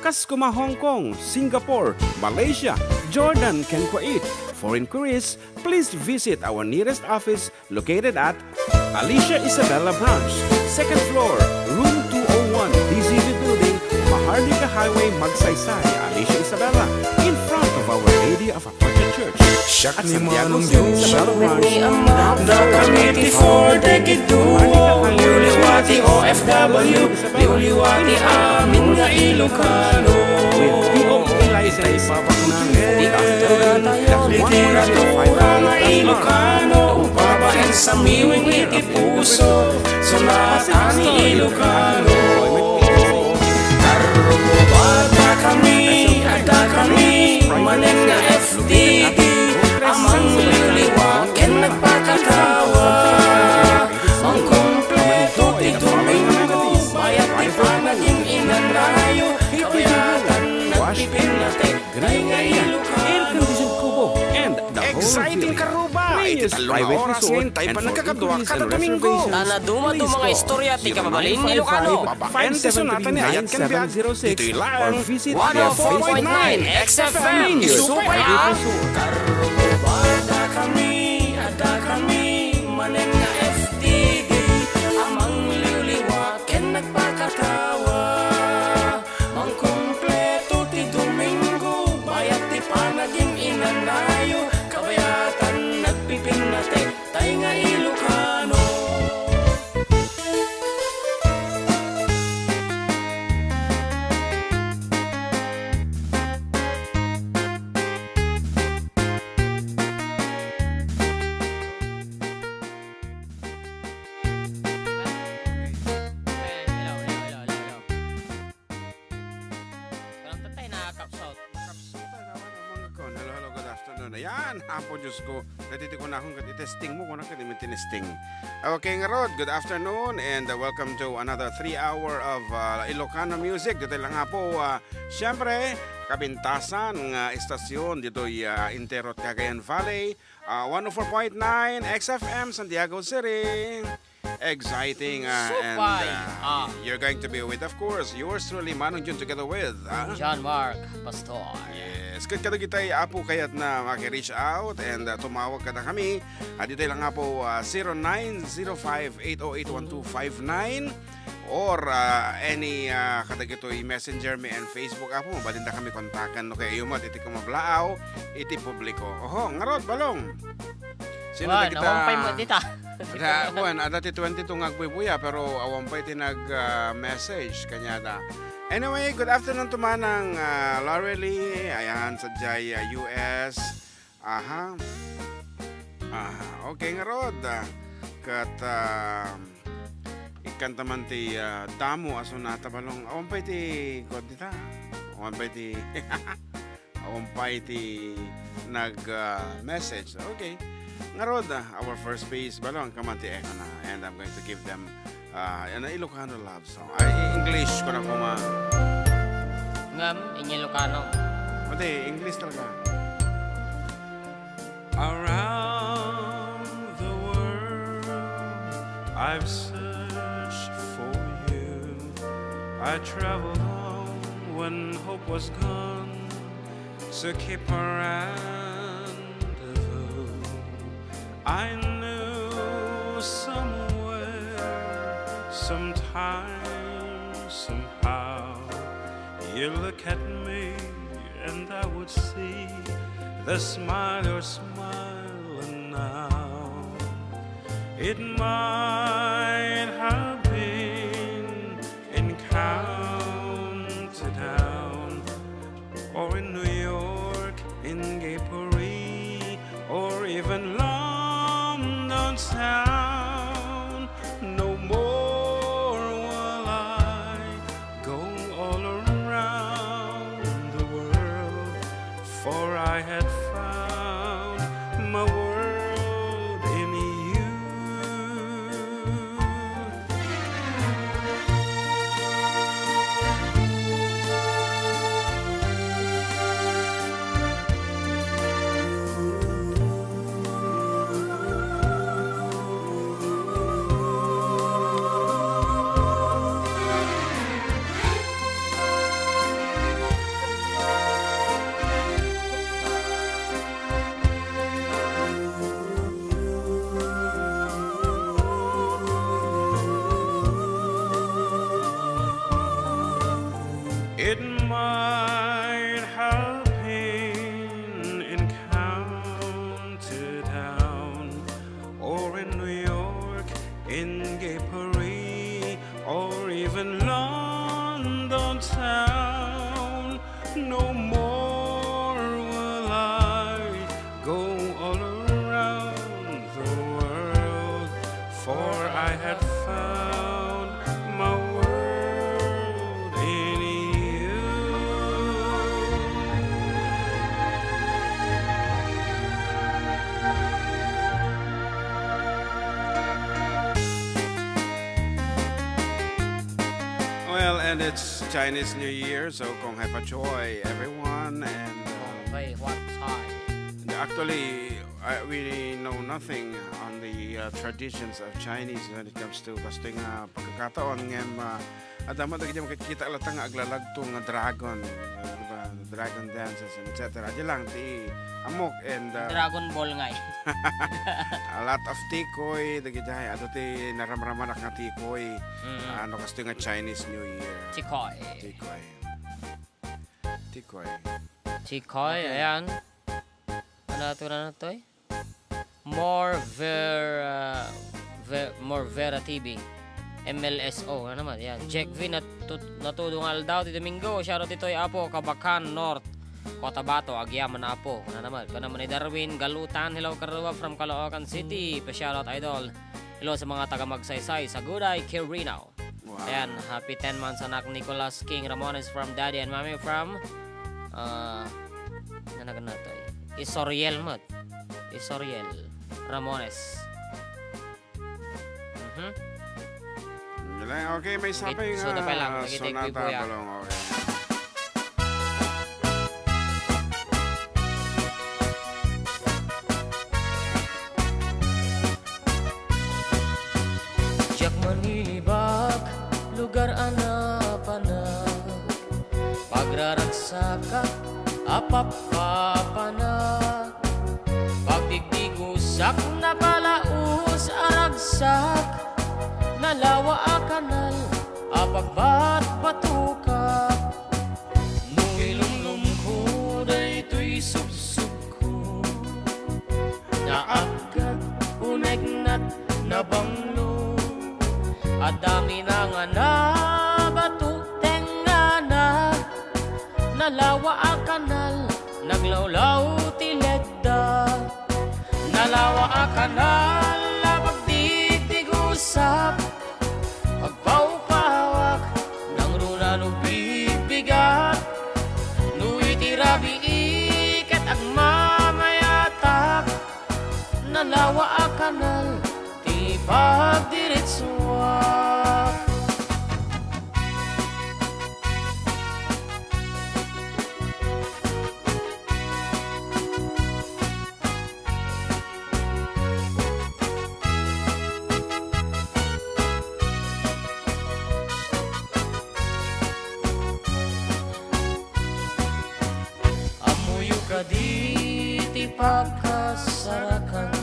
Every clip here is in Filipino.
kas kuma Hong Kong, Singapore, Malaysia, Jordan, can Kuwait. For inquiries, please visit our nearest office located at Alicia Isabella Branch, 2nd floor, room 201, DZB Building, Maharlika Highway, Magsaysay, Alicia Isabella, in front of Our Lady of Aporta Church. Siyak At ni Santiago Manong City, Diyos, Isabella Branch, Da kami before duo, liwliwati OFW, liwliwati amin nga Ilocano. with POA license, Di after literatura nga Ilocano, babaeng sa miwing iti puso, sulatan ni Ilocano. Karumo bata kami, ada kami, manen nga FDD, amang liwliwaken nagpakatawa. Ang kompleto ti Domingo, bayat ti panaging inanayo, kabayatan nagpipinate, gray nga Ilocano. air-conditioned kubo, and the Exciting whole karuba! Reyes Iti Private talong oras Resort, ngayon tayo and pa for nagkakadwa inquiries kada and Domingo. reservations, Ana duma-duma please mga call istorya ti kababalin ni Ilocano. Babaen ti sonata ni Ayat kan biag. 9706 Dito'y or lang. visit their 104.9 XFM, Your super private ya. resort. Bata kami, ada kami, manen nga FTD, amang liwliwaken nagpakatawa. Ang kompleto ti Domingo, bayat ti panaging inanayo, kabayatan nagpipinate, tay nga Ilocano. Parang tatay na caps out. Hello, hello, good afternoon. Ayan, apo Diyos ko. Natiti ko na akong testing mo kung nakita mo tinesting. Okay nga Rod, good afternoon and welcome to another 3 hour of Ilocano music. Dito lang nga po, syempre, kabintasan ng istasyon dito Interot Cagayan Valley, 104.9 XFM Santiago City. Exciting and Supay. you're going to be with, of course, yours truly, Manong Jun, together with John Mark Pastor. yes, kada kita apo kayat na maki-reach out and tumawag ka na kami. Dito lang nga po 0905-808-1259 or any kada kito'y messenger me and Facebook apo mo. Balinda kami kontakan no kay mo iti kumablaaw iti publiko. Oho, ngarod balong. Sino Wan, na kita? awampay mo dita. Ada ti 22 ngagbubuya pero awampay ti nag-message kanya da. Anyway, good afternoon to manang Laurely, ayan sa Jay US. Aha. Okay nga rod. Kat ikanta man ti damo aso nata balong. Awampay ti god dita. Awampay ti awampay ti nag-message. Okay. Nga rod, our first base balong kamanti eko na and I'm going to give them an Ilocano love song. English ko na kuma. Ngam, inyo Ilocano. Pati, English talaga. Around the world I've searched for you. I traveled on when hope was gone, so keep a rendezvous. I knew somewhere, sometime, somehow, you look at me and I would see the smile you're smiling now. It might have been in Countdown or in New York, in Gay Paris, or even London town. No more will I go all around the world, for I had found my world in you. It might have been in County Town or in New York, in Gay Paris, or even London town. No more will I go all around the world, for I had found my world in you. Well, and it's Chinese New Year, so kung hai pa choy, everyone. And Okay, what time? actually, we know nothing on the traditions of Chinese when it comes to basta nga pagkakataon ngem adama dagi mo kita latang aglalagto nga dragon, diba? Dragon dances and etc. Di lang ti amok and Dragon Ball nga eh. a lot of tikoy dagi jahay ato ti naramraman nga tikoy. Ano kasto nga Chinese New Year. Chikoy. Tikoy. Tikoy. Chikoy, ayan. Ano to eh? More Vera TV. MLSO, ano naman, yan. Jack V, natudungal daw ti Domingo. Shoutout ito ay Apo, Kabakan, North, Cotabato, Agyaman na Apo. Ano naman, ito naman ni Darwin, Galutan, hello Karua from Caloocan City. Pa-shoutout idol. Hello sa mga taga Magsaysay, sa Guday, Kirino. Wow. Ayan, happy 10 months anak Nicolas King Ramones from Daddy and Mommy from nanagan na ito eh. Isoriel mod. Isoriel Ramones. Okay, may sapay Soda pa lang, nga nag-take sonata po yan. pa lang. Okay. Jack manibak, lugar anapanag. Pagraragsaka, apapapanag. Pagdigdigusak na balaus aragsak. Nalawa a kanal, apagbat batukap. Nung ilumlum ko, daytoy subsub ko. Naagad, unegnat, nabanglo. At dami na nga na, batuteng na na. Nalawa a kanal, naglawlaw tiledda. Nalawa a kanal, napagdidigusap. Pagpawpawak ng runa no bibigat. Nu'y tirabi ikat ang mamayatak. Nalawa a kanal, ti pagdiretsuak. Kaditi pagkasarakan,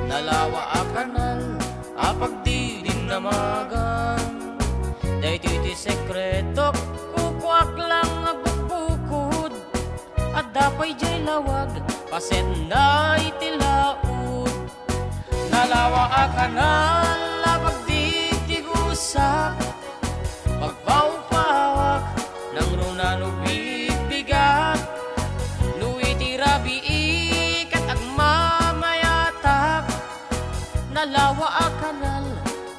nalawa a kanal, apagdi din namagan. Daytoy ti sekreto, kukwak lang agbukbukod. At dapay jay lawag, paset na itilaod. Nalawa a kanal, apagdi tigusak. Pagpawpawak ng runa no bibigat. Rabi ikat ang mamayatak. Nalawa a kanal,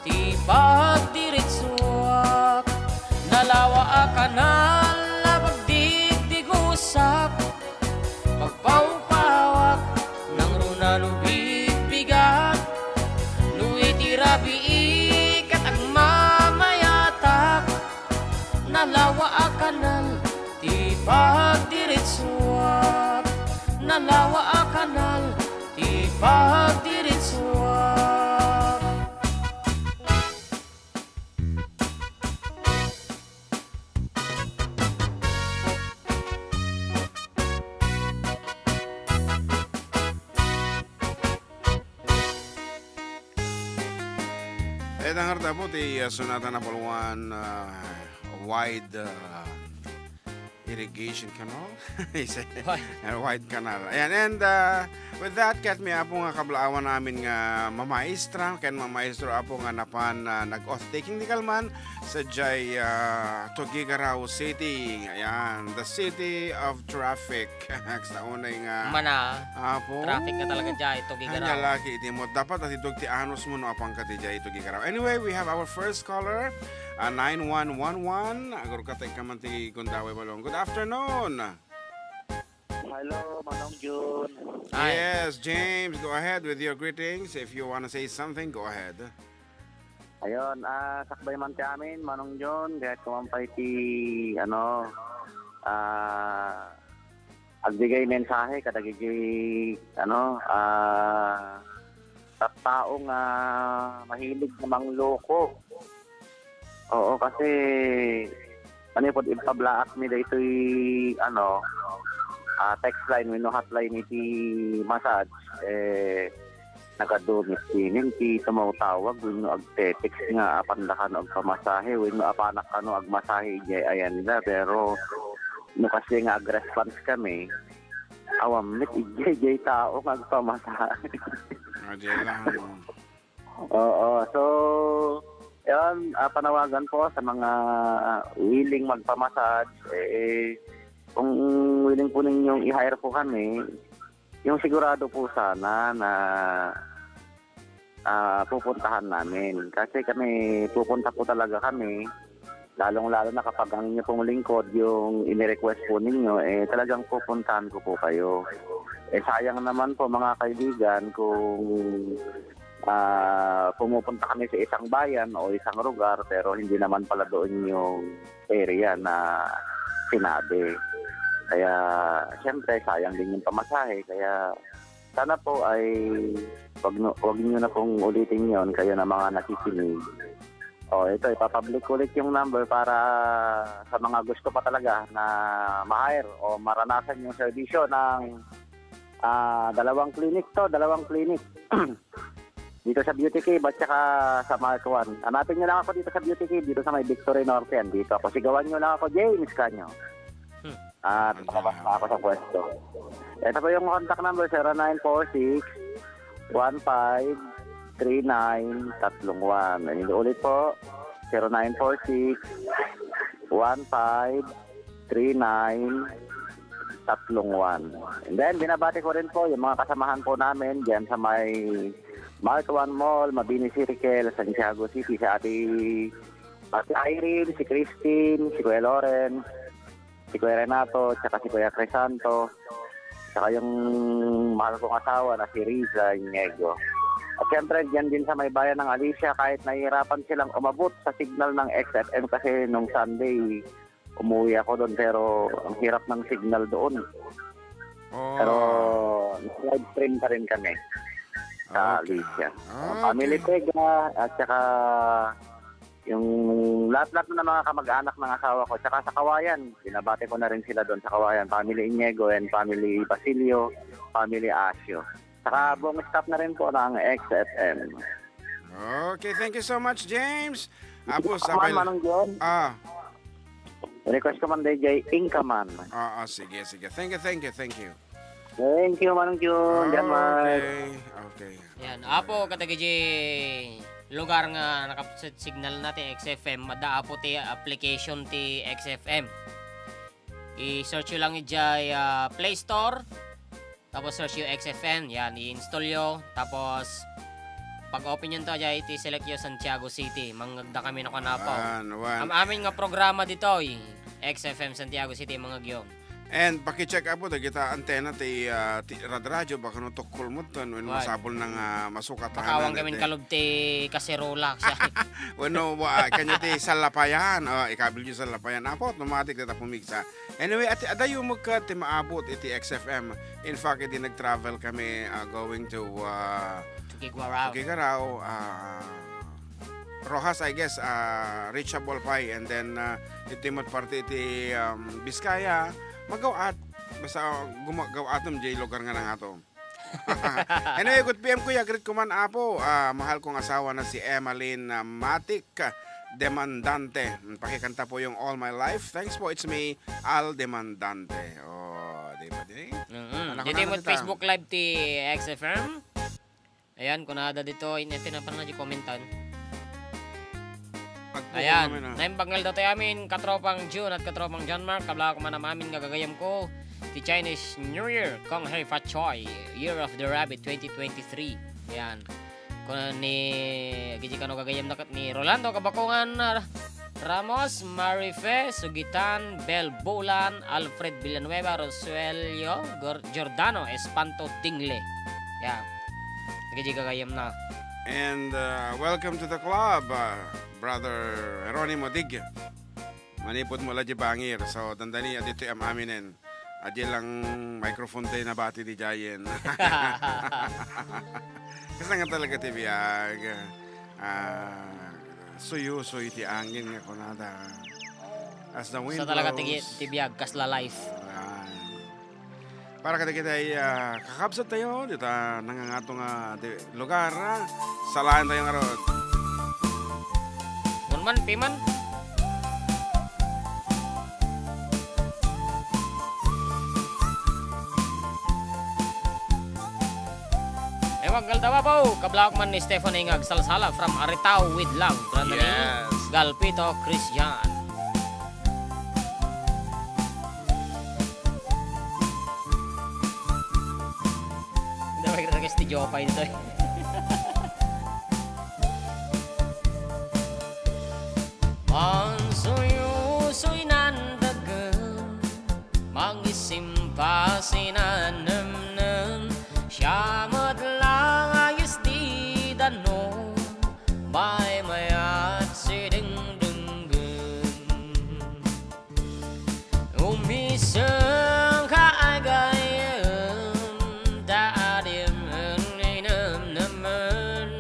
ti pagdiretsuak. Nalawa a kanal, napagdigdigusak. Pagpawpawak ng runa no bibigat. Nu'y ti rabi ikat ang mamayatak. Nalawa a kanal, ti pagdiretsuak. Nalawa a kanal, ti pagdiretsuak. Dangar po ti sonata na puluan wide irrigation canal. He said, Why? White Canal. Ayan, and with that, kat may apo nga kablaawan namin nga mamaestra, ken mamaestro apo nga napan nag-oath taking di kalman sa Jay Tuguegarao City. Ayan, the city of traffic. Sa unay nga Mana, apo. traffic na talaga dyan. Ito, Hanya gigaraw. laki iti mo. Dapat at itog ti anos mo no apang katijay ito gigaraw. Anyway, we have our first caller, 9111. Agor ka tayo kaman ti Gundaway Balong. Good afternoon. Hello, Manong Jun. Ay. Yes, James, go ahead with your greetings. If you want to say something, go ahead. Ayun, sakbay man ti amin, Manong Jun. Kahit kumampay ti, agbigay mensahe, kadagigay, taong mahilig na mangloko. Oo, kasi, po, ipablaak mi da ito'y, text line, wino hotline iti massage, nakadumit sinin ti tumawtawag wino agte-text nga apanlakan og pamasahe wino apanak kano agmasahe ijay ayan nila pero no kasi nga ag-response kami awam nit ijay tao nga agpamasahe. Ajay lang. Oo, so yan panawagan po sa mga willing magpamassage kung willing po ninyong i-hire po kami, yung sigurado po sana na pupuntahan namin. Kasi kami, pupunta po talaga kami, lalong-lalo na kapag ang inyo pong lingkod, yung inirequest po ninyo, talagang pupuntahan ko po kayo. Sayang naman po mga kaibigan kung pumupunta kami sa isang bayan o isang lugar, pero hindi naman pala doon yung area na sinabi. Kaya, siyempre, sayang din yung pamasahe. Kaya, sana po ay wag nyo na pong ulitin yon kayo na mga nakikinig. O, ito, ipapublic ulit yung number para sa mga gusto pa talaga na ma-hire o maranasan yung servisyo ng dalawang clinic. Dito sa Beauty Cave at saka sa Mark 1. Hanapin nyo lang ako dito sa Beauty Cave, dito sa may Victory Norte. Dito ako. Sigawan nyo lang ako, James Canyo. At palabas na ako sa pwesto. Ito po yung contact number, 0946-1539-31. And ulit po, 0946-1539-31. And then, binabati ko rin po yung mga kasamahan po namin dyan sa may Mark 1 Mall, Mabini Circle, Santiago City, si Ate Irene, si Christine, si Kuya Lawrence, si Kuya Renato, tsaka si Kuya Crisanto, tsaka yung mahal kong asawa na si Riza Iniego. At siyempre, dyan din sa may bayan ng Alicia, kahit nahihirapan silang umabot sa signal ng XFM kasi nung Sunday, umuwi ako doon pero ang hirap ng signal doon. Oh. Pero live stream pa rin kami sa Okay. Alicia. Okay. Family Tega at saka yung lahat-lahat na mga kamag-anak ng asawa ko. Tsaka sa Kawayan, binabati ko na rin sila doon sa Kawayan. Family Iniego and Family Basilio, Family Asio. Saka buong staff na rin po ng XFM. Okay, thank you so much, James. Apo, Kaman, Manong John. Request ko man DJ Inkaman. Sige. Thank you. Thank you, Manong John. Diyan, Mark. Okay. Yan, apo katagiji lugar nga nakaset signal natin XFM, madaa po ti application ti XFM. I-search nyo lang ijay Play Store, tapos search yung XFM, yan, i-install nyo, tapos pag-open nyo to ijay select yung Santiago City, manggagda kami na kanapo. Ang amin nga programa dito, XFM Santiago City, mga gyon. And paki-check up po kita antena ti radyo baka no tukol mo ton when Right. masabol ng masukat Makawang kami kalubti kaserola siya. Bueno, kanya ti salapayan. Ikabil yung salapayan. Apo, automatic na pumigsa. Anyway, adayo mo ka ti maabot iti XFM. In fact, iti nag-travel kami going to Tukigwaraw. Rojas, I guess, reachable pa. And then, iti party iti Biskaya, magawat. Basta gumagawatom jay lugar nga na nga to. Anyway, good PM kuya, greet ko man apo. Mahal kong asawa na si Emmeline Matic. Demandante. Pakikanta po yung All My Life. Thanks po, it's me, Al Demandante. Oh, di ba di? Anak ko Dito na mo kita. Facebook Live ti XFM. Ayan, kung nada dito, inete na pa na di komentan. Pagpukul Ayan, namin, ah. naimbagngal daw tayo amin, katropang June at katropang John Mark, kabla ko man amin nga gagayam ko, ti Chinese New Year, Kong Hei Fat Choi, Year of the Rabbit 2023. Ayan, kung ni, gigi ka no gagayam na ni Rolando Kabakongan, Ramos, Marife, Sugitan, Bel Bolan, Alfred Villanueva, Rosuelio, Giordano, Espanto Tingle. Ayan, gigi gagayam na. And welcome to the club, Brother Jeronimo Dig. Manipod mo la di bangir. So, dandani, dito yung aminin. Adi lang microphone tayo na bati di Jayen. Kasi nga talaga ti biyag. Suyo-suyo ti angin nga kunada. As the wind Sa talaga blows. tibiyag, kasla life. Ayan. Para kada kita ay kakabsat tayo, dito nangangato nga lugar, salahan tayo nga rod. Munman, piman. Ewag dawa po, kablawak man ni Stephanie Ngag Salsala from Aritao with Love. Yes. Galpito Christian. Hindi ba kira si Jopay dito eh. Mansuyo-suy nandagan, mangisimpa sinanam-nam, siya madlang ayos di dano, may mayat sideng-denggan. Umisang kaagayam, daadim ang inam-naman,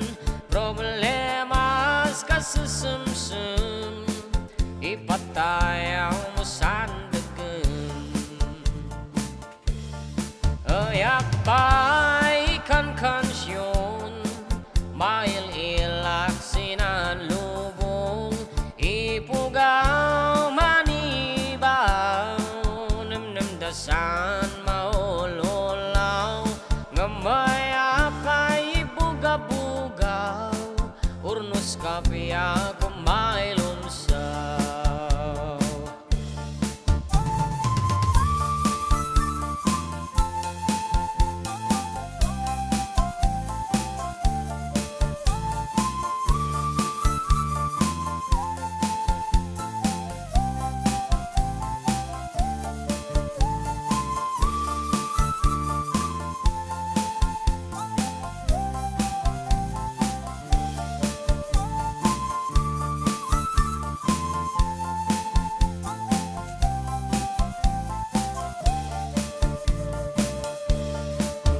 problemas kasusumsum, ipatayaw mo sandagan. Ayak pa'y kan-kansyon, mail ilak sinanlubong, ipugaw manibaw, namnamdasan maululaw, ngamaya pa'y buga-bugaw, urnos kapiya kumailunsaw.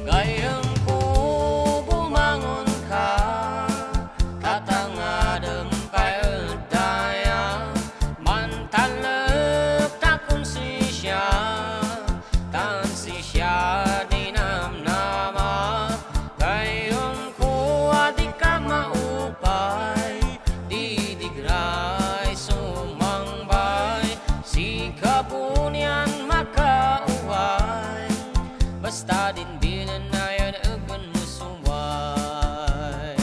Gayang ko bumangon ka, katangadang kayo daya, mantalap takon si siya, tan si siya dinamnama. Gayang ko adi ka maupay, didigray sumangbay, si kabunyan makauway, basta din binan na yan agan mo suway.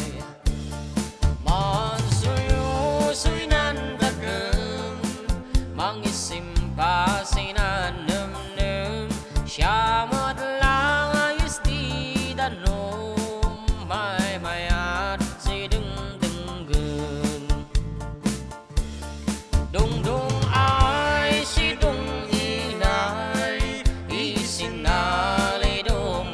Mansuyo-suy nandagan, mangisimpa sinanam-nam, siya madlang ayos di danom, may mayat sideng-denggan. Dungdung ay si dung inay, isinali dum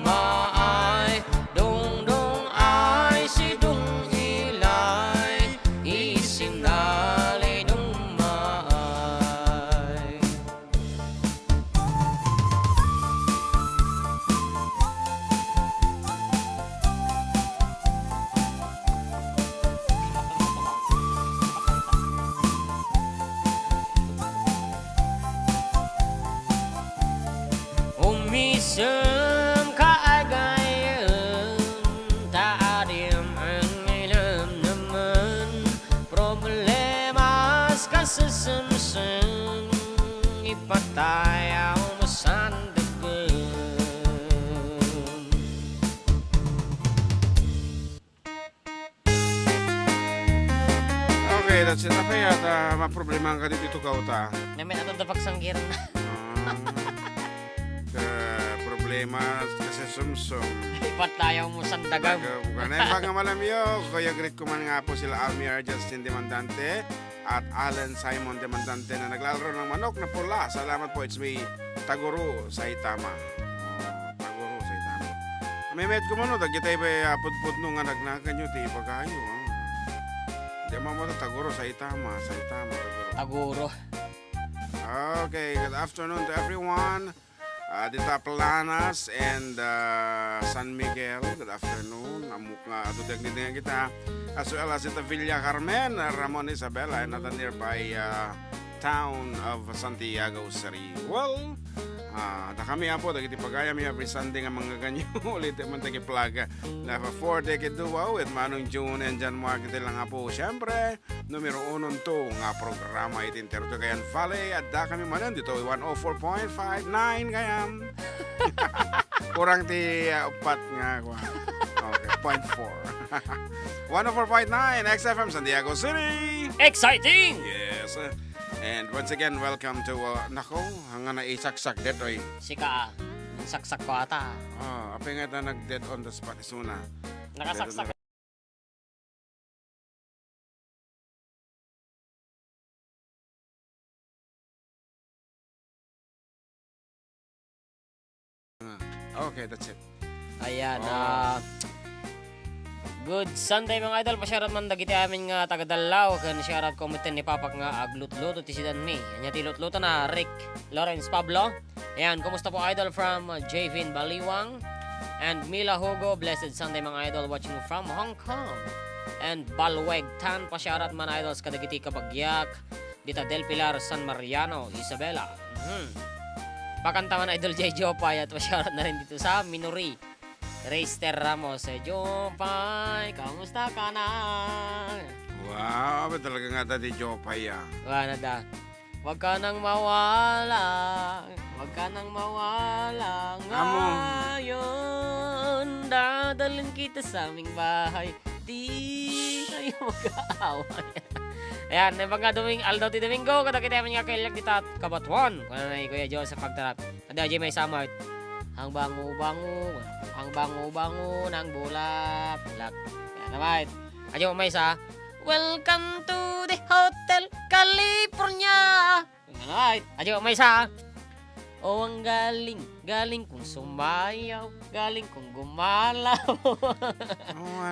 patayaw mo sandagan. Okay, that's it. Apa yata maproblema ka dito kauta? Namin ato dapat sanggir na. Problema kasi sumsum. Patayaw mo sandagan. Bukan eh, baka malamyo. Kuya greet ko man nga po sila Almir Justin Demandante at Alan Simon Demandante na naglalaro ng manok na pula. Salamat po, it's me, Taguro Saitama. Taguro Saitama. May met ko man o, dagitay ba pudpud nung nga nagnakan nyo, di ba kayo? Di mo mo Taguro Saitama, Saitama, Taguro. Taguro. Okay, good afternoon to everyone. Dito Planas and San Miguel, good afternoon. Amuk nga adudag nito kita. As well as ito Villa Carmen, Ramon Isabela, and the nearby town of Santiago City. Well, da kami po, dagiti pagaya mi every Sunday nga mga ganyo. Ulit man tagi plaga. Na 4 decade duwa with Manong June and John Mark ito lang nga po. Siyempre, numero 1 to nga programa itin Terto Kayan Valley at da kami manan dito 104.59 kayam. Kurang ti upat nga ko. Okay, 0.4. 104.9 XFM Santiago City. Exciting! Yes. And once again, welcome to nako, hanga na isaksak det oy. Sika, saksak ko ata. Apa nga ta nag-dead on the spot isuna. Nakasaksak. Okay, that's it. Ayan, good Sunday mga idol. Pasyarat man dagiti amin nga taga-Dalaw. Kan syarat komiten ni Papak nga aglutluto ti sidan mi. Anya ti lutluto na Rick Lawrence Pablo. Ayan, kumusta po idol from Javin Baliwang. And Mila Hugo, blessed Sunday mga idol watching from Hong Kong. And Balweg Tan, pasyarat man idol sa kadagiti Kabagyak. Dita Del Pilar, San Mariano, Isabela. Pakanta man idol J. Jopay at pasyarat na rin dito sa Minori. Reister Ramos, Jopay, kamusta ka na? Wow, ba talaga nga dati Jopay Wala da. Huwag ka nang mawala, huwag ka nang mawala. Ngayon, dadalhin kita sa aming bahay. Di kayo mag-aaway. Ayan, may mga Aldo Ti Domingo, kada kita namin nga kailag dito at Kabatuan. Kung ano na Kuya Joe sa pagtarap. Kada Jay may samart. Ang bango-bango ng bulak-bulak. Yan naman. Adyo may sa, welcome to the Hotel California. Yan naman. Adyo may sa, oh ang galing kong sumayaw, galing kong gumalaw.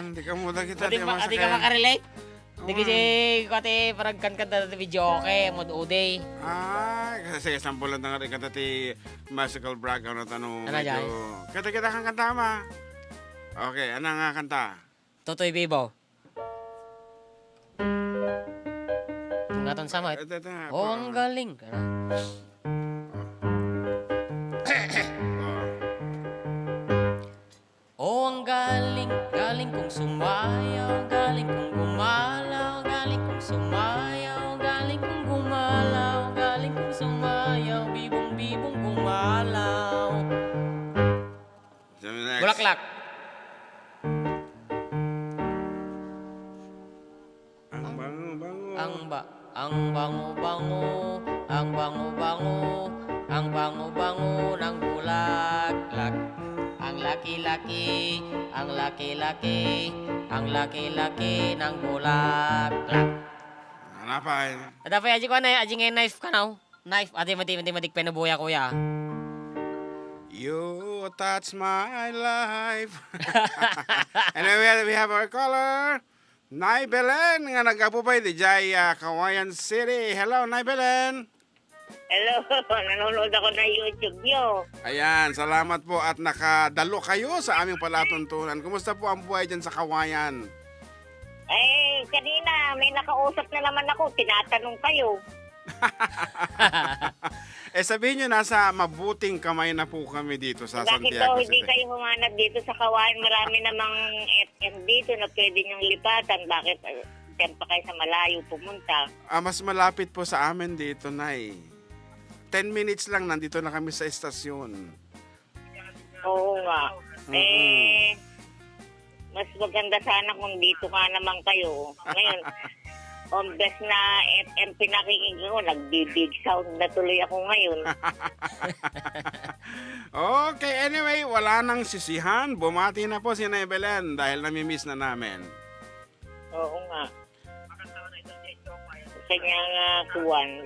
Hindi ka muna kita. Adi ka makarelate? Hindi kasi kati parang kan-kanta na video okay, mod uday. Kasi sampulan na nga rin kata ti musical brag ano tanong. Ano dyan? Kata-kita kang kanta ma. Okay, ano nga kanta? Totoy Bibo. Tungaton sama. Oh, ang galing. Oh, ang galing kong sumayaw, galing kong gumalaw, galing kong sumayaw, galing kong gumalaw, galing kong sumayaw, bibong gumalaw. Bulaklak. Ang bango-bango ng bulaklak. Ang laki-laki ng bulaklak. Ano pa? Ada pa aji ko na, aji ngay knife ka now. Knife, adi mati penabuya kuya. You touch my life. And then we have our caller, Nay Belen, nga nag-apupay di Jaya, Kawayan City. Hello, Nay Belen. Hello, nanonood ako na YouTube nyo. Ayan, salamat po at nakadalo kayo sa aming palatuntunan. Kumusta po ang buhay dyan sa Kawayan? Kanina may nakausap na naman ako, tinatanong kayo. Sabihin nyo, nasa mabuting kamay na po kami dito sa Bakit Santiago daw City. hindi kayo humanap dito sa Kawayan? Marami namang FM dito na pwede nyong lipatan. Bakit saan pa kayo sa malayo pumunta? Mas malapit po sa amin dito, Nay. 10 minutes lang, nandito na kami sa estasyon. Oo nga. Mas maganda sana kung dito ka naman kayo. Ngayon, ombes na FM pinakikinggan ko, nag-big sound na tuloy ako ngayon. Okay, anyway, wala nang sisihan. Bumati na po si Nay Belen dahil namimiss na namin. Oo nga. Kanyang kuwan.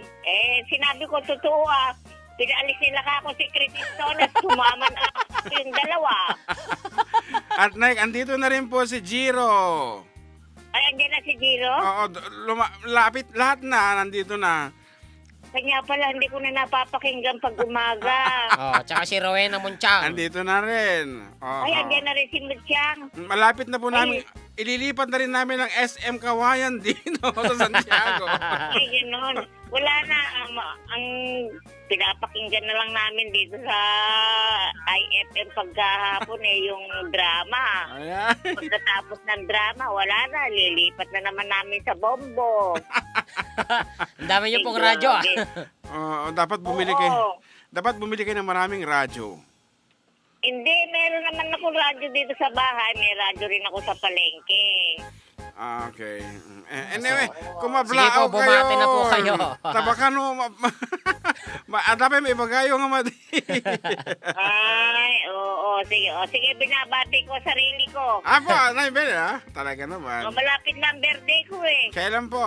Sinabi ko totoo pinaalis nila ka ako si Cristiano at sumama na yung dalawa. At Nay, andito na rin po si Jiro. Ay, andyan na si Jiro? Oo, lapit lahat na, nandito na. Kanya pala, hindi ko na napapakinggan pag umaga. Tsaka si Rowena Munchang. Andito na rin. Oo. Ay, andyan na rin si Mutyang. Malapit na po namin, ililipat na rin namin ng SM Kawayan dito sa Santiago. Ay, gano'n. Wala na. Ang pinapakinggan na lang namin dito sa IFM pagkahapon yung drama. Ayan. Pagkatapos ng drama, wala na. Lilipat na naman namin sa Bombo. Ang dami niyo pong radyo Dapat bumili kayo. Dapat bumili kayo ng maraming radyo. Hindi, meron naman akong radyo dito sa bahay. May radyo rin ako sa palengke. Okay. Anyway, kung Sige mablao po, bumati na po kayo. Tabakan mo. Dapat may bagayo nga madi. Ay, oo. Sige, binabati ko sarili ko. Apo, Nay Belen, ha? Talaga naman. Malapit na ang birthday ko Kailan po?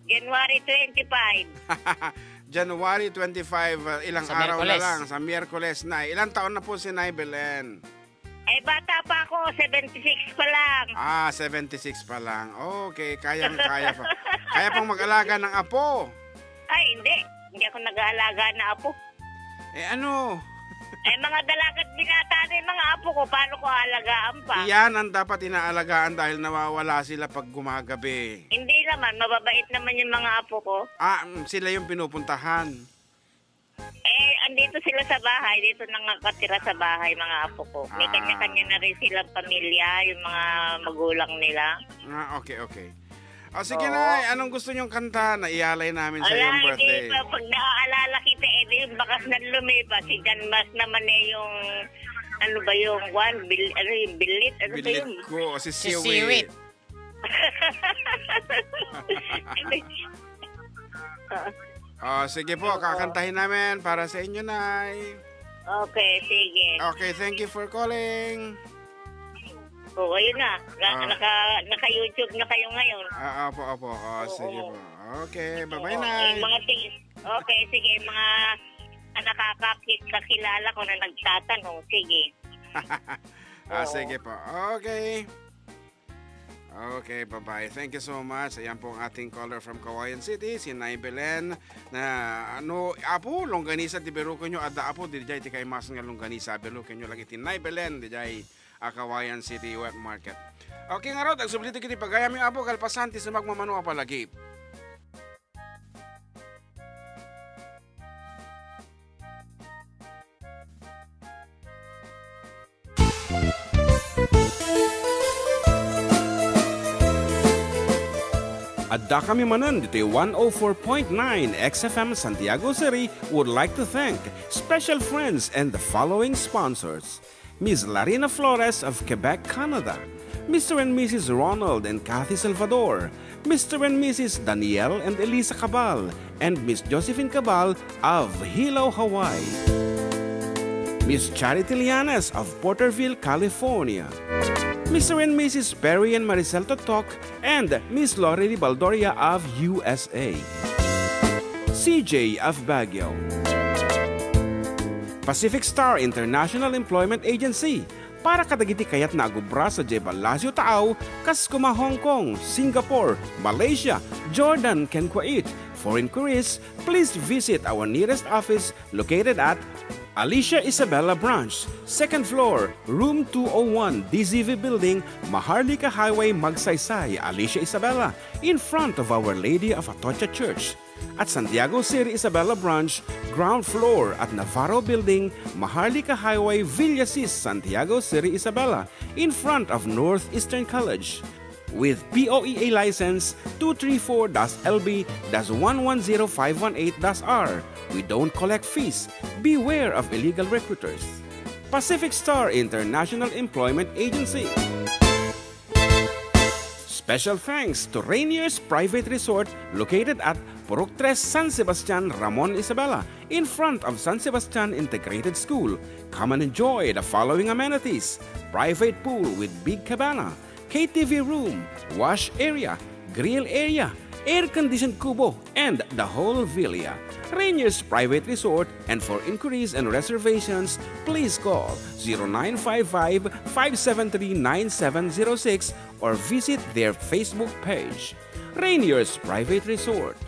January 25. January 25, ilang Sa araw Miyerkules. na lang. Sa Miyerkules na. Ilang taon na po si Nay Belen? Bata pa ako. 76 pa lang. 76 pa lang. Okay, kaya pa. Kaya pang mag-alaga ng apo. Ay, hindi. Hindi ako nag-aalaga na apo. Ano? Mga dalagat binata na yung mga apo ko. Paano ko alagaan pa? Yan ang dapat inaalagaan dahil nawawala sila pag gumagabi. Hindi naman. Mababait naman yung mga apo ko. Sila yung pinupuntahan. Andito sila sa bahay. Dito nakatira sa bahay mga apo ko. May kanya-kanya na rin silang pamilya. Yung mga magulang nila. Okay. Sige na, anong gusto nyong kanta na ialay namin sa iyong birthday? Hindi pa. Pag naaalala kita, yung bakas na lumipas. Si John Mas naman yung, ano ba yung yung bilit? Ano ba Bilit yung? ko, si Si Siwit. Siwit. Sige po, kakantahin namin para sa inyo, Nay. Okay, sige. Okay, thank you for calling. Oo, ayun na. Naka-YouTube na kayo ngayon. Opo. Sige po. Okay, bye-bye, Oo, Nay. mga okay, sige. Mga nakakakilala ko na nagtatanong. Sige. Sige po. Okay. Okay, bye-bye. Thank you so much. Ayan po ang ating caller from Kawayan City, si Nay Belen, na apo, longganisa ti beruko nyo, ada apo, di jay ti kay mas nga longganisa, beruko nyo lagi ti Nay Belen, di jay Kawayan City Wet Market. Okay nga rod, agsublito kiti pagayami apo, kalpasan ti sa magmamano apalagi. Adda kami manan dito 104.9 XFM Santiago City would like to thank special friends and the following sponsors. Ms. Larina Flores of Quebec, Canada. Mr. and Mrs. Ronald and Kathy Salvador. Mr. and Mrs. Danielle and Elisa Cabal. And Miss Josephine Cabal of Hilo, Hawaii. Miss Charity Lianes of Porterville, California. Mr. and Mrs. Perry and Maricel Totok, and Miss Lorely Baldoria of USA. CJ of Baguio. Pacific Star International Employment Agency, para kadagiti kayat na agubra sa Jebalasyo Taaw, Kaskuma, Hong Kong, Singapore, Malaysia, Jordan, ken Kuwait. For inquiries, please visit our nearest office located at Alicia Isabella Branch, 2nd floor, room 201, DZV Building, Maharlika Highway, Magsaysay, Alicia Isabella, in front of Our Lady of Atocha Church. At Santiago City Isabella Branch, ground floor at Navarro Building, Maharlika Highway, Villasis, Santiago City Isabella, in front of Northeastern College. with POEA license 234-LB-110518-R. We don't collect fees. Beware of illegal recruiters. Pacific Star International Employment Agency. Special thanks to Rainier's Private Resort located at Purok 3 San Sebastian, Ramon Isabela, in front of San Sebastian Integrated School. Come and enjoy the following amenities: private pool with big cabana, KTV room, wash area, grill area, air-conditioned kubo, and the whole villa. Rainier's Private Resort, and for inquiries and reservations, please call 0955-573-9706 or visit their Facebook page. Rainier's Private Resort.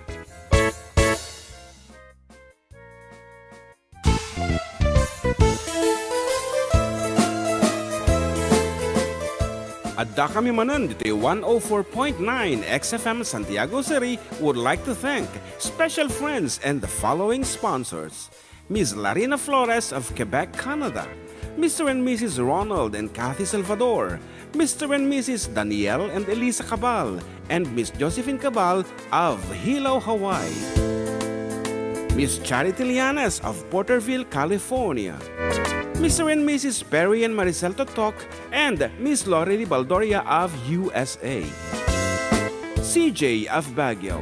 Adda kami manan dito 104.9 XFM Santiago City would like to thank special friends and the following sponsors: Ms. Larina Flores of Quebec, Canada, Mr. and Mrs. Ronald and Kathy Salvador, Mr. and Mrs. Danielle and Elisa Cabal, and Miss Josephine Cabal of Hilo, Hawaii, Miss Charity Lianas of Porterville, California, Mr. and Mrs. Perry and Maricel Totok, and Miss Lorely Baldoria of USA, CJ of Baguio,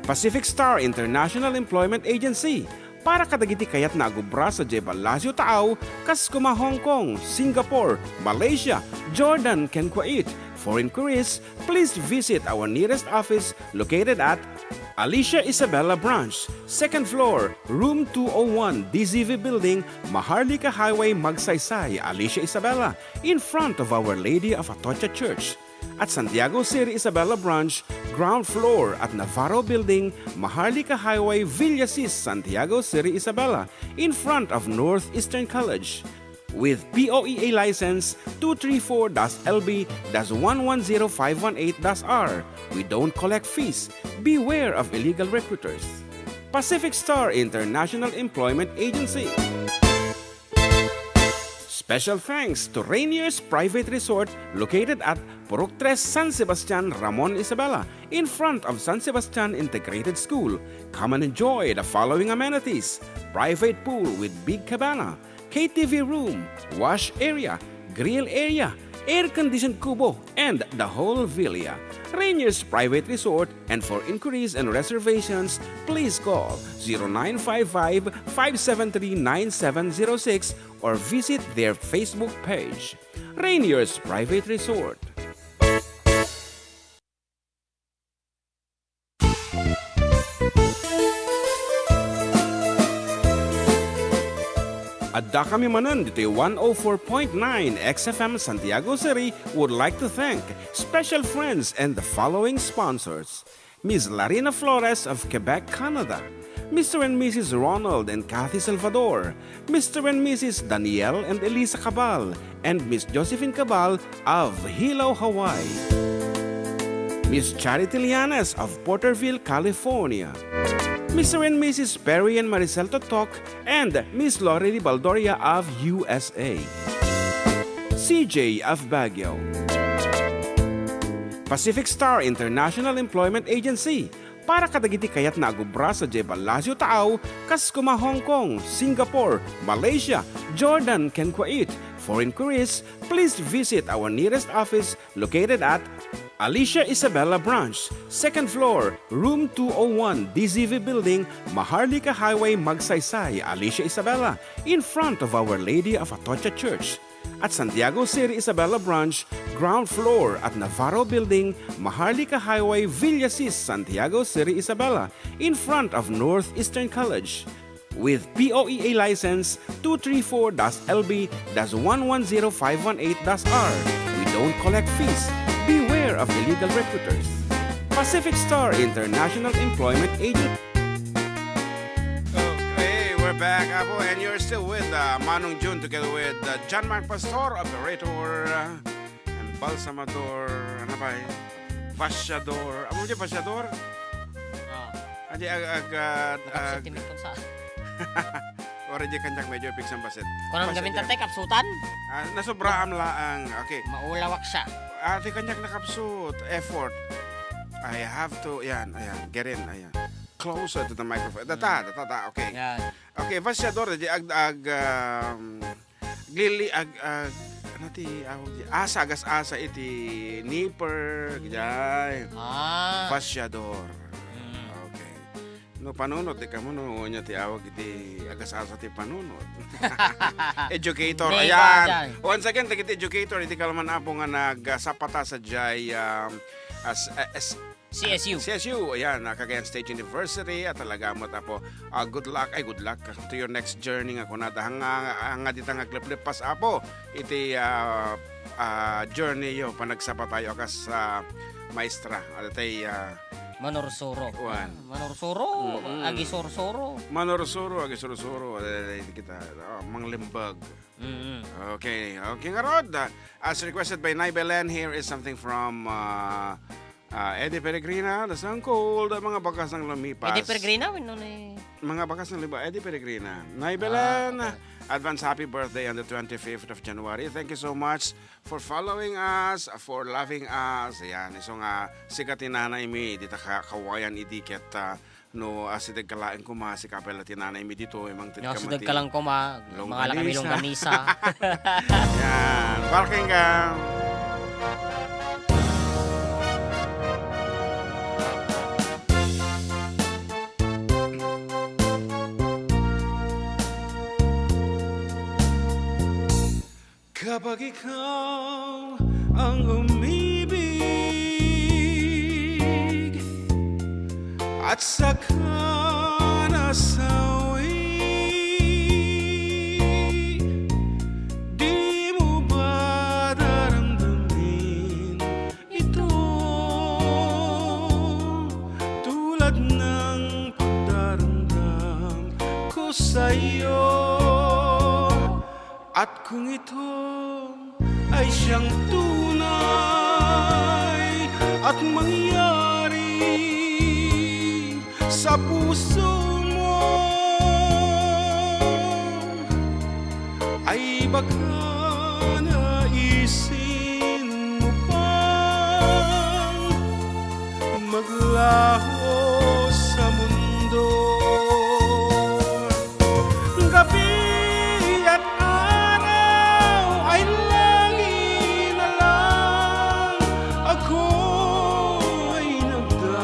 Pacific Star International Employment Agency, para kadagiti kayat na agubra sa Jebalasio Tao, kas kuma Hong Kong, Singapore, Malaysia, Jordan, ken Kuwait. For inquiries, please visit our nearest office located at Alicia Isabela Branch, 2nd floor, room 201, DZV Building, Maharlika Highway, Magsaysay, Alicia Isabela, in front of Our Lady of Atocha Church. At Santiago City Isabela Branch, ground floor at Navarro Building, Maharlika Highway, Villasis, Santiago City Isabela, in front of Northeastern College. With POEA license 234-LB-110518-R. We don't collect fees. Beware of illegal recruiters. Pacific Star International Employment Agency. Special thanks to Rainier's Private Resort located at Purok 3 San Sebastian, Ramon Isabela, in front of San Sebastian Integrated School. Come and enjoy the following amenities: private pool with big cabana, KTV room, wash area, grill area, air-conditioned kubo, and the whole villa. Rainier's Private Resort, and for inquiries and reservations, please call 0955-573-9706 or visit their Facebook page. Rainier's Private Resort. Adda kami manan dito 104.9 XFM Santiago City would like to thank special friends and the following sponsors: Ms. Larina Flores of Quebec, Canada, Mr. and Mrs. Ronald and Kathy Salvador, Mr. and Mrs. Danielle and Elisa Cabal, and Miss Josephine Cabal of Hilo, Hawaii, Miss Charity Lianas of Porterville, California, Mr. and Mrs. Perry and Maricel Totok, and Miss Lorely Baldoria of USA, CJ of Baguio, Pacific Star International Employment Agency, para kadagiti kayat na agubra sa Jebalasio Tao, kas kuma Hong Kong, Singapore, Malaysia, Jordan, ken Kuwait. For inquiries, please visit our nearest office located at Alicia Isabela Branch, 2nd floor, room 201, DZV Building, Maharlika Highway, Magsaysay, Alicia Isabela, in front of Our Lady of Atocha Church. At Santiago City Isabela Branch, ground floor at Navarro Building, Maharlika Highway, Villasis, Santiago City Isabela, in front of Northeastern College. With POEA license 234-LB-110518-R. We don't collect fees. Beware of illegal recruiters. Pacific Star International Employment Agency. Okay, we're back, Apo, and you're still with Manong June together with John Mark Pastor, operator, and balsamador, ano ba eh? Vasyador. Ano dyan, vasyador? Adi Sa timik kung saan. Already kanyak medyo pigsang basit. Kung ang gamit tatay kapsutan, Nasobraan laang. Okay. maulawak siya. Ate kanyak nakapsut. Effort. I have to, ayan, get in, ayan. Closer to the microphone. Data, okay. Yan. Okay, vasyador, di glili, ano ti, asa, asa iti, nipper, gajay. Vasyador. Okay. No, panunod, di ka mo, no, niya ti awag iti, asa ti panunod. Educator, May ayan. dyan. Once again, iti educator, iti kalaman apo nga nagsapata sa jay, as CSU, ayan, Cagayan State University at talaga mo tapo. Good luck to your next journey nga kunada hanga dita nga kliplipas apo iti journey yo panagsapa tayo kas maestra atay Manorsoro. Wan. Manorsoro, agisorsoro. Manorsoro kita manglimbag. Okay nga Rod. As requested by Nay Belen, here is something from Eddie Peregrina, The Sun Cold, mga bakas ng lumipas. Eddie Peregrina, Mga bakas ng lumipas, Eddie Peregrina. Nay Belen, advance happy birthday on the 25th of January. Thank you so much for following us, for loving us. Ayan, isong sikatin nanay mi, dita kawayan idiket no asidag kalain ko si kapela tinanay mi dito imang No, sidag ka lang ko mga lakamilong kamisa. Yan, parking ka. Kapag ikaw ang umibig at saka nasawi, di mo ba daramdamin ito tulad ng pagdaramdam ko sa'yo? At kung ito ay siyang tunay at mangyari sa puso mo, ay baka naisin mo pang maglaho sa mundo. Gabi at araw ay lagi na lang ako ay nagdarasal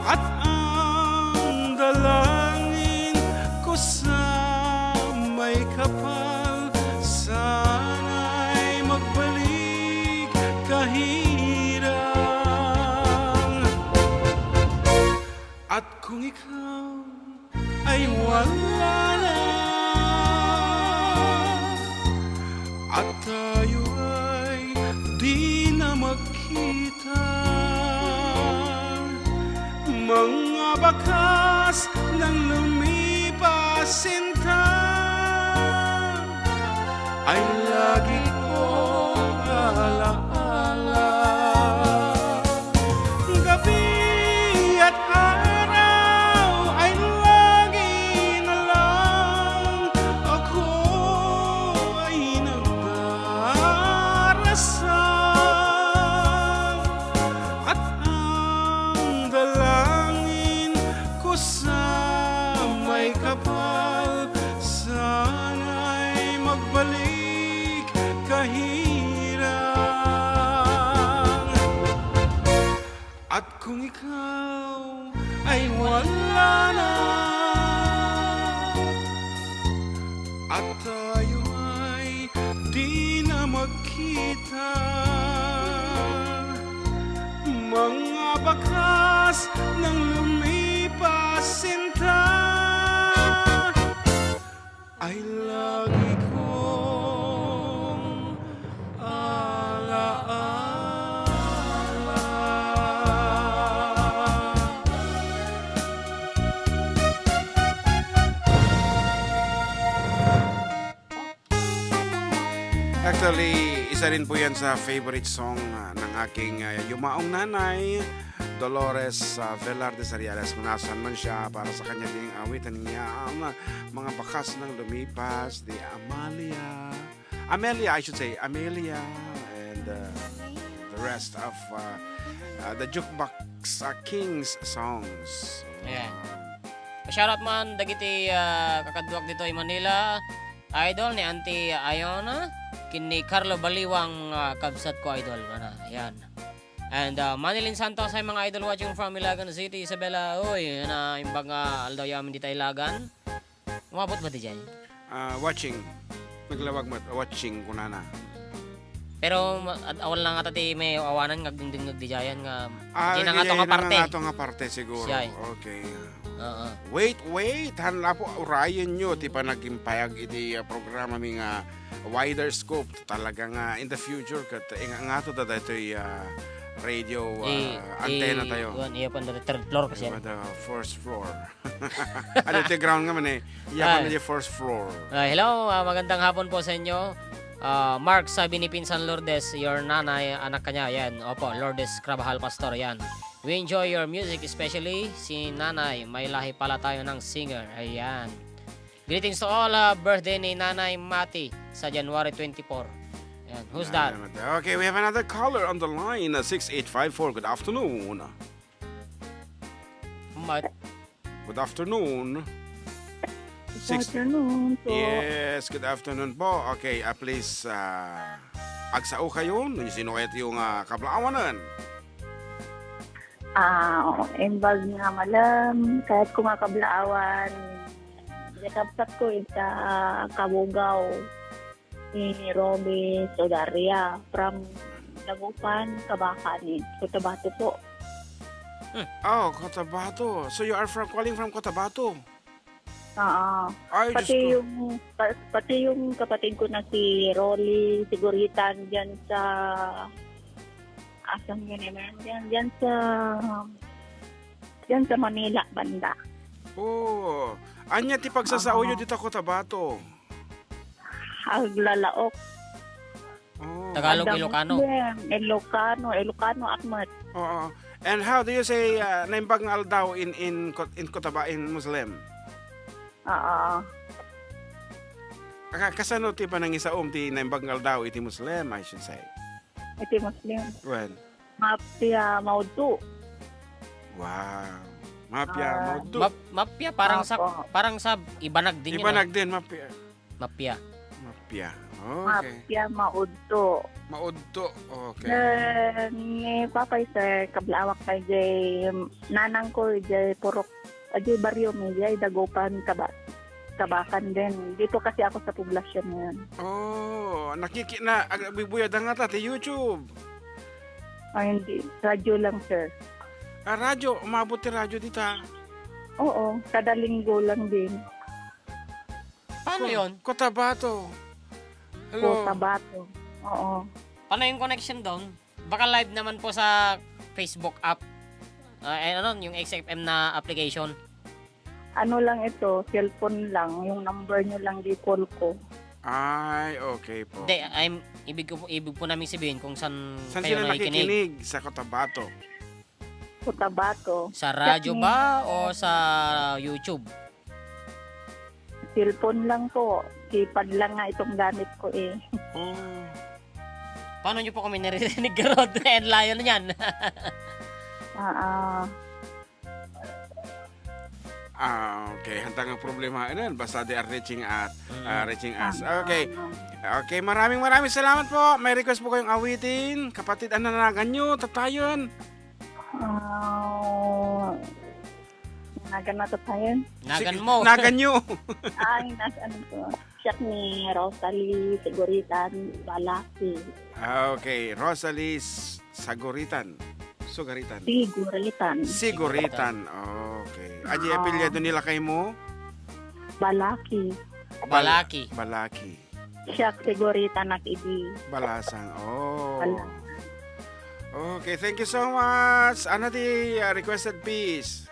at ang dalangin ko sa may kapal sana'y magbalik kahirang. At kung ikaw ay wala na at tayo ay di na magkita, mga bakas ng lumipas sinta ay lagi kong alaala. Gabi at araw ay lagi na lang ako ay nagdarasal at ang dalangin ko sa may kapal sana'y magbalik kahirang. At kung ikaw ay wala na at tayo ay di na magkita, mga bakas ng lumipas sinta ay lagi kong alaala. Actually, isa rin po yan sa favorite song ng aking yumaong nanay, Dolores Velarde Sariales. Munasan man siya para sa kanya ding awitan niya ang mga bakas ng lumipas, di Amelia, I should say, Amelia, and the rest of the Jukebox Kings songs. Ayan. Shoutout man dagiti kakadwak dito ay Manila. Idol ni Auntie Ayona, kini Carlo Baliwang kabsat ko idol ana. Ayan. And Manilin Santos ay mga idol watching from Ilagan City. Isabela, oy, na imbang aldaw yamin di tayo Ilagan. Umabot ba di dyan? Watching. Naglawag mo, watching kunana. Pero awal lang ata ti may awanan ngagdingding nagdijayan nga. Di na nga Hindi to nga parte. na nga to nga parte siguro. Siya eh. Okay. Oo. Wait. Hanla po, urayan nyo. Ti pa naging payag iti programa mi nga wider scope. Talaga nga in the future. Nga to da ito'y radio antenna tayo. Iya pa na third floor kasi. The first floor. Ano ito ground nga man eh. Iya pa na yung first floor. Hello, magandang hapon po sa inyo. Mark, sabi ni Pinsan Lourdes, your nanay, anak kanya, yan. Opo, Lourdes Crabahal Pastor, yan. We enjoy your music, especially si nanay. May lahi pala tayo ng singer. Ayan. Greetings to all, birthday ni Nanay Mati sa January 24. Ayan. Who's that? Okay, we have another caller on the line, 6854. Good afternoon. Good afternoon. Good afternoon po. Yes, good afternoon po. Okay, please, agsao kayo. Sino kayo yung kablaawanan? Embag nga malam, kahit kumakablaawan, nakapsat ko sa Kabugaw ni Robby Sodaria from Lagupan, Kabakan, Cotabato po. Oh, Cotabato. So you are calling from Cotabato? Ay, Pati yung kapatid ko na si Rolly Siguritan diyan sa asang yun naman diyan sa Manila banda. Oh, anya ti pagsasauyo dito Cotabato? Aglalaok. Oh. Tagalog, Ilocano. Ilocano akmat. Oh. And how do you say naimbag nga aldaw in Cotabato in Muslim? Kasano ti pa nang isaom ti naimbag nga aldaw iti Muslim, I should say. Iti Muslim. Well. Mapia Maudu. Wow. Mapia Maudu. Mapia parang sa Ibanag din yun. Ibanag din Mapia. Mapia. Okay. Mapia Maudu. Maudto. Okay. Ni papay sa kablawak kay jay nanang ko jay purok jay baryo mi jay Dagupan Kabakan din. Dito kasi ako sa poblasyon ngayon. Oh, bibuyad nga ta ti YouTube. Ay, hindi. Radyo lang, sir. Radyo? Umabot ti radyo dita? Oo, kada linggo lang din. Paano yun? Cotabato. Hello. Cotabato. Oo. Paano yung connection doon? Baka live naman po sa Facebook app. Yung XFM na application. Ano lang ito, cellphone lang. Yung number nyo lang di call ko. Ay, okay po. Hindi, ibig po namin sabihin kung saan kayo sila nakikinig. nakikinig? Sa Cotabato. Cotabato. Sa radyo ba o sa YouTube? Cellphone lang po. Keypad lang nga itong gamit ko eh. Oh. Paano nyo po kami naririnig, Rod? And Lion yan. Okay. Hantang ang problema. Basta they are reaching us. Okay. Okay, maraming salamat po. May request po kayong awitin. Kapatid, ananagan nyo, tatayon. Nagan na tayo. Nagan mo. Nagan nyo. Ay, nasa ano po. Siya ni Rosalie Siguritan Balaki. Okay, Rosalie Saguritan. Siguritan. Okay. Aji apelyido nila kay mo? Balaki. Balaki. Siya Siguritan nakidi. Balasang. Oh. Balasang. Okay, thank you so much. Ano di requested piece?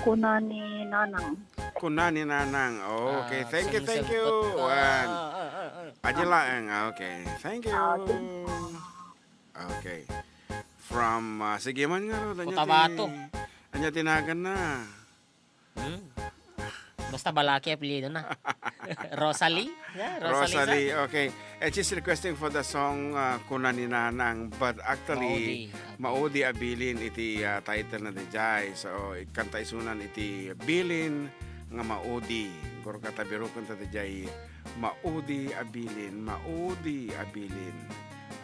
Kunani Nanang. Okay, thank you. Aji lang. Okay, thank you. Okay. From, sige man nga ro. Cotabato. Anya tinagan na. Basta balaki apelido na. Rosalie? Yeah, Rosalie, okay. And she's requesting for the song Kuna ni Nanang, but actually Maudi Abilin iti title na dijay. So kanta isunan iti Bilin nga Maudi. Guro katabiro kanta dijay Maudi Abilin, Maudi Abilin.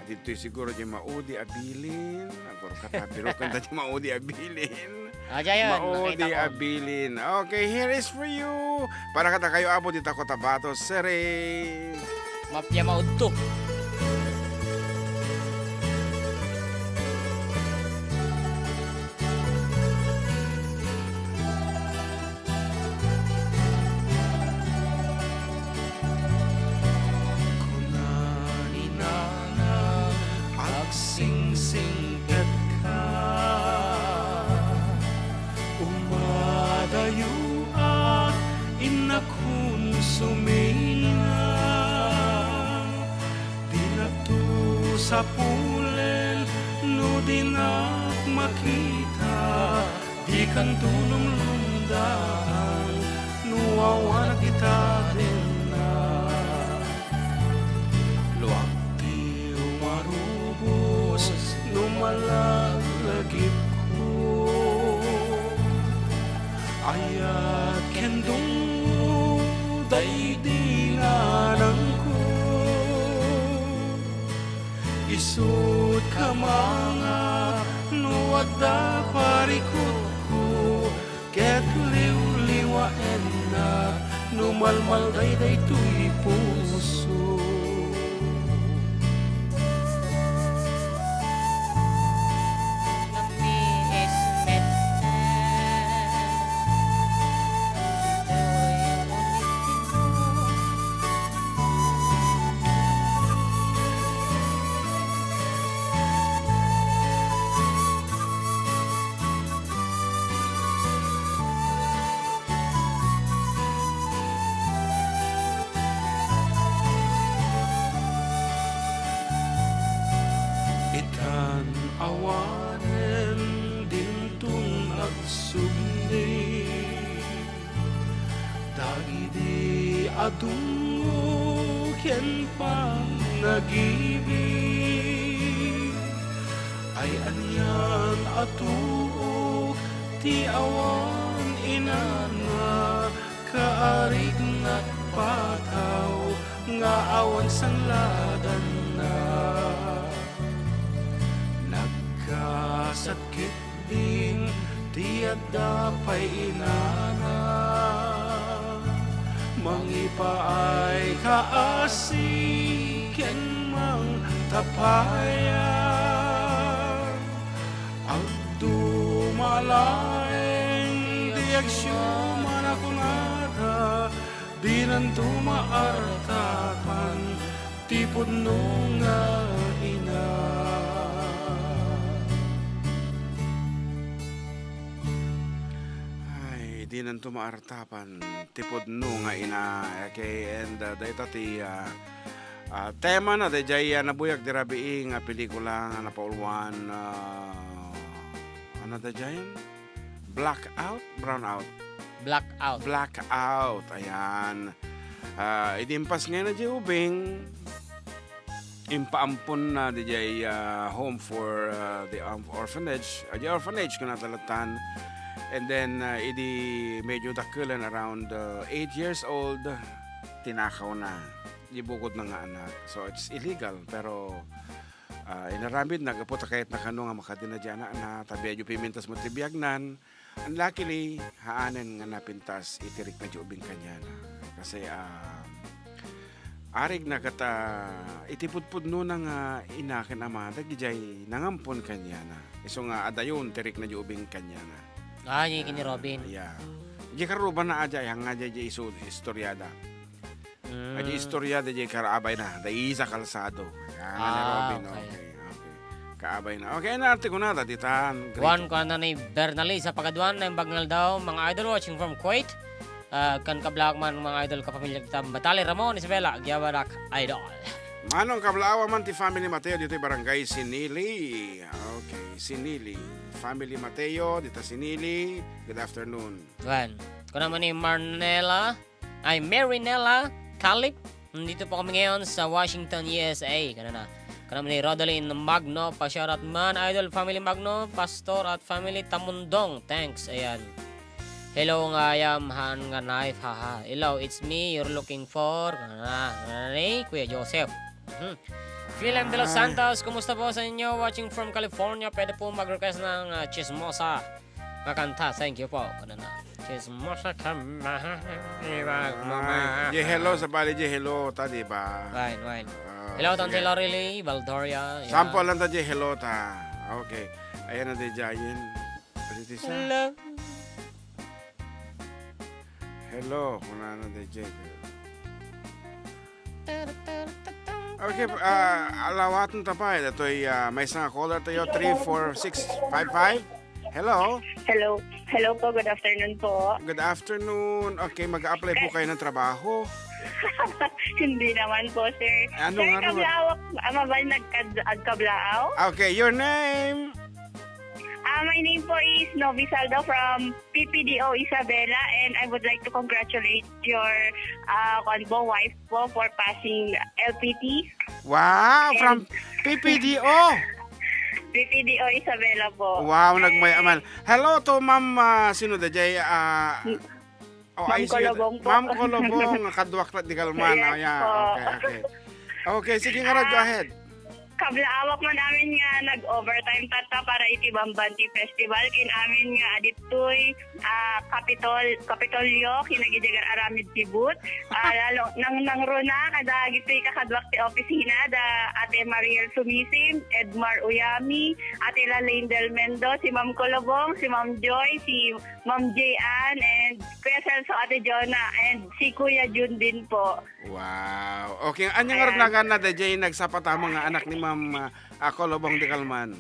Dito siguro di Maudi Abilin. Guro katabiro kanta di Maudi Abilin. Ayan, Maudi nakita ko. Abilin. Okay, here is for you. Para kata kayo abo dito Cotabato, Sere. Mapya maudto. Kunani Nanang agsingsingket ka, umadayo at inakun sumina, dinatu sa pulen no dinak makita, di kan tulong lumdaan nuwawan kita din na. Luwakti umarubos numalalagip ko, ayat kendong daydinganan ko, isut ka mga nuwada parikot ko, ket liw-liwaen na numalmal day tuy puso. Ikan awanen dintong agsubli, dagidi adungo ken pang nagibig, ay anyan atuok ti awan inana, kaarig nagpataw nga awan sanladan na. Nagkasakit din ti adapay inana, mangipaay kaasi ken mang tapaya, agdumalaeng di agsyuman ako nada, di nanto maartapan ti pudno nga ina. Ay, di nang tumaartapan. Tipod no nga ina. Okay, and dito ti tema na dayjay nabuyag di rabi nga pelikula nga napaulwan ano dayjay? Blackout? Brownout? Blackout. Blackout. Ayan. Idimpas nga na di ubing impaampon na di home for the orphanage. Di orphanage kung natalatan. And then, idi medyo dakulan around 8 years old, tinakaw na. Ibukod na nga anak. So, it's illegal. Pero, inaramid na, kaputa kahit na kano nga makadinadya na, tabi pimintas mo tibiyagnan. And luckily, haanen nga napintas, itirik na ubing kanya na. Kasi, arig na kata, itipudpud no nang inakin ama, dagijay, nangampon kanya na. Iso nga, adayon, tirik na ubing kanya na. Yung kini Robin. Yeah. Di karuban na aja yang aja di isu istoryada. Aja istoryada di karabay na. Da isa kalsado. Yang ni Robin. Okay. Kaabay na. Okay na arte ko na datitan. Juan ko na ni Bernali sa pagaduan na yung bagnal daw mga idol watching from Kuwait. Kan kablak man mga idol kapamilya kita Batali Ramon Isabela Gyabarak idol. Manong kablaawa man ti Family Mateo dito barangay Sinili. Okay, Sinili. Family Mateo dito Sinili. Good afternoon. Wan. Kung naman ni Marinella Calip. Nandito po kami ngayon sa Washington, USA. Kung naman ni Rodeline Magno, pa-shoutout man, Idol Family Magno, Pastor at Family Tamundong. Thanks, ayan. Hello nga, I am Han nga knife, haha. Hello, it's me, you're looking for, Kuya Joseph. Philem de los Santos, kumusta po sa inyo? Watching from California, pwede po mag-request ng Chismosa na kanta. Thank you po. Chismosa kama. Hello sa bali, hello ta, di ba? Right. Hello, Tante Lorelei, Valdoria. Yeah. Sample lang ta, hello ta. Okay. Ayan na, Jayin. Hello. Hello, kuna na, DJ. Okay, alawatan ta pa. Ito ay may isang caller tayo, 34655. Hello. Hello po, good afternoon po. Good afternoon. Okay, mag-a-apply po kayo ng trabaho. Hindi naman po, sir. Ano sir, nga naman? kablaaw, ba nagkablaaw? Okay, your name? My name po is Novi Saldo from PPDO Isabela, and I would like to congratulate your wife po for passing LPT. Wow, from PPDO. PPDO Isabela po. Wow, nagmayaman. Hello to Ma'am, sino da jay? Ma'am Colobong po. Ma'am Colobong, kadwak na di kalman. Yes Yeah, po. okay. Okay, sige nga, go ahead. Kablaawak man namin nga nag-overtime tata para iti Bambanti Festival kin amin nga aditoy Kapitolyo kinagijagar aramid tibut lalo nang runa kada gitoy kakadwak ti opisina da Ate Mariel Sumisim, Edmar Uyami, Ate Lalaine Del Mendo, si Ma'am Colobong, si Ma'am Joy, si Ma'am Jayan, and Kuya Celso, Ate Jonah, and si Kuya Jun din po. Wow. Okay, anyang nga na da jay nagsapata mga anak ni Ma'am Colobong de Calman.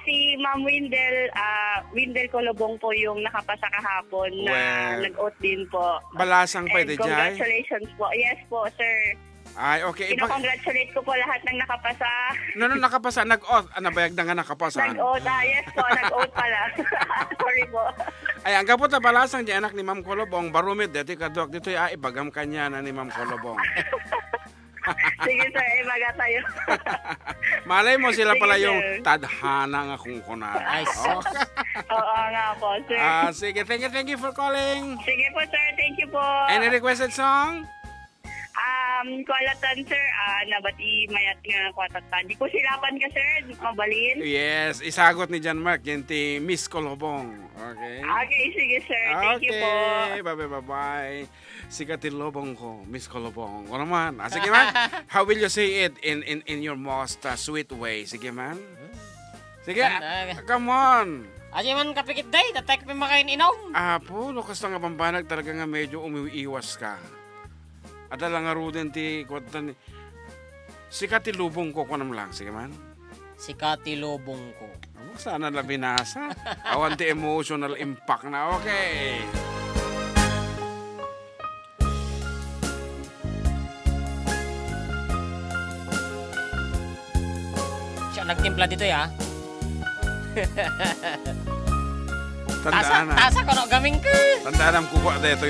Si Ma'am Windel Colobong po yung nakapasa kahapon na nag-oath din po. Balasang pa ito, Jai? Congratulations po. Yes po, sir. Ay, okay. Kino-congratulate ko po lahat ng nakapasa. No, nakapasa. Nag-oath. Nabayag na nga nakapasa. Nag-oath. Yes po, nag-oath pala. Sorry po. Ay, ang kapot na balasang di anak ni Ma'am Colobong, barumit, dito kadwak, dito ibagam kanya na ni Ma'am Colobong. Sige sir, ibaga tayo. Malay mo sila pala Sige, yung sir. tadhana nga kung kunan. Ay, Oo nga po, sir. Sige, thank you for calling. Sige po, sir. Thank you po. Any requested song? Kwalatan, sir. Nabati mayat nga kwatatan. Di ko silapan ka, sir. Mabalin. Yes, isagot ni John Mark, yan ti Miss Colobong. Okay? Okay, sige, sir. Thank you po. Bye-bye. Sikatin lobong ko, Miss Colobong. O naman. Sige man, how will you say it in your most sweet way? Sige man. Sige, come on. Aja man kapikit day, tatek pa makain inom. Po, lukas na nga pambanag talaga nga medyo umiiwas ka. At lang nga ruden ti kwatan. Sikatin lubong ko kunam lang. Sige man. Sikati lobong ko. Sana na binasa. Awan ti emotional impact na. Okay. Siya nagtimpla dito ya. Tandaan na. Tasa ko no gaming ka. Tandaan ang kukuha na ito.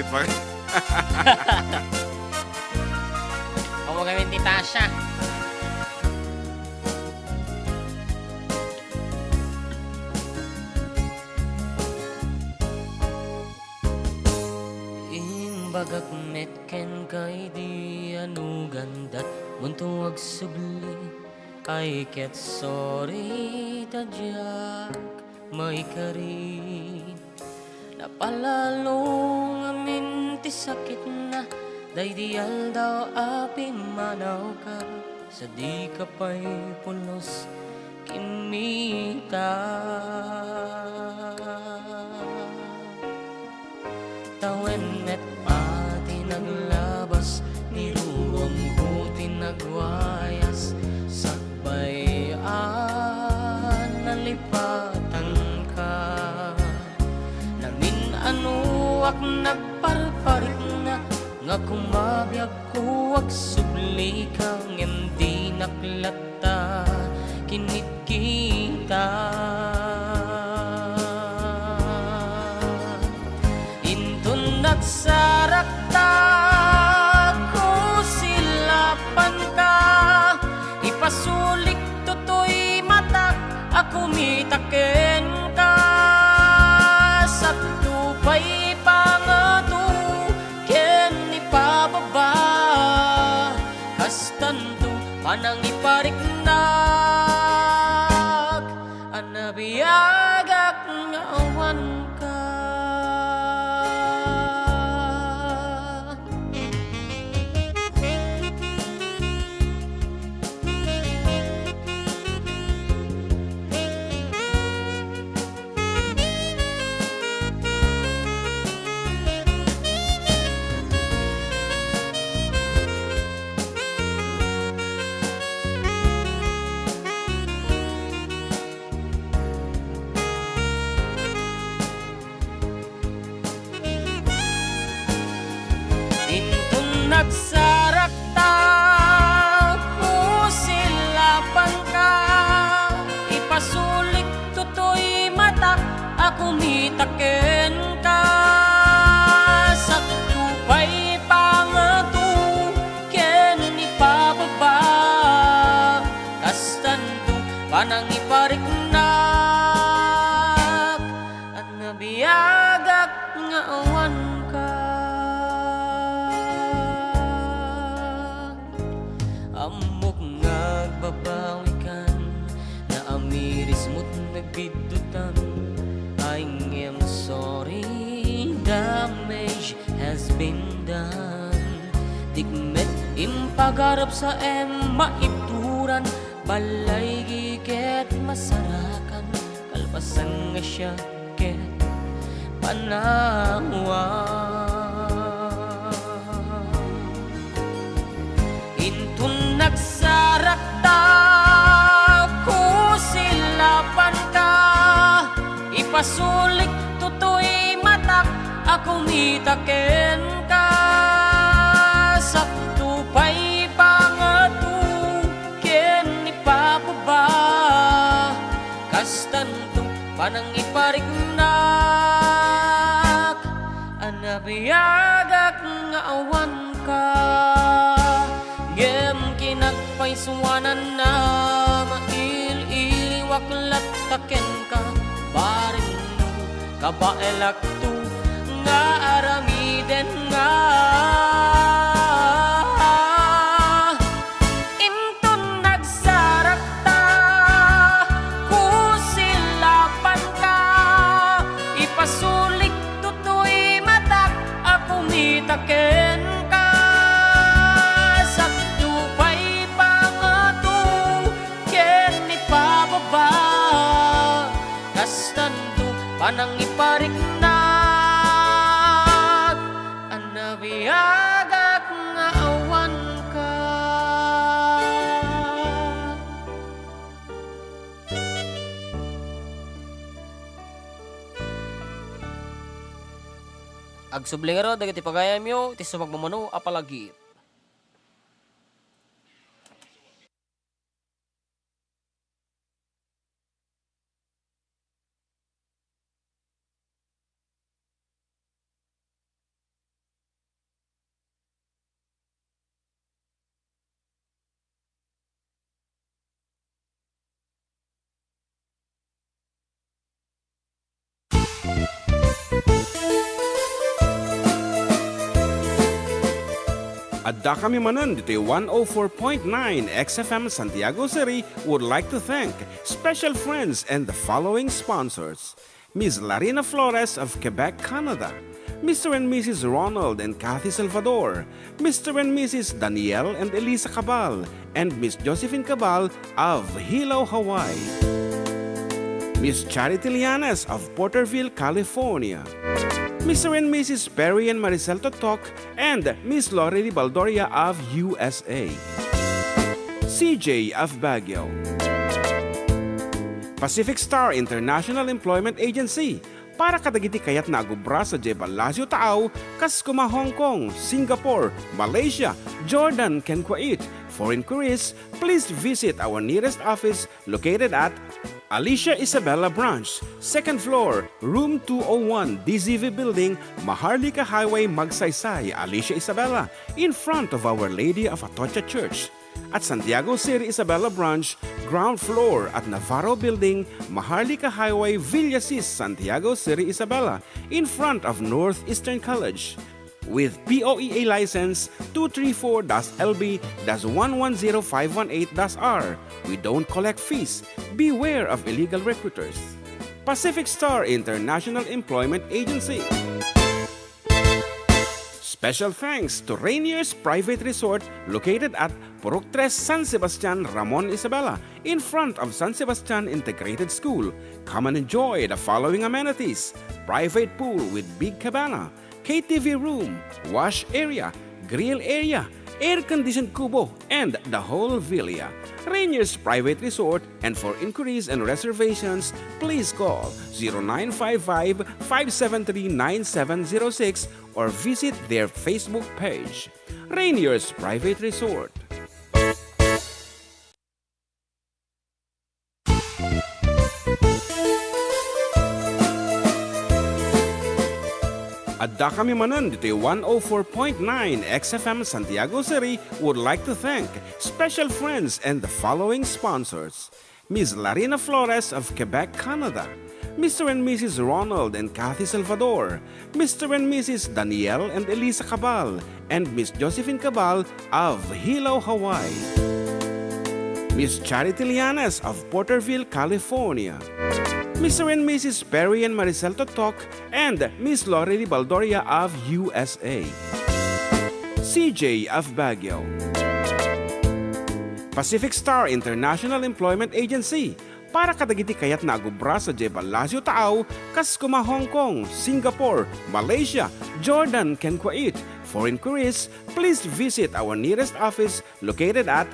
Kung mo gaming ti Tasha. Imbagak metken kay di anugandat muntuwag subli ay ket sorry tadyak may kari napalalong amin ti sakit na daydial daw api manaw ka sa di ka pa'y pulos kinita tawen met pati naglabas niruong buti nagwayas sakbayan nalipatan ka namin anuak nagparparik na nga kumabiyag ko ag subli kang hindi naklata kinit kita. Intun nagsarakta ko silapan ka, ipasulik tutoy matak ako mitaken ka. Sa tupay pangatu ken ipababa, kastanto panang ipariknak, anabiyagak nga awan ka. Intun nagsarakta ko silapan ka, ipasulik tutoy matak ako mitaken ka. Sa tupay pangatu ken ipababa, kastanto panang ipariknak, anabiyagak nga awan ka. Amok ngagbabawikan na amiris mo't nagbidutan. I'm sorry, damage has been done. Digmet impagarap sa maituran, balay giket masarakan, kalpasan nga siya ket panawa. Intun nagsarakta ko silapan ka, ipasulik tutoy matak ako mitaken ka. Sa tupay pangatu ken ipababa, kastanto panang ipariknak, anabiyagak nga awan ka. Gem kinagpaisuanan na mail-iliwak lataken ka, baring no kabaelakto nga aramiden nga. Intun nagsarakta ko silapan ka, ipasulik tutoy matak ako mitaken ka. Sa tupay pangatu ken ipababa, kastanto panang ipariknak, anabiyagak nga awan ka. Ag sublingero dagiti pagayam yo ti sumagmamano apalagi. Adda kami manan dito 104.9 XFM Santiago City would like to thank special friends and the following sponsors. Ms. Larina Flores of Quebec, Canada. Mr. and Mrs. Ronald and Kathy Salvador. Mr. and Mrs. Danielle and Elisa Cabal. And Miss Josephine Cabal of Hilo, Hawaii. Miss Charity Lianes of Porterville, California. Mr. and Mrs. Perry and Maricel Totok, and Miss Lori Baldoria of USA. CJ of Baguio. Pacific Star International Employment Agency, para kadagiti kayat na agubra sa Jebalasyo Taaw, kas kuma Hong Kong, Singapore, Malaysia, Jordan, ken Kuwait. For inquiries, please visit our nearest office located at Alicia Isabella Branch, 2nd floor, room 201, DZV Building, Maharlika Highway, Magsaysay, Alicia Isabella, in front of Our Lady of Atocha Church. At Santiago City Isabella Branch, ground floor at Navarro Building, Maharlika Highway, Villasis, Santiago City Isabella, in front of Northeastern College. With POEA license 234-LB-110518-R. We don't collect fees. Beware of illegal recruiters. Pacific Star International Employment Agency. Special thanks to Rainier's Private Resort located at Purok 3, San Sebastian, Ramon Isabela, in front of San Sebastian Integrated School. Come and enjoy the following amenities: private pool with big cabana, KTV room, wash area, grill area, air-conditioned kubo, and the whole villa. Rainier's Private Resort, and for inquiries and reservations, please call 0955-573-9706 or visit their Facebook page. Rainier's Private Resort. Adda kami manan dito 104.9 XFM Santiago City would like to thank special friends and the following sponsors: Ms. Larina Flores of Quebec, Canada, Mr. and Mrs. Ronald and Kathy Salvador, Mr. and Mrs. Danielle and Elisa Cabal, and Miss Josephine Cabal of Hilo, Hawaii, Miss Charity Lianes of Porterville, California, Mr. and Mrs. Perry and Maricel Totok, and Miss Lorely Baldoria of USA, CJ of Baguio, Pacific Star International Employment Agency, para kadagiti kayat na agubra sa Jebalasyo Taaw, kas kuma Hong Kong, Singapore, Malaysia, Jordan, ken Kuwait. For inquiries, please visit our nearest office located at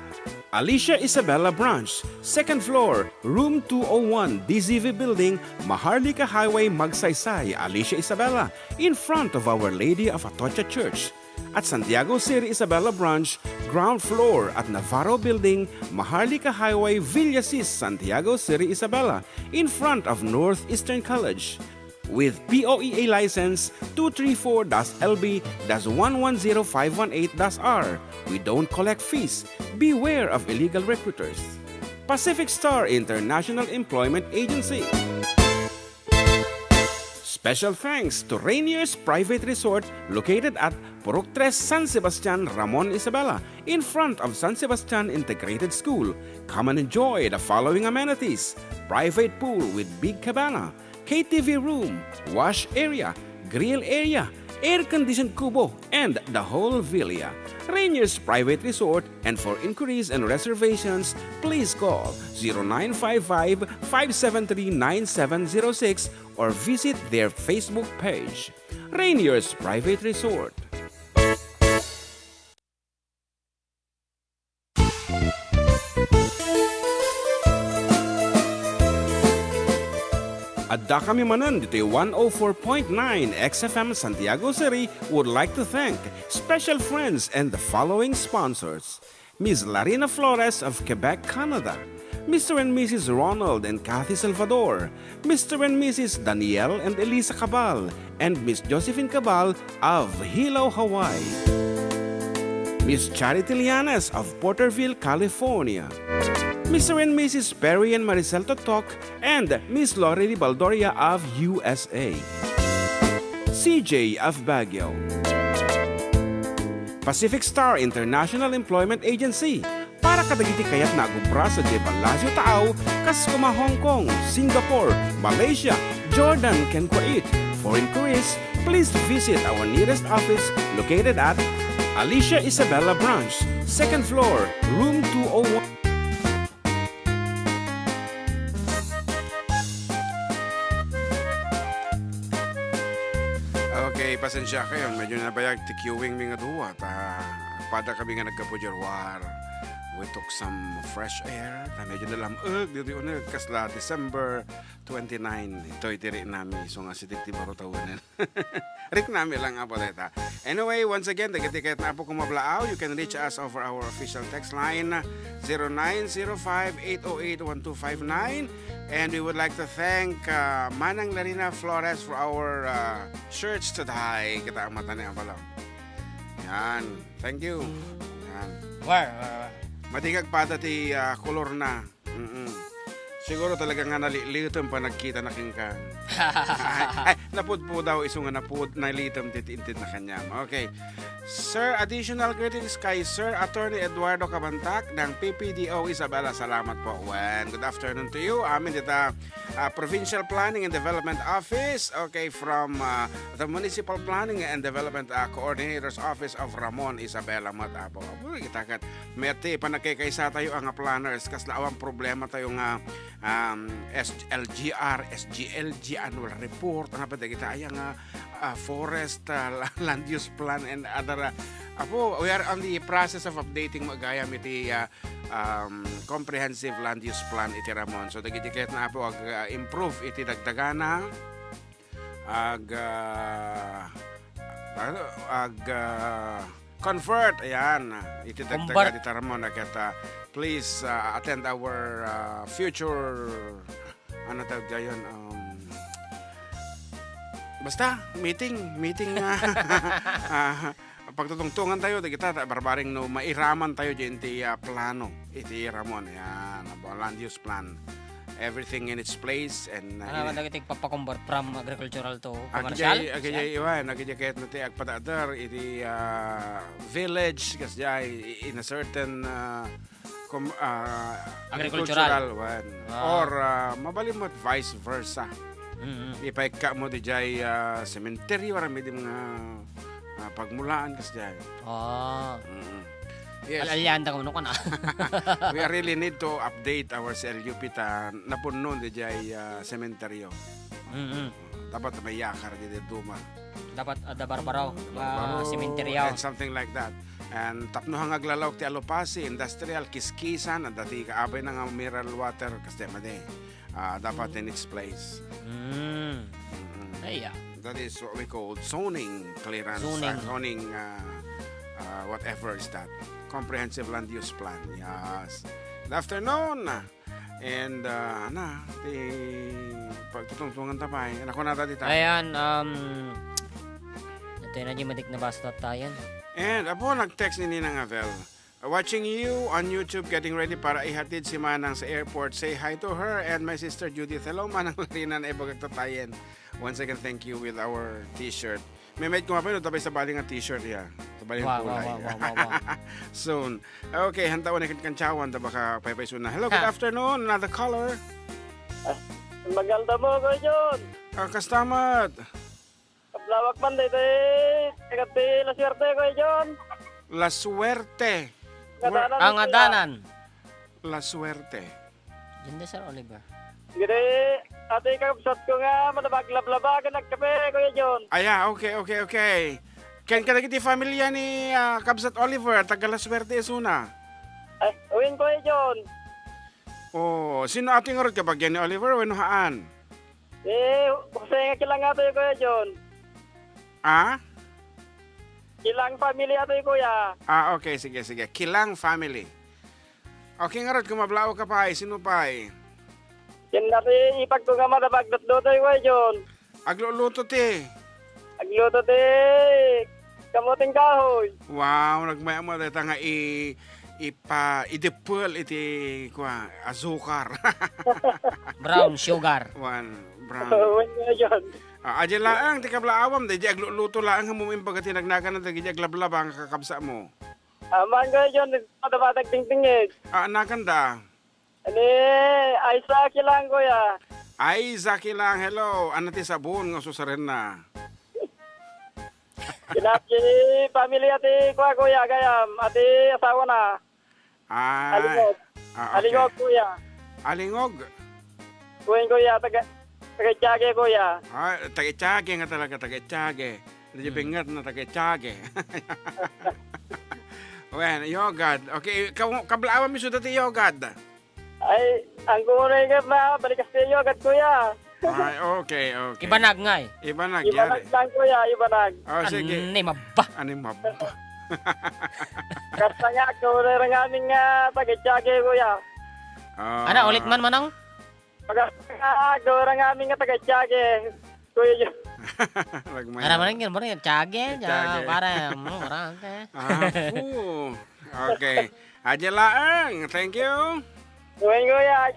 Alicia Isabella Branch, 2nd floor, room 201, DZV Building, Maharlika Highway, Magsaysay, Alicia Isabella, in front of Our Lady of Atocha Church. At Santiago City Isabella Branch, ground floor at Navarro Building, Maharlika Highway, Villasis, Santiago City Isabella, in front of Northeastern College. With POEA license 234-LB-110518-R. We don't collect fees. Beware of illegal recruiters. Pacific Star International Employment Agency. Special thanks to Rainier's Private Resort located at Purok 3, San Sebastian, Ramon Isabela, in front of San Sebastian Integrated School. Come and enjoy the following amenities: private pool with big cabana, KTV room, wash area, grill area, air-conditioned kubo, and the whole villa. Rainier's Private Resort, and for inquiries and reservations, please call 0955-573-9706 or visit their Facebook page. Rainier's Private Resort. Adda kami manan dito 104.9 XFM Santiago City would like to thank special friends and the following sponsors: Ms. Larina Flores of Quebec, Canada, Mr. and Mrs. Ronald and Kathy Salvador, Mr. and Mrs. Danielle and Elisa Cabal, and Miss Josephine Cabal of Hilo, Hawaii, Miss Charity Lianes of Porterville, California, Mr. and Mrs. Perry and Maricel Totok, and Miss Lorely Baldoria of USA, CJ of Baguio, Pacific Star International Employment Agency, para kadagiti kayat na agubra sa Jebalasyo Taaw, kas kuma Hong Kong, Singapore, Malaysia, Jordan, ken Kuwait. For inquiries, please visit our nearest office located at Alicia Isabella Branch, 2nd floor, room 201. Okay, pasensya kayo. Medyo nabayag ti queuing mi nga duwa. Pada kami nga nagkapujarwar. we took some fresh air. Medyo nalamag dito unag kasla December 29. Ito itiri nami so nga sitik ti baro tawanan. Rik nami lang apo deta. Anyway, once again, dagiti-ket na po kumablaaw, you can reach us over our official text line 0905-808-1259. And we would like to thank Manang Larina Flores for our shirts today. Kita ang mata niya pala. Yan. Thank you. Yan. Where? Matigag pa ti kolor na. Siguro talaga nga nalilitom pa nagkita na king ka. Ay, napud po daw iso nga napud nalitom titintid na kanyam. Okay. Sir, additional greetings kay Sir Attorney Eduardo Cabantac ng PPDO Isabela. Salamat po. Good afternoon to you. Amin dita Provincial Planning and Development Office. Okay, from the Municipal Planning and Development Coordinator's Office of Ramon Isabela Matapo. Kita kat meti panagkaysa tayo ang planners kasla awang problema tayo nga SLGR, SGLG annual report ano pa kita ay nga forest land use plan and other we are on the process of updating magaya iti comprehensive land use plan iti Ramon. So dagiti-ket na po ag improve iti dagdagana convert ayan iti dagdagan iti Ramon agata please attend our future ano tawag dayon basta meeting pagtutungtungan tayo kita barbaring no mairaman tayo diyan iti plano iti Ramon yan land use plan everything in its place and ano dagiti papakonvert from agricultural to commercial agay iwan agay ket nati agpadadar iti village kasjay in a certain agricultural one or mabalimot vice versa. Ipaika mo di jay cemetery warami di mga pagmulaan kasjay. Yes. Alayanda ko na. We really need to update our LUP ta napuno di jay cemetery. Dapat may yakar di duma. Dapat ada barbaraw cemetery and something like that. And tapno hang aglalawak ti Alopasi industrial kiskisan and dati kaabay na nga mineral water kasi made dapat in its place. That is what we call zoning clearance. Zoning whatever is that. Comprehensive land use plan. Yes. Good afternoon. And pagtutungtungan tapay. Ako na dati tayo. Ayan, ito na di madik na basta tayo. And apo nag-text ni Ninang Avel. Watching you on YouTube, getting ready para ihatid si Manang sa airport. Say hi to her and my sister Judith. Hello, Manang Larinan. Ibagagtatayin. Once again, thank you with our t-shirt. May mate ko nga pa yun, tabay sa baling ang t-shirt ya. Tabay yung kulay. Soon. Okay, hantawan na kanchawan. Baka paypayso na. Hello, good afternoon. Another caller. Maganda mo ko yun. Kastamat. Kablawak man dito eh. Kagati la suerte ko yun. La suerte. Ang adanan. La suerte. Ganda Sir Oliver. Gede, ate kakabsat ko nga, manabag-lablabagan nagkape ko yun. Okay. Ken ka nagiti familia ni Kabsat Oliver, taga La Suerte isuna. Ay, uwin ko yun. Oh, sino ating orod kapag yan ni Oliver? Wano haan? Kasi nga kilang ato ko yun. Kilang family ato kuya. Okay, sige. Kilang family. Okay nga rod, kumablao ka pa, sino pa Yan natin ipag ko nga manabag-luto ko yun. Agluluto ti. Agluto ti. Kamuting kahoy. Wow, nagmaya mo dito nga idepul iti azúcar. Brown sugar. Brown. Uwin ko yun. Adya laang, di kablaawam, di agluluto laang hamumin pagka tinagnagan na di aglablab ang kakabsa mo. Aman ko yun, matabatag ting-tingig. Anakan da? Isaac lang kuya. Isaac lang, hello. Ano ti sabon nga susaren na? Kinapki family ati kuya gayam, ati asawa na. Alingog. Okay. Alingog kuya. Alingog? Kuya, taga-Tiage kuya. Taga-Tiage nga talaga, taga-Tiage. Hindi bingat na taga-Tiage. Wen, yogad. Okay, kablaawan mi sudah ti yogad. Ay, ang kunay ka na, balik Castillo agad kuya. Ay, okay. Ibanag nga eh. Ibanag, Ibanag yari. lang kuya, ibanag. Oh, sige. Ani mabba. Ano mabba? Kasta nga, kunay rin aming taga-tiyage kuya. Ana ulit man manang. Kasta nga, kunay rin aming taga-tiyage. Kuya, Ana man ngin mo rin tiage Tiage. ja para marang ka. Okay. Aja laeng. Thank you. kuya,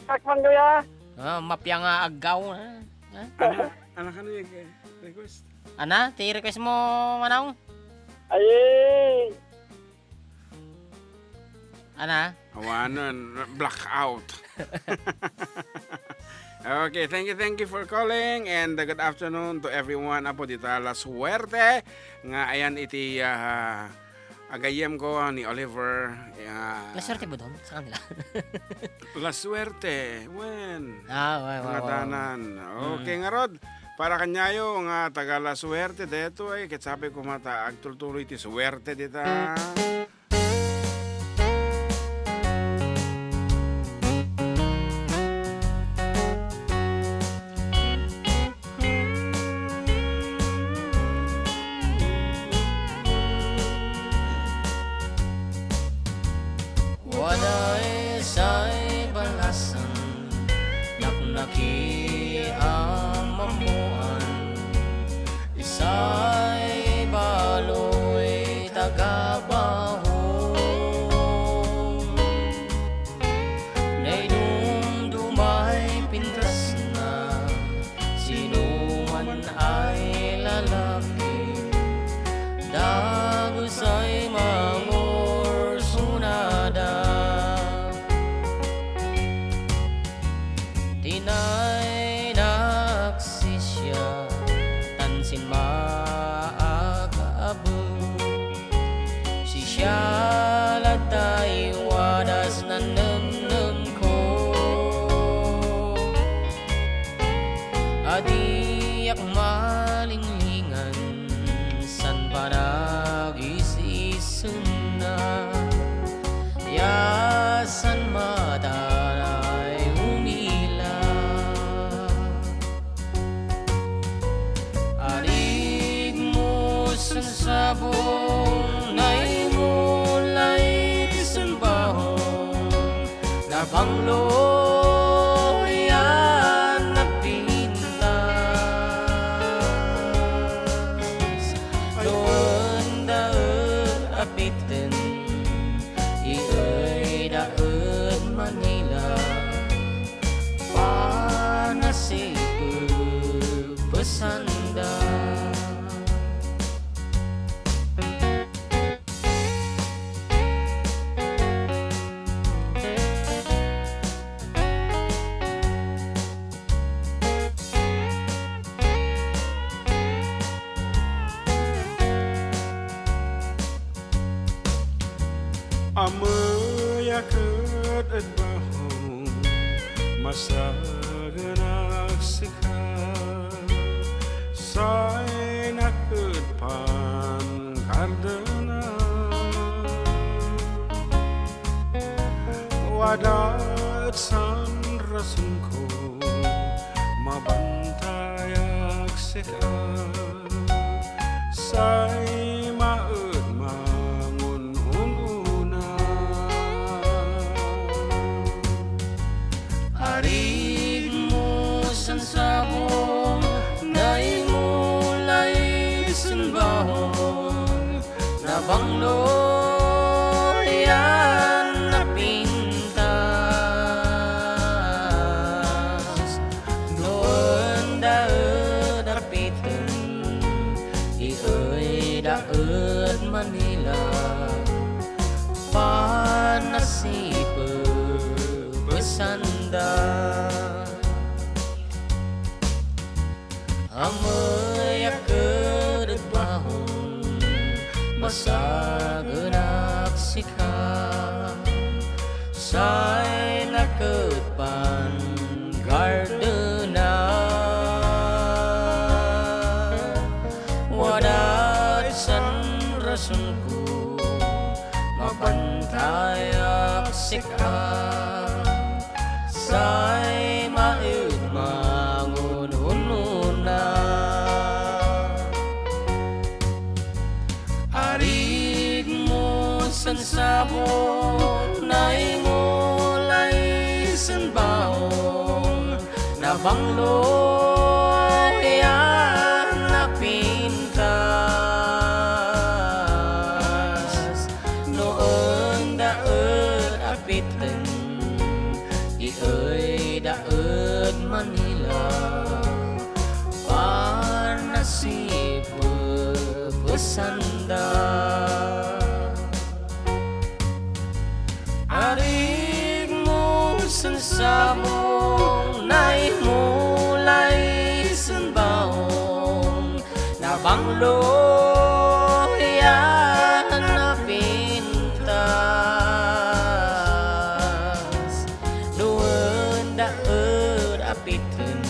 sakman kuya. Mapya nga agaw. Anak ano yung request? Ana, ti request mo manang? Ay, Ana? Awanon, blackout. Okay, thank you for calling and good afternoon to everyone. Apo dito La Suerte nga ayan iti agayem ko ni Oliver. La suerte mo doon sa kanila. La Suerte. When? Wow. Ngadanan. Okay nga Rod. Para kanyayo nga taga La Suerte dito ay kitsabi ko mata agtultuloy ti suerte dita. Waday sa'y balasan, naknaki ang mamuan. Isa'y baloy tagabahong, naidumdumay pintas na, sino man ay lalaki, dagos ay mangorsunada. Tinay naksisya, tansin maagabu. Si siya latay wadas na namnam ko. Adiyak malinglingan, san pa nag-isisun na. Yasan matanay humila. Arig mo sa sabong, na'y mulay sa bahong, na bangloyan na pintas. Doon daon apitin, iyo'y daon Manila, panasipo pesanda. Amayakat at bahong masaganak sika sa'y nakutpan kardana wadat san rason ko mabantayak sika sa'y maut mangun una. Arig mo san sabong, na'y mulay san bahong, na bangloyan na pintas. Doon daon apitin, iyo'y daon Manila, panasipo pesanda. Amoy akad bahong, masaganak sika, sa'y nakutpan gardena. Wadat san rason ko, tayak sika say maud mangunununa arig mo sansabon na imulay sanbaon na banglo yan na pintas noon daot apitan ioy daot Manila panasip pesanda arig mo sansamong nai mulay sanbaong na banglo yan na pintas noon daot apitan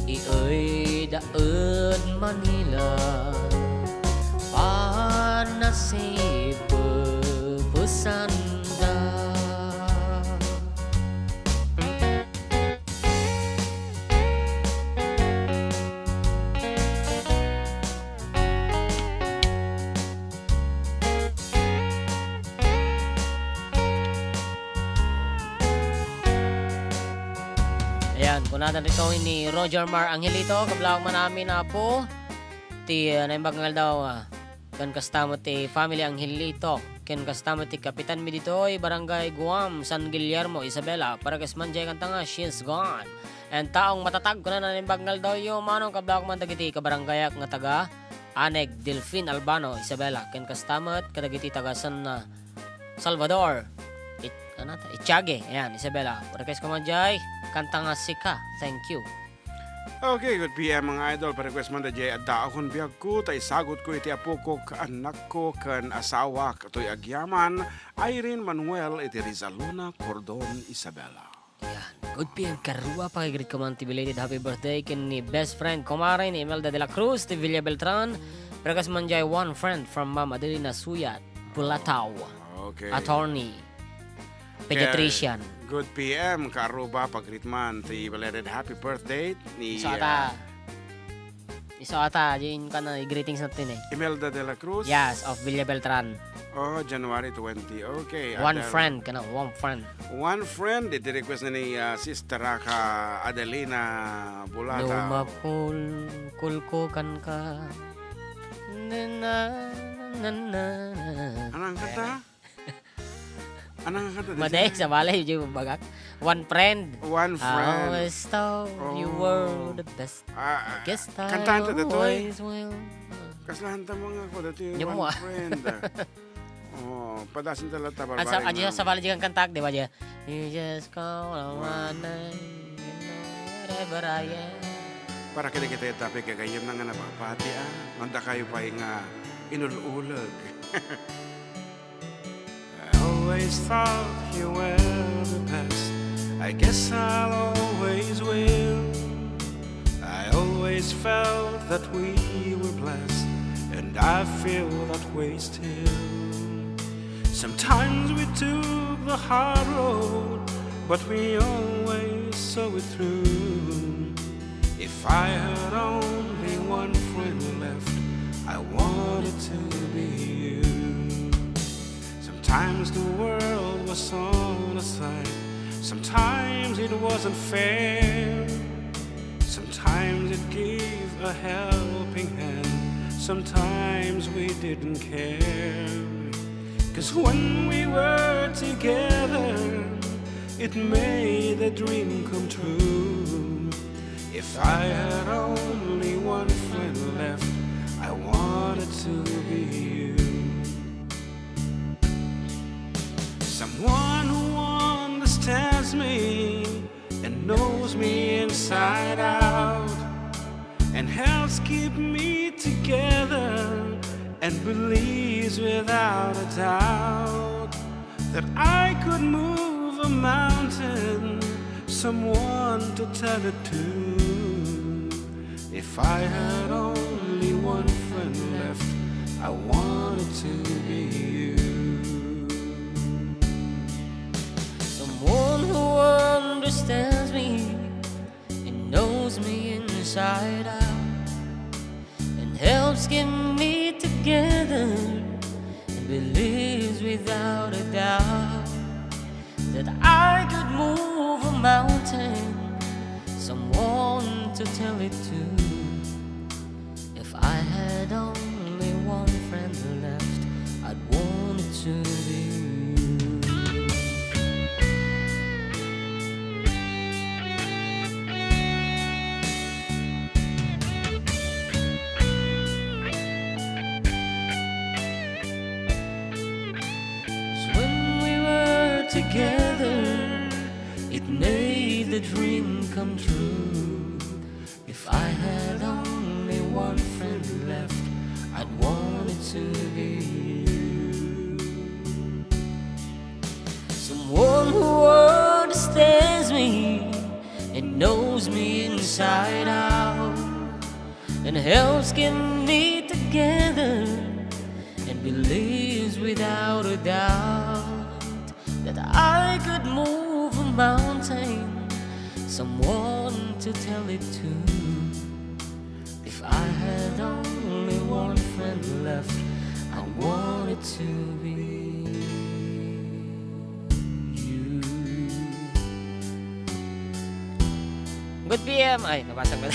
ioy daot Manila panasip pesanda. Ayan, kunatan rito ni Roger Mar Angelito, kablawang manami na po. Ti naimbagangal daw kan kastamo ti family Angelito. Ken kastamo ti Kapitan mi ditoy Barangay Guam, San Guillermo, Isabela. Para kas manjay kanta nga, she's gone. And taong matatag ko na naimbagangal daw yung manong kablawang mandagiti kabarangayak nga taga Aneg, Delfin, Albano, Isabela. Ken kastamot kadagiti taga San Salvador. Itchage, ayan, Isabela. Para kas kamanjay, kanta nga sika. Thank you. Okay, good PM mga idol. Pa-request man da jay adda akong biyag ko. Tay sagot ko iti apo ko, anak ko, kan asawa, katoy agyaman. Irene Manuel, iti Rizaluna, Cordon, Isabela. Yan. Good PM Karua, pakigrid ko man ti belated happy birthday kin ni best friend Kumare ni Imelda de la Cruz, ti Villa Beltran. Prekas manjay one friend from Ma'am Adelina Suyat, Bulataw. Okay. Attorney. Pediatrician. Good PM, Karuba, pagritman, ti belated happy birthday ni Iso ata, yun ka na, greetings natin eh. Imelda de la Cruz. Yes, of Villa Beltran. Oh, January 20. Okay. One friend, ka na, one friend. One friend, iti request na ni Sister Raka Adelina Bulata. Lumapul, kulkukan ka. Na na na na na. Anong kanta? Anong kanta? Maday, sa balay, yung bagak. One friend. One I friend. always thought you were the best. I guess I Kantahan ta dito eh. always will. Kaslahan ta mga ko dito yung Yung mo, one ah. friend. Oh, padasin talata At sa barbaring. adya sa balay jang kantak, di ba dya? You just call on my name, you know wherever I am. Para kita tapi kagayam na nga napapati Manda kayo pa nga inululag. I always thought you were the best. I guess I'll always will. I always felt that we were blessed, and I feel that way still. Sometimes we took the hard road, but we always saw it through. If I had only one friend left, I wanted to be you. Sometimes the world was on our side, sometimes it wasn't fair. Sometimes it gave a helping hand, sometimes we didn't care. 'Cause when we were together, it made the dream come true. If I had only one friend left, I wanted to be you. Someone who understands me and knows me inside out, and helps keep me together, and believes without a doubt that I could move a mountain, someone to tell it to. If I had only one friend left, I wanted to be you. inside out and helps keep me together and believes without a doubt that I could move a mountain, someone to tell it to. If I had only one friend left, I'd want it to be you. So when we were together, it made the dream come true. If I had only one friend left, I'd want it to be you. Someone who understands me and knows me inside out and helps keep me together and believes without a doubt that I could move a mountain, someone to tell it to. If I had only one friend left, I want it to be you. Good PM. Ay, nabasag na.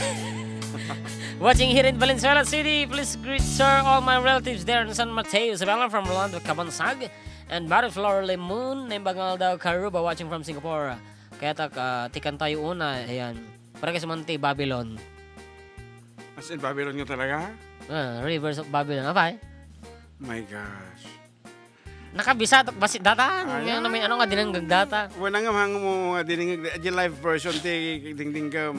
Watching here in Valenzuela City, please greet sir all my relatives there in San Mateo, Isabela from Rolando Cabansag, and Mariflor Lemon, Nembangal daw Karuba watching from Singapore. Kaya tikan tayo una, ayan. Para kasi manti, Babylon. As in, Babylon nga talaga? Rivers of Babylon. Apa My gosh. Nakabisa, basit data. Yung namin, ano nga, dinanggag data. Wala nga mga mo diningig. Aja live version, ti ding kam.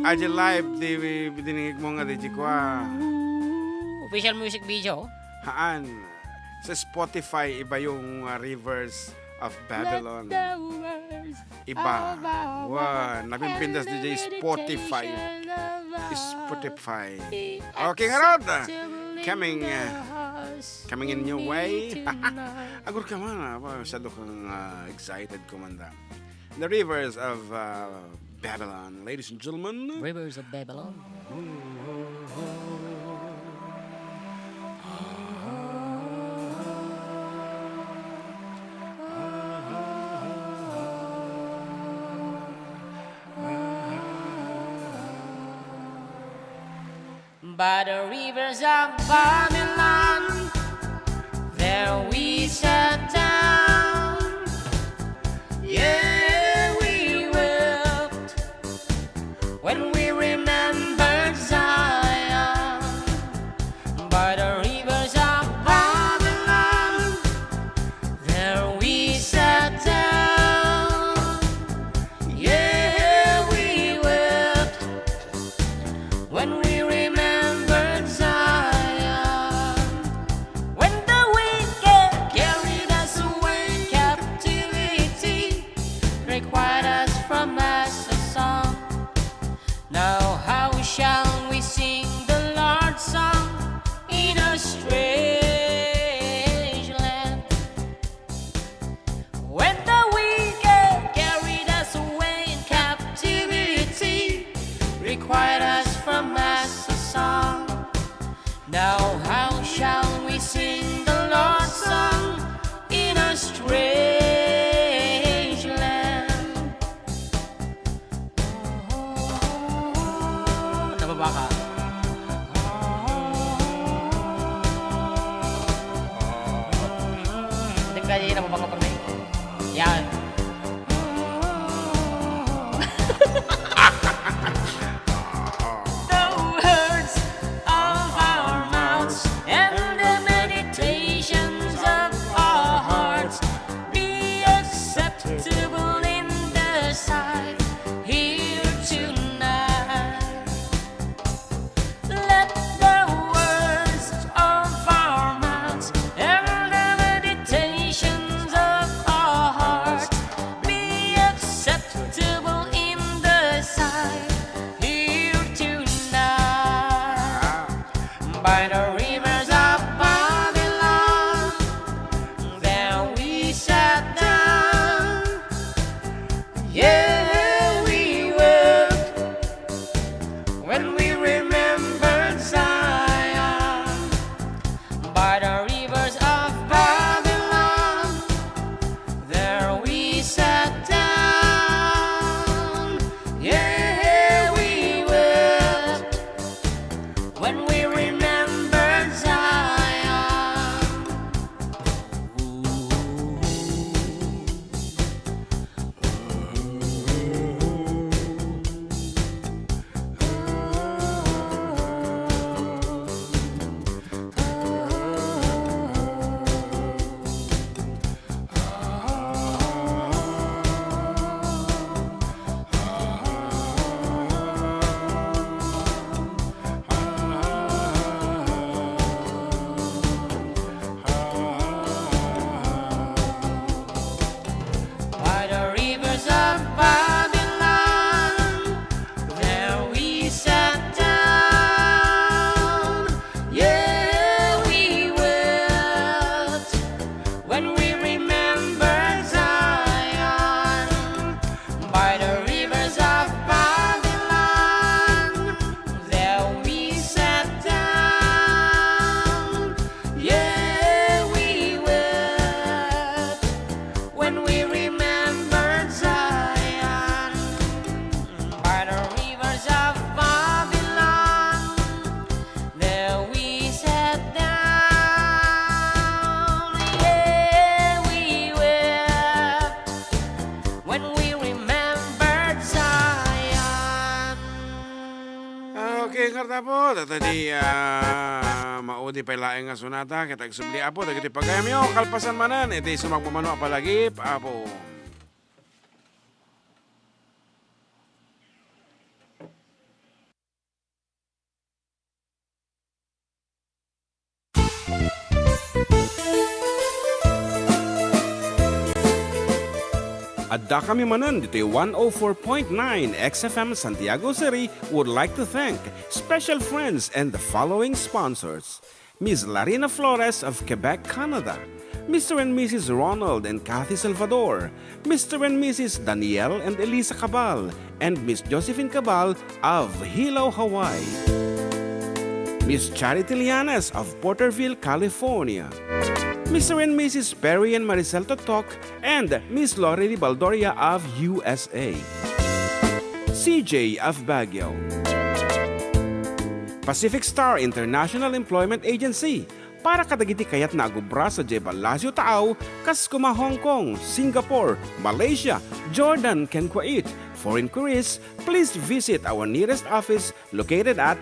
Aja live, ti diningig mo nga, di chikwa. Official music video. Haan. Sa Spotify, iba yung Rivers of Babylon. Iba. Wow. Napimpindas DJ Spotify. Spotify. Okay nga Rod. Coming in your way. Agur ka man. Masyado kang excited kumanda. The Rivers of Babylon. Ladies and gentlemen. Rivers of Babylon. By the rivers of Babylon, there we sat down. Yeah, we wept when we remembered Zion. By the rivers of Babylon, there we sat down. Yeah, we wept when we remembered Zion. When the wicked carried us away in captivity, required us from us a song. Now how shall we sing the Lord's song in a strange land? When the wicked carried us away in captivity, required us from us a song. Now how shall we sing the Lord's song in a strange land? Nababa ka? Hindi ka din nababa ka pa rin. Yan. The words of our mouths and the meditations of our hearts be acceptable in the sight here tonight. Let the words of our mouths and the meditations of when we remember Zion. By the rivers of Babylon, there we sat down. Yeah, we wept when we remember Zion. By the rivers of Babylon, there we sat down. Yeah, we wept when we remembered Zion. By the rivers of Babylon, there we sat down. Yeah, we wept when we remembered Zion. Okay, karta po. Tadi maudi pa ilaing nga sunata. Kita igsubli apo. Tagiti pagayam yo. Kalpasan manan. Iti sumagpamano apalagi. Apo. Adda kami manan dito 104.9 XFM Santiago City would like to thank special friends and the following sponsors. Ms. Larina Flores of Quebec, Canada. Mr. and Mrs. Ronald and Kathy Salvador. Mr. and Mrs. Danielle and Elisa Cabal. And Miss Josephine Cabal of Hilo, Hawaii. Miss Charity Lianes of Porterville, California. Mr. and Mrs. Perry and Maricel Totok, and Miss Lori Baldoria of USA. CJ of Baguio. Pacific Star International Employment Agency. Para kadagiti kayat na agubra sa Jebal Lazio Taaw, Kaskuma, Hong Kong, Singapore, Malaysia, Jordan, ken Kuwait. For inquiries, please visit our nearest office located at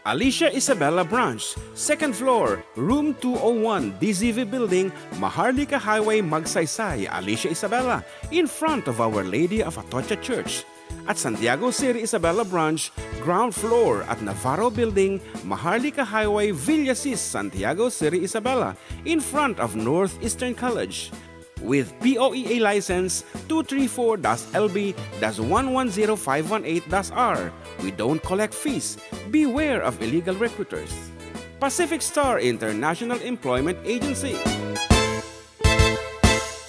Alicia Isabella Branch, 2nd floor, room 201, DZV Building, Maharlika Highway, Magsaysay, Alicia Isabella, in front of Our Lady of Atocha Church. At Santiago City Isabella Branch, ground floor at Navarro Building, Maharlika Highway, Villasis, Santiago City Isabella, in front of Northeastern College. With POEA license 234-LB-110518-R. We don't collect fees. Beware of illegal recruiters. Pacific Star International Employment Agency.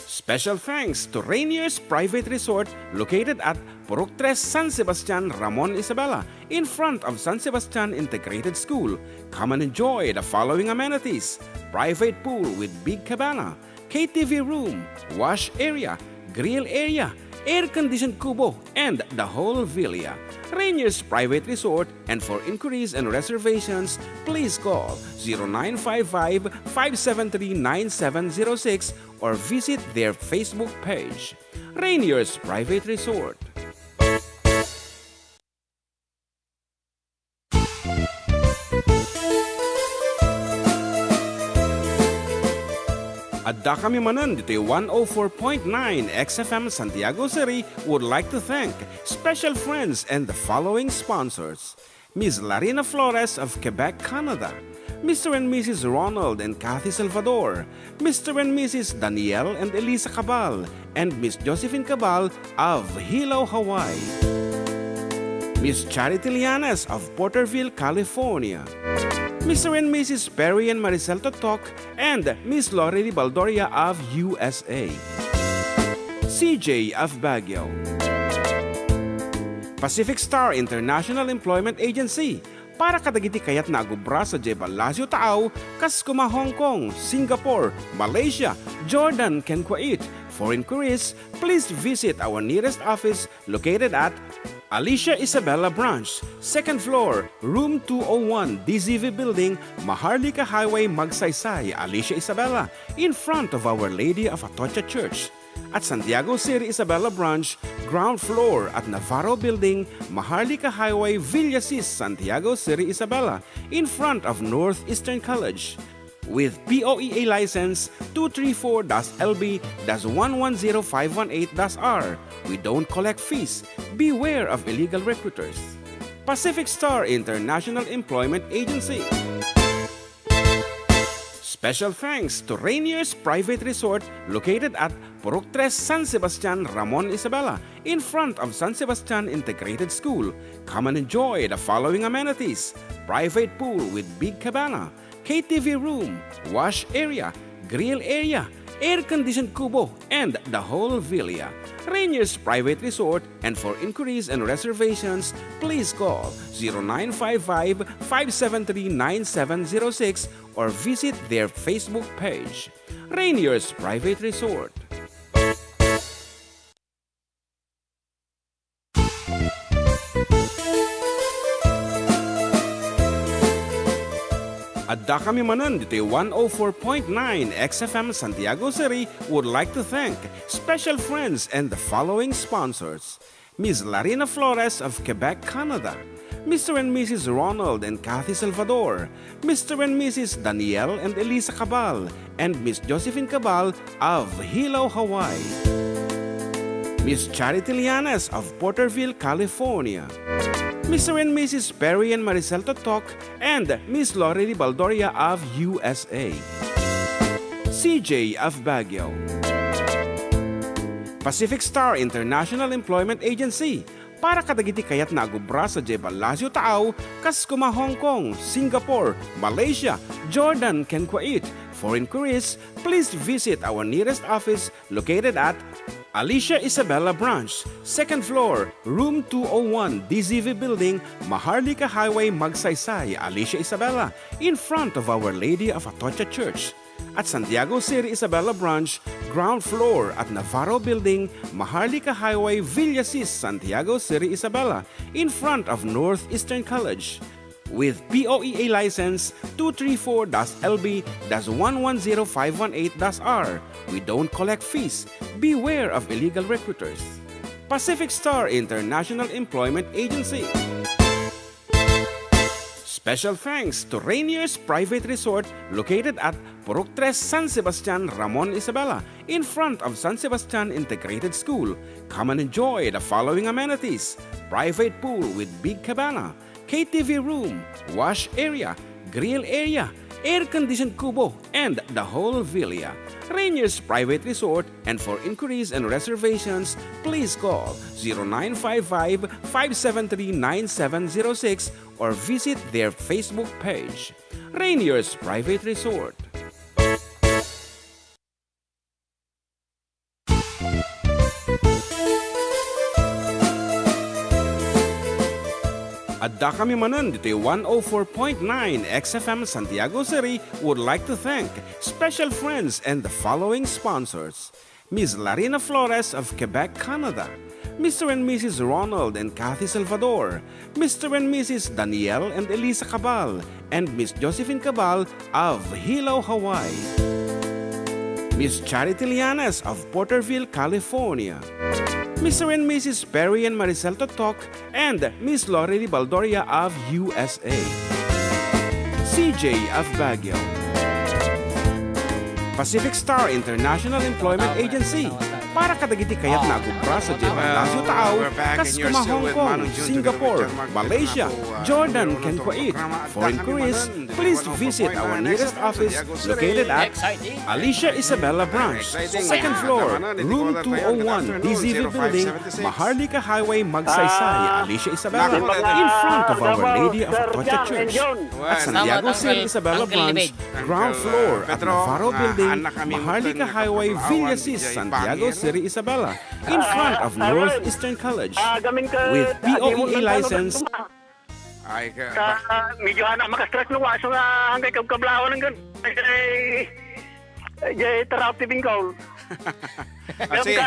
Special thanks to Rainier's Private Resort located at Purok 3, San Sebastian, Ramon Isabela, in front of San Sebastian Integrated School. Come and enjoy the following amenities: private pool with big cabana, KTV room, wash area, grill area, air-conditioned kubo, and the whole villa. Rainier's Private Resort, and for inquiries and reservations, please call 0955-573-9706 or visit their Facebook page. Rainier's Private Resort. Adda kami manan dito 104.9 XFM Santiago City would like to thank special friends and the following sponsors. Ms. Larina Flores of Quebec, Canada. Mr. and Mrs. Ronald and Kathy Salvador. Mr. and Mrs. Danielle and Elisa Cabal. And Miss Josephine Cabal of Hilo, Hawaii. Miss Charity Lianes of Porterville, California. Mr. and Mrs. Perry and Maricel Totok, and Miss Lori Baldoria of USA. CJ of Baguio. Pacific Star International Employment Agency. Para kadagiti kayat na agubra sa Jebal Lazio Taaw, Kaskuma, Hong Kong, Singapore, Malaysia, Jordan, ken Kuwait. For inquiries, please visit our nearest office located at Alicia Isabella Branch, second floor, room 201, DZV Building, Maharlika Highway, Magsaysay, Alicia Isabella, in front of Our Lady of Atocha Church. At Santiago City Isabella Branch, ground floor at Navarro Building, Maharlika Highway, Villasis, Santiago City Isabella, in front of Northeastern College. With POEA license 234-LB-110518-R. We don't collect fees. Beware of illegal recruiters. Pacific Star International Employment Agency. Special thanks to Rainier's Private Resort located at Purok 3 San Sebastian, Ramon Isabela, in front of San Sebastian Integrated School. Come and enjoy the following amenities: private pool with big cabana, KTV room, wash area, grill area, air-conditioned kubo, and the whole villa. Rainier's Private Resort, and for inquiries and reservations, please call 0955-573-9706 or visit their Facebook page. Rainier's Private Resort. Adda kami manan dito 104.9 XFM Santiago City would like to thank special friends and the following sponsors: Ms. Larina Flores of Quebec, Canada, Mr. and Mrs. Ronald and Kathy Salvador, Mr. and Mrs. Danielle and Elisa Cabal, and Miss Josephine Cabal of Hilo, Hawaii, Miss Charity Lianes of Porterville, California, Mr. and Mrs. Perry and Maricel Totok, and Miss Lori Baldoria of USA, CJ of Baguio, Pacific Star International Employment Agency, para kadagiti kayat na agubra sa Jebalasio Tao, kas kuma Hong Kong, Singapore, Malaysia, Jordan, ken Kuwait. For inquiries, please visit our nearest office located at Alicia Isabella Branch, second floor, room 201, DZV Building, Maharlika Highway, Magsaysay, Alicia Isabella, in front of Our Lady of Atocha Church. At Santiago City Isabella Branch, ground floor at Navarro Building, Maharlika Highway, Villasis, Santiago City Isabella, in front of Northeastern College. With POEA license 234-LB-110518-R. We don't collect fees. Beware of illegal recruiters. Pacific Star International Employment Agency. Special thanks to Rainier's Private Resort located at Purok 3 San Sebastian, Ramon Isabela, in front of San Sebastian Integrated School. Come and enjoy the following amenities: private pool with big cabana, KTV room, wash area, grill area, air-conditioned kubo, and the whole villa. Rainier's Private Resort, and for inquiries and reservations, please call 0955-573-9706 or visit their Facebook page. Rainier's Private Resort. Adda kami manan dito 104.9 XFM Santiago City would like to thank special friends and the following sponsors: Ms. Larina Flores of Quebec, Canada, Mr. and Mrs. Ronald and Kathy Salvador, Mr. and Mrs. Danielle and Elisa Cabal, and Miss Josephine Cabal of Hilo, Hawaii, Miss Charity Lianes of Porterville, California, Mr. and Mrs. Perry and Maricel Totok, and Miss Lori Baldoria of USA, CJ of Baguio, Pacific Star International Employment Agency, para kadagiti kayat na agubra sa Jebalasio Tao, kas kuma Hong Kong, Singapore, Malaysia, Jordan, ken Kuwait. For inquiries, please visit our nearest office located at Alicia Isabella Branch, second floor, room 201, DZV Building, Maharlika Highway, Magsaysay, Alicia Isabella, in front of Our Lady of Atocha Church. At Santiago City Isabella Branch, ground floor at Navarro Building, Maharlika Highway, Villasis, Santiago City Isabella, in front of Northeastern College. With POEA license. Ay, Medyo anak makastress nung waso nga hanggang kablawan ng gan. Jay, taraw tibing ko. Sige.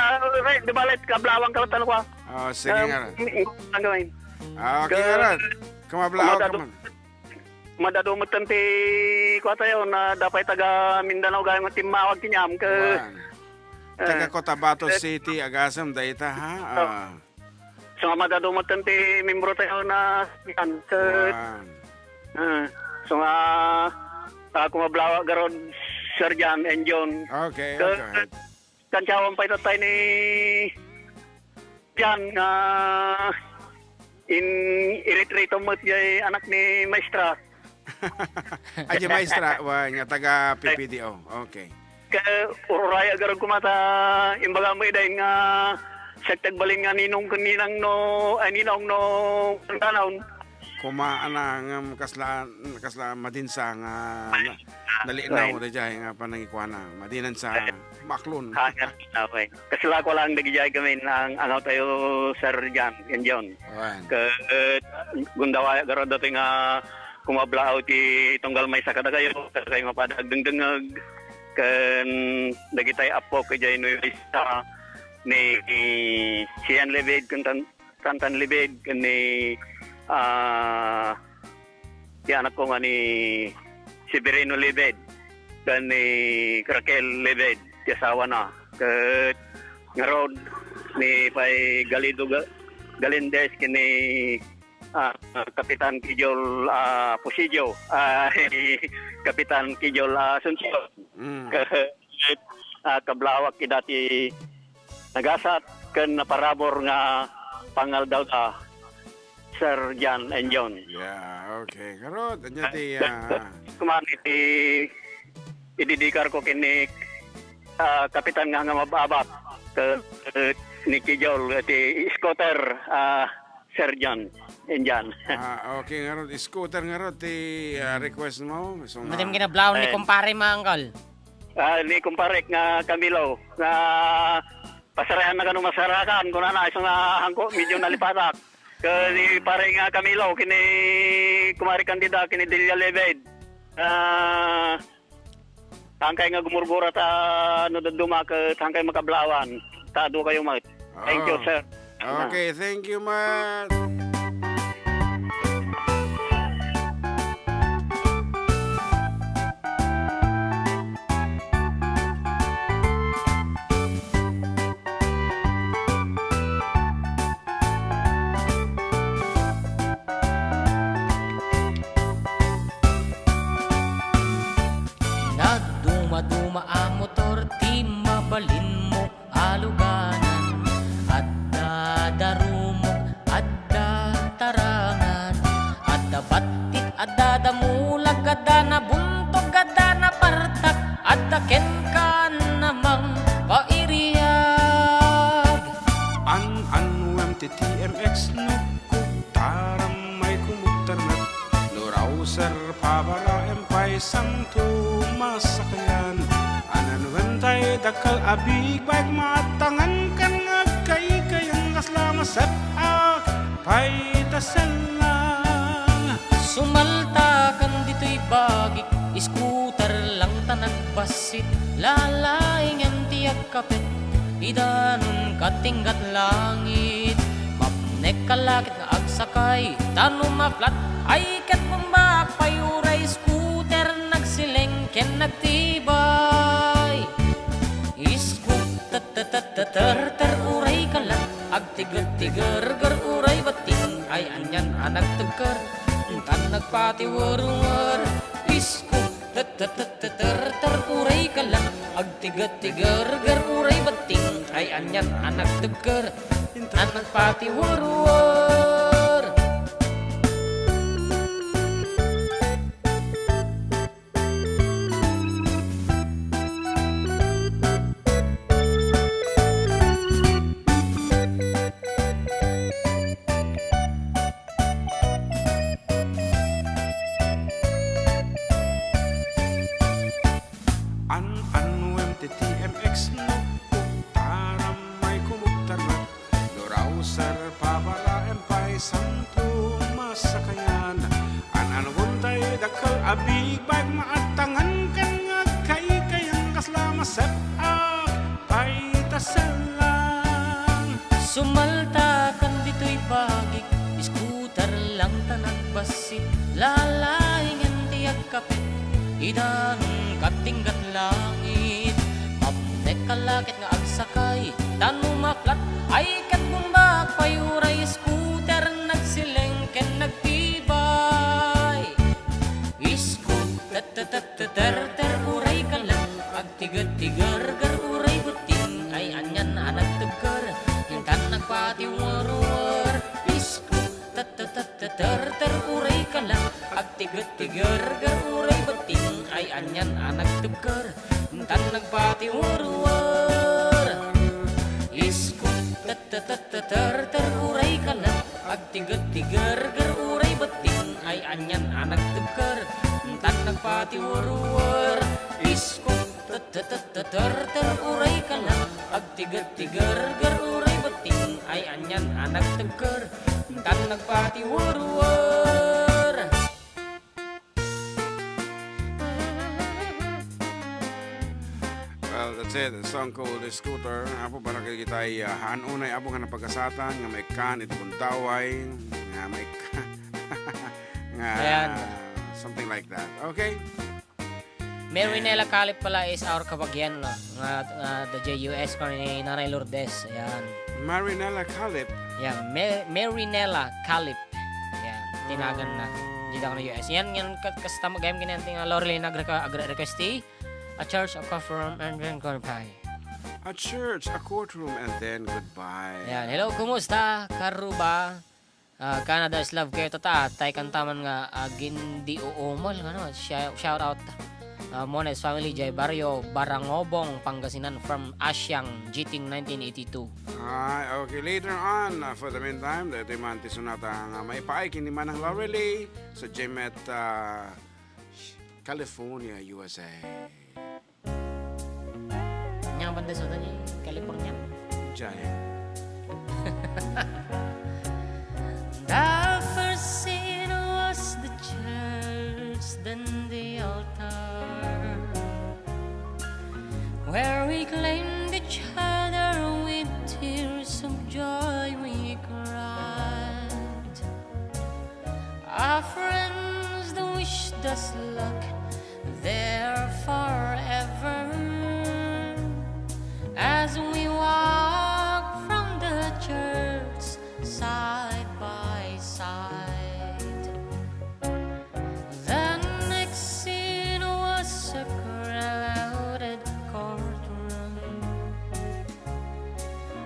Di balit, kablawang ka tanong ko. Oh, sige nga. Ang gawin. Okay nga ron. Kumablaw ka man. Madadumot tanti ko tayo na dapat taga Mindanao gaya ng timawag kinyam ka. Taga Cotabato City, Agasam, Dayta, ha? So nga madadumot tanti membro tayo na yan. So nga kumablaw garon Sir Jan and John. Okay, okay. Kansyawang pa ito tayo ni Jan nga in iritrito mo anak ni Maestra. Aja maestra, wah, nga taga PPDO. Okay. Ka uraya garon kumata imbaga mo iday nga sagtagbalin nga ninong kaninang no ninong no tanawon. Kumaana nga kasla madinsa nga nalinaw da jay nga panangikwana. Madinan sa Baklon. Okay. Kasla ko lang nagijay kami ng ano tayo Sir Jan and John. Ka gundawa garon dato nga kumablao ti tunggal may sakada kayo mapadagdengdengag kan dagitay apo kay no isa ni Sian Lebed kan Tantan Lebed kan ni anak ko nga ni Severino Lebed kan ni Raquel Lebed ti asawa na ket ngaron ni pay Galindes kini Kapitan Kijol Pusidio, Kapitan Kijol Asunsyon. Kablawak dati nagasat ken naparabor nga pangal daw Sir Jan and John. Yeah, okay. Karot, anya ti kumani ti ididikar ko kini kapitan nga mababat ni Kijol ti scooter Sir Jan. Injan. Okay nga ron. Scooter nga ron. Request mo. Madam ginablaw ni kumpare ma, Uncle. Ni kumpare nga Camilo. Nga pasarayan na ganun masarakan. Kung na isang hangko, medyo nalipatak. Ni pare nga Camilo. Kini kumari kandida. Kini Delia Lebed. Tangkay nga gumurgura ta duma ka tangkay makablawan. Tado kayo mat. Thank you, sir. Okay, thank you, Mat. Duma ang motor, di mabalin mo aluganan. At darumog, at tarangan. At batit, at damulag, at nabuntog, at napartak. At ken ka namang pairiyag. An TTMX no kutaram may kumutar na Luraw sir pabara empay santo masakayan anan wentay dakal abig baik matangan kan ngagkay kayang kasla masap ak pay tasela Sumalta kan dito'y bagik Scooter lang tanagbasit Lalaing ang tiyag kapit Idanun katinggat langit Mapnek kalakit nga agsakay Tanong maplat ay kat bumbak Payuray scooter nagsileng ken nagtibay Ter uray kalat Agtigar-tigar uray bating Ay anyan anag tegar Kan nagpatiwar-war Isko ter uray kalat Agtigar-tigar uray bating Ay anyan anag tegar Kan nagpatiwar-war TTMX no kutaram may kumutar na Luraw sir pabara empay santo masakayan Anan wuntay dakal abig baik maatangan kan ngagkay kayang kasla masap ak isa lang. Sumalta kan dito'y bagik, scooter lang tanag basit, lalaingan tiyag kapit, idang katinggat langit. Mapnek kalakit nga agsakay, tanumaplat, ay katbumbak, payuray scooter, nagsileng ken nagtibay. Ter uray ka lang, agtigad-tigar, gar uray buting, ay anyan na nagtugar, yung tan nagpatiwar-war. Isko, ter uray ka lang, agtigad-tigar, gar uray buting, ay anyan na nagtugar, yung tan nagpatiwar-war. Isko, ter uray ka lang, agtigad-tigar, gar uray buting, ay anyan na nagtugar, tan nagpatiwar-war. Isko, uray ka lang, agtigar-tigar, gar uray bating, ay anyan anak tagkar, tan nagpatiwar-war. Well, that's it. The song called The Scooter. Apo para kay kitay hanunay abo nga napagkasatan nga may kan ito kung taway nga may nga Ayan. something like that. Okay? Marinela Calip pala is our kabagyan no? Nga the JUS ko ni Nanay Lourdes. Ayan. Marinela Calip. Yan, Marinela Calip. Yan, tinagan na. Dito ako na US. Yan, kasama game ganyan ting Lorelei nag-requesti. A church, a courtroom, and then goodbye. A church, a courtroom, and then goodbye. Yan, hello, kumusta? Karuba? Canada is love kayo tata. Tay kantaman nga gindi uumal. Ano, shout out. Mones family Jay Barrio Barangobong Pangasinan from Asyang Jiting 1982. Okay, later on, for the meantime, dito yung manti sunata nga may paay kini manang Lorelei sa Jemet, California, USA. Yang banda sa tanya, California. Jay. The first scene was the church, then the altar, where we claimed each other with tears of joy we cried. Our friends that wished us luck there forever, as we walk from the church side by side. The next scene was a crowded courtroom,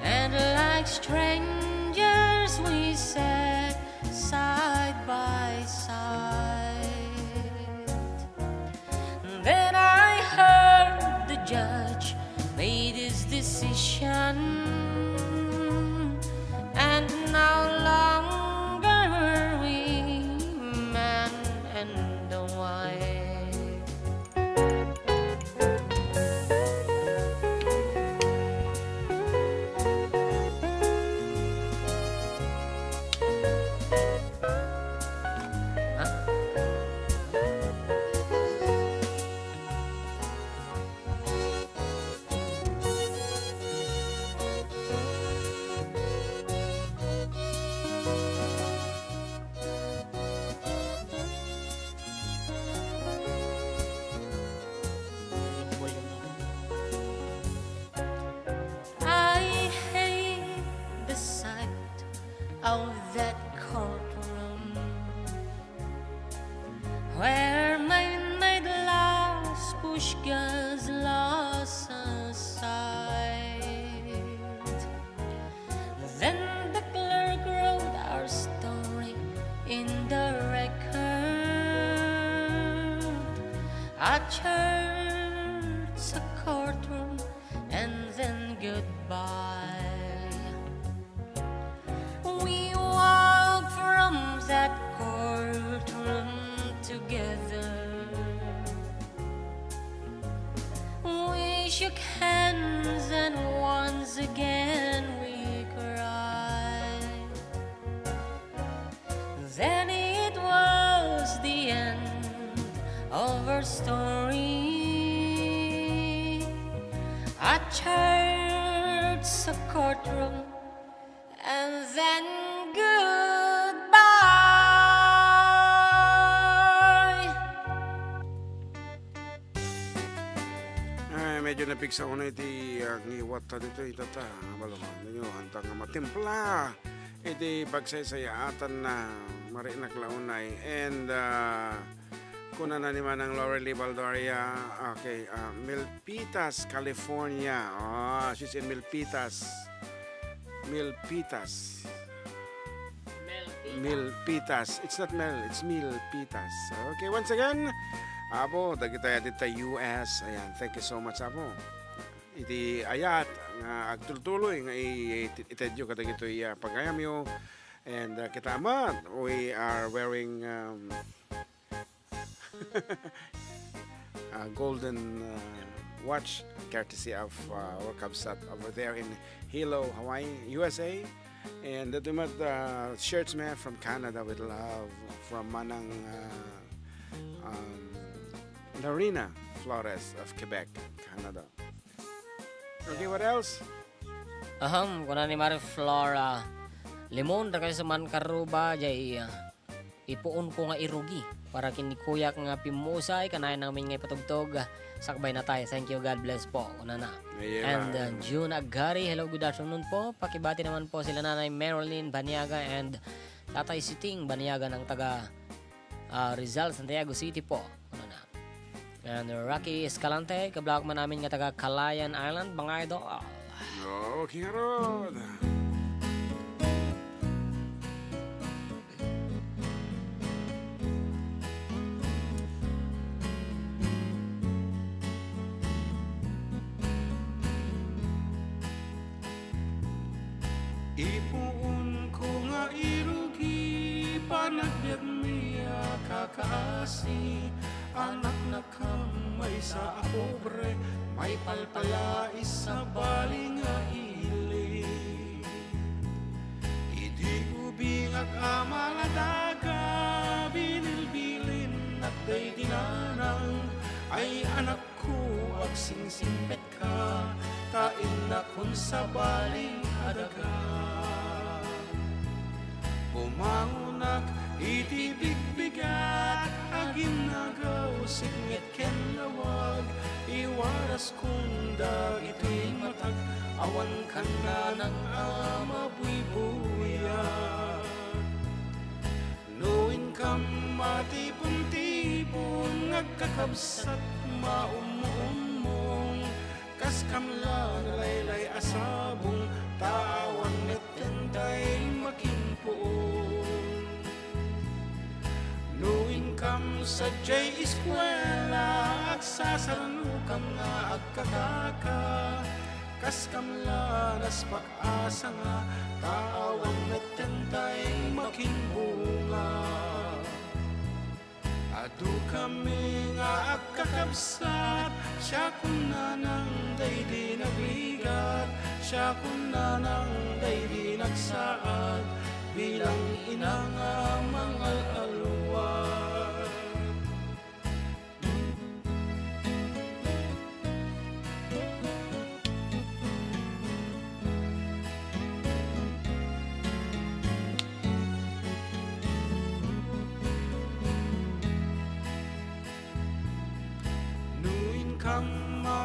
and like strangers we sat side by side. Then I heard the judge made his decision, and no longer were we man and wife. I hate the sight of that courtroom, where my lost push gas lost aside. Then the clerk wrote our story in the record. A church, a courtroom, and then goodbye. We walked from that courtroom together. We shook hands and once again we cried. Then it was the end of our story. A church, sa courtroom, and then goodbye. Ay, medyo napigsa ko na iti ngiwat ta dito itata. Balungan ninyo, hantang nga matimpla. Iti pagsaysayatan na marinak launay. And kuna na ni Manang Laurel Baldoria. Okay, Milpitas, California. Oh, she's in Milpitas. Milpitas. Milpitas. It's not Mel, it's Milpitas. Okay, once again, Apo, dagita dito US. Ayan, thank you so much, Apo. Iti ayat nga agtultuloy nga itedyo kadagito pagayamyo. And kita amat, we are wearing a golden watch courtesy of our Cubsat over there in Hilo, Hawaii, USA. And the shirts man from Canada with love from Manang Larina Flores of Quebec, Canada. Okay, what else? Kuna ni Mari Flora. Limon ra kayo sa man karuba jay ipuon ko nga irugi para kini kuya nga pimusay kanay namin nga patugtog sakbay na tayo. Thank you, God bless po. Una na. Yeah. And June Agari, hello, good afternoon po. Pakibati naman po sila Nanay Marilyn Baniaga and Tatay Siting Baniaga ng taga Rizal, Santiago City po. Una na. And Rocky Escalante, kablak man namin nga taga Calayan Island, mga idol. Okay, Rod. Ipuun ko nga irugi panagbiag miya kakaasi anak na kamay sa apobre may palpalais sa baling nga ili idi ubing ag amaladaga binilbilin at day dinanang ay anak ko ag singsimpet ka tain na kun sa baling adaga Pumangunak iti bigbigat agin nagaw singit ken lawag iwaras kunda ito'y matag awan kan na ng ama buibuya Nuin kam matipon-tipon ngagkakabsat maumumong kas kamla nalaylay asabong tawan netentay makinpoon Nuin kam sa jay eskwela at sasarnukam nga agkakaka kas kamla nas pag-asa nga tawan netentay makinbunga Adu kami nga agkakabsat siya kun na nang day di nabigat siya kun na nang day di nagsaad bilang ina nga mangal aluwag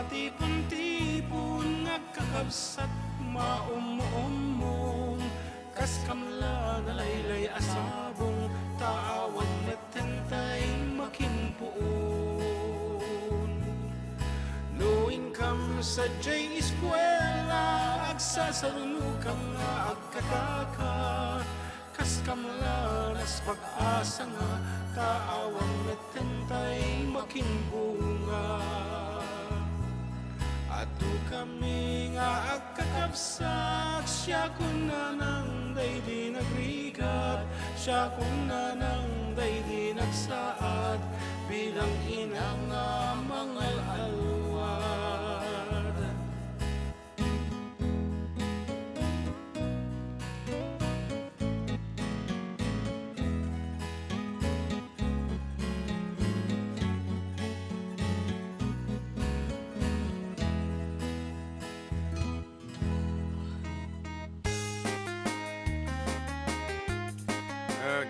matipon-tipon ngagkakabsat maumumong kas kamla nalaylay asabong tawan netentay makinpuon Nuin kam sa jay eskwela agsasarunukam nga agkakaka kas kamla nas pag-asa nga tawan netentay makinbunga Atu kami nga agkakabsat siya kun na nang day di nagrigat siya kun na nang day di nagsaad bilang ina nga mangal alwad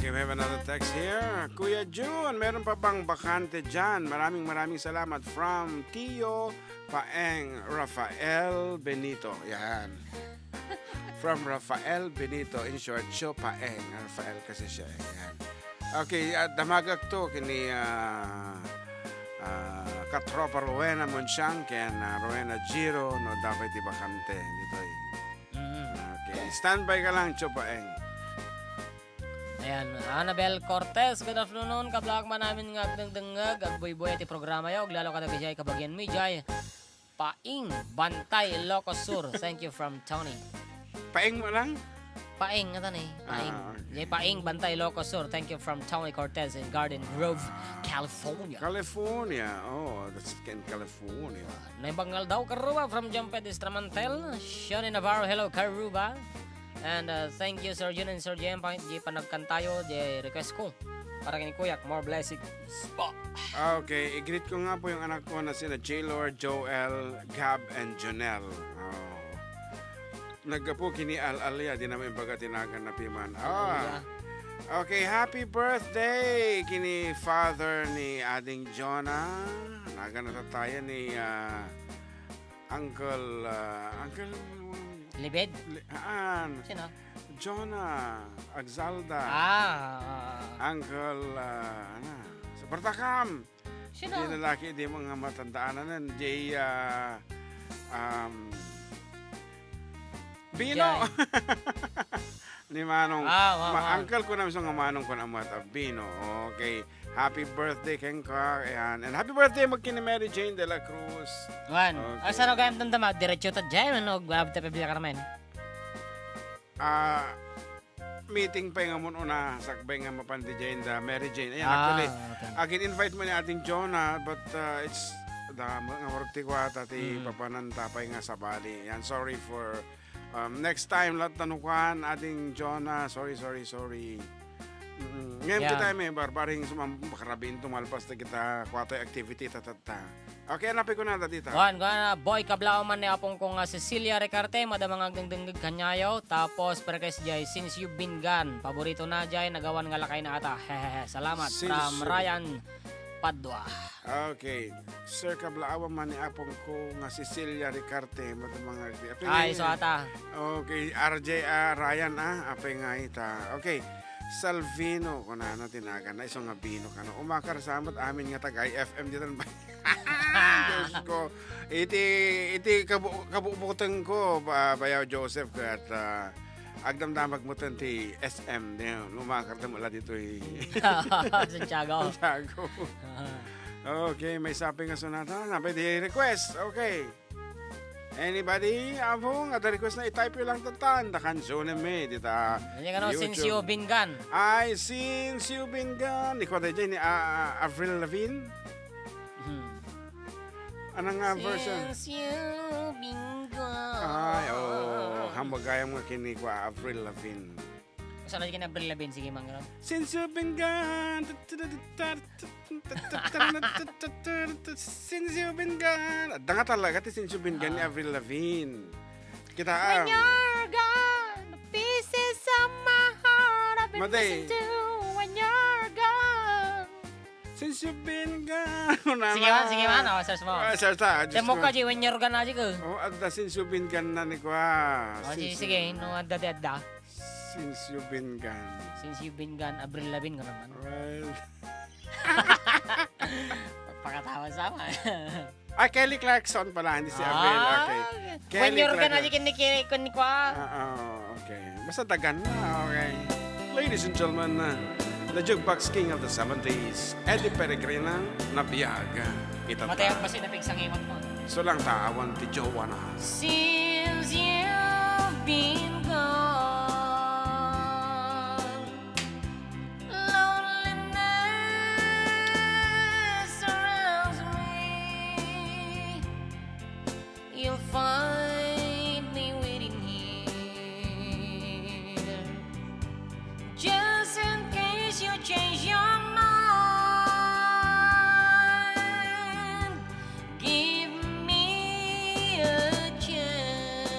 Okay, we have another text here. Kuya June, meron pa bang bakante dyan? Maraming salamat from Tio Paeng Rafael Benito. Yan. From Rafael Benito. In short, Tio Paeng. Rafael kasi siya. Yan. Okay, damagak to kini katropa Rowena Monchang ken Rowena Giro no dapat di bakante dito. Okay, standby ka lang, Tio Paeng. Ayan, Annabel Cortez, good afternoon. Kablak man namin nga agdengdengag, agboy-boy ati programa yaw. Lalo ka nagajay kabagyan mi, jay. Paing, Bantay, Ilocos Sur. Thank you from Tony. Paeng mo lang? Paing, nga ni. Paing. Okay. Jay, Paing, Bantay, Ilocos Sur. Thank you from Tony Cortez in Garden Grove, California. California. Oh, that's in California. Naibangal daw, Karuba from Jamped Estramantel. Shani Navarro, hello, Karuba. And thank you, Sir Jun and Sir Jem. Di panagkantayo, di request ko. Para kini Kuyak, more blessing. Spot. Okay, i-greet ko nga po yung anak ko na sina J-Lord, Joel, Gab, and Jonel. Oh. Naggapo kini Al-Alia, di naman baga tinagan na piman. Okay, happy birthday kini father ni Ading Jonah. Naganata tayo ni Uncle Libed? Sino? Jonah Agzalda. Uncle sa Bartakam. Sino? Di lalaki, di mga matandaan na Jay Bino. Ni Manong. Uncle ko na mismo nga Manong ko na mata Bino. Okay. Happy birthday keng ka. And happy birthday magkini Mary Jane de la Cruz. Wan. Okay. Asa no gayam tandama diretso ta jay no grab ta pebila karamen. Meeting pa nga mo una sakbay nga mapandi Jane da Mary Jane. Ayan actually. Okay. Agin invite mo ni ating Jonah but it's da nga work ti kwata ti papananta pa nga sa Bali. Yan sorry for next time lahat tanukan ating Jonah. Sorry. Ngayon kita may barbaring sumakarabin tumalpas na kita kwatay activity tatata. Okay, hanapin ko na dito. Wan, boy kablao man ni apong kong Cecilia Recarte, madamang agdengdengg kanyayo. Tapos perkes jay, since you've been gone, paborito na jay, nagawan nga lakay na ata. Hehehe, salamat. From Ryan Padua. Okay. Sir kablao man ni apong ko nga Cecilia Recarte, madamang so ata. Okay, RJ Ryan apay nga ita. Okay. Salvino ko na tinagan na isang nga bino ka no. Umakar samot amin nga tagay FM dito ba. Diyos ko. Iti kabubutan ko bayaw Joseph ko at agdamdamag mo ti SM niyo. Umakar ta mula dito Santiago. Okay, may sabi nga sunata na pwede request. Okay. Anybody? Abong, ada request na i-type yung lang tatan. Da kansyon na may, dita YouTube. Since you've been gone. Ay, since you've been gone. Ikaw tayo dyan ni Avril Lavigne. Anong nga version? Since you've been gone. Ay, hamagayang mga kini ko Avril Lavigne. Saan na Avril Lavigne? Sige, mga Since you've been gone. Since you've been gone. Da nga talaga, since you've been gone ni Avril Lavigne. Kita When you're gone, the pieces of my heart I've been missing too. When you're gone. Since you've been gone. Sige man. Search mo. Search ta. Demo ka, when you're gone na, sige. Adda since you've been gone na ni ko. Sige, no, adda. Since you've been gone. Since you've been gone, Avril Lavigne ka naman. Well. Pakatawa sama. Kelly Clarkson pala, hindi si Avril. Okay. When you're gonna chicken ni kwa. Okay. Basta dagan na. Okay. Ladies and gentlemen, the jukebox king of the 70s, Eddie Peregrina, nabiyaga. Matayang pa sinapig sa ngiwan mo. So lang taawan ti Joanna. Since you've been gone, you'll find me waiting here, just in case you change your mind. Give me a chance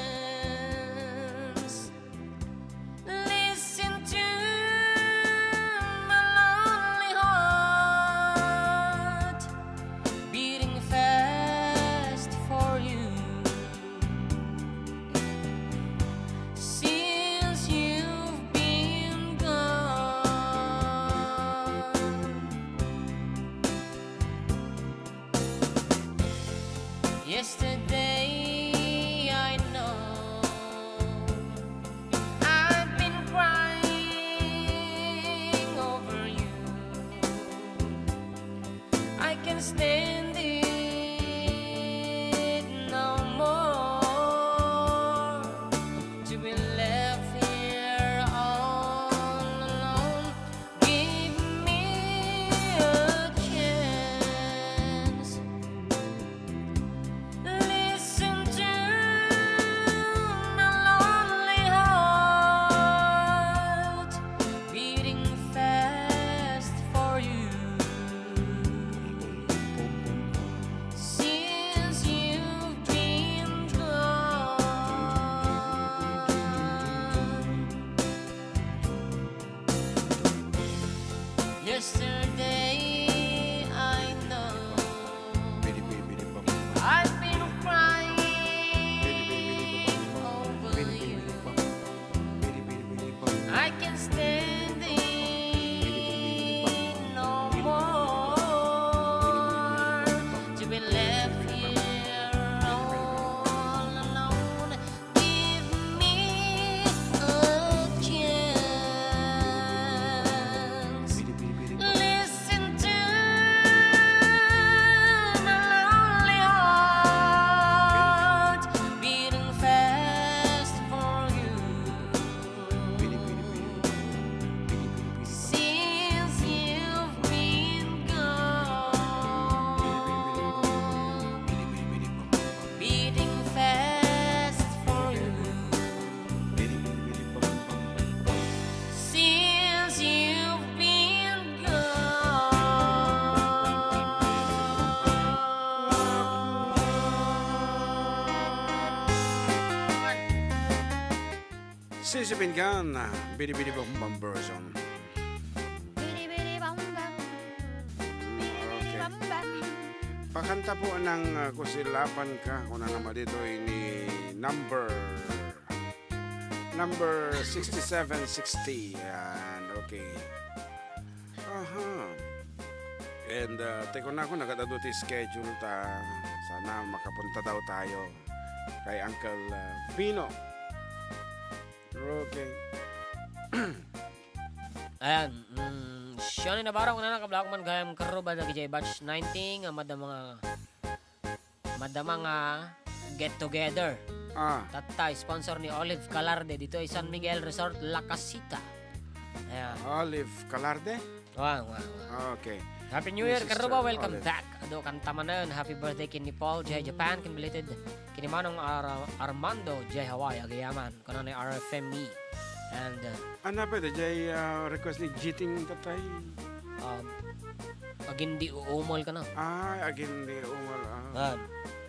Yesterday I know I've been crying over you. I can stand it no more to be left here all alone. Give me a chance. Listen to my lonely heart beating fast for you. Since you've been gone, yesterday I know I've been crying over you. I can stand it no more to be left here all alone. Give me a chance. Listen to my lonely heart beating fast for you. Since you've been gone, beating fast for you. Since you've been gone. Sissy Pingan, Bidi Bom Bom version. Okay. Pakanta po ng Kusilapan Ka kung na naman dito ini number 6760. Yan, okay. Aha. And teko na ako nakataduti schedule ta. Sana makapunta daw tayo kay Uncle Pino. Okay. Ayan, siya ni nabarang na nakablak man gayam karuba na gijay batch 19 nga madamang get together. Tatay sponsor ni Olive Calarde dito ay San Miguel Resort La Casita. Ayan. Olive Calarde? Wow. Okay. Happy New Year, Mrs. Karuba. Welcome Olive. back. Ado kanta man na happy birthday kini Paul J. Japan, kin belated kini Manong Armando J. Hawaii agayaman kono ni RFME. And Ano pa jay request ni Jiting tatay? agin di uumol ka na. Again di umal.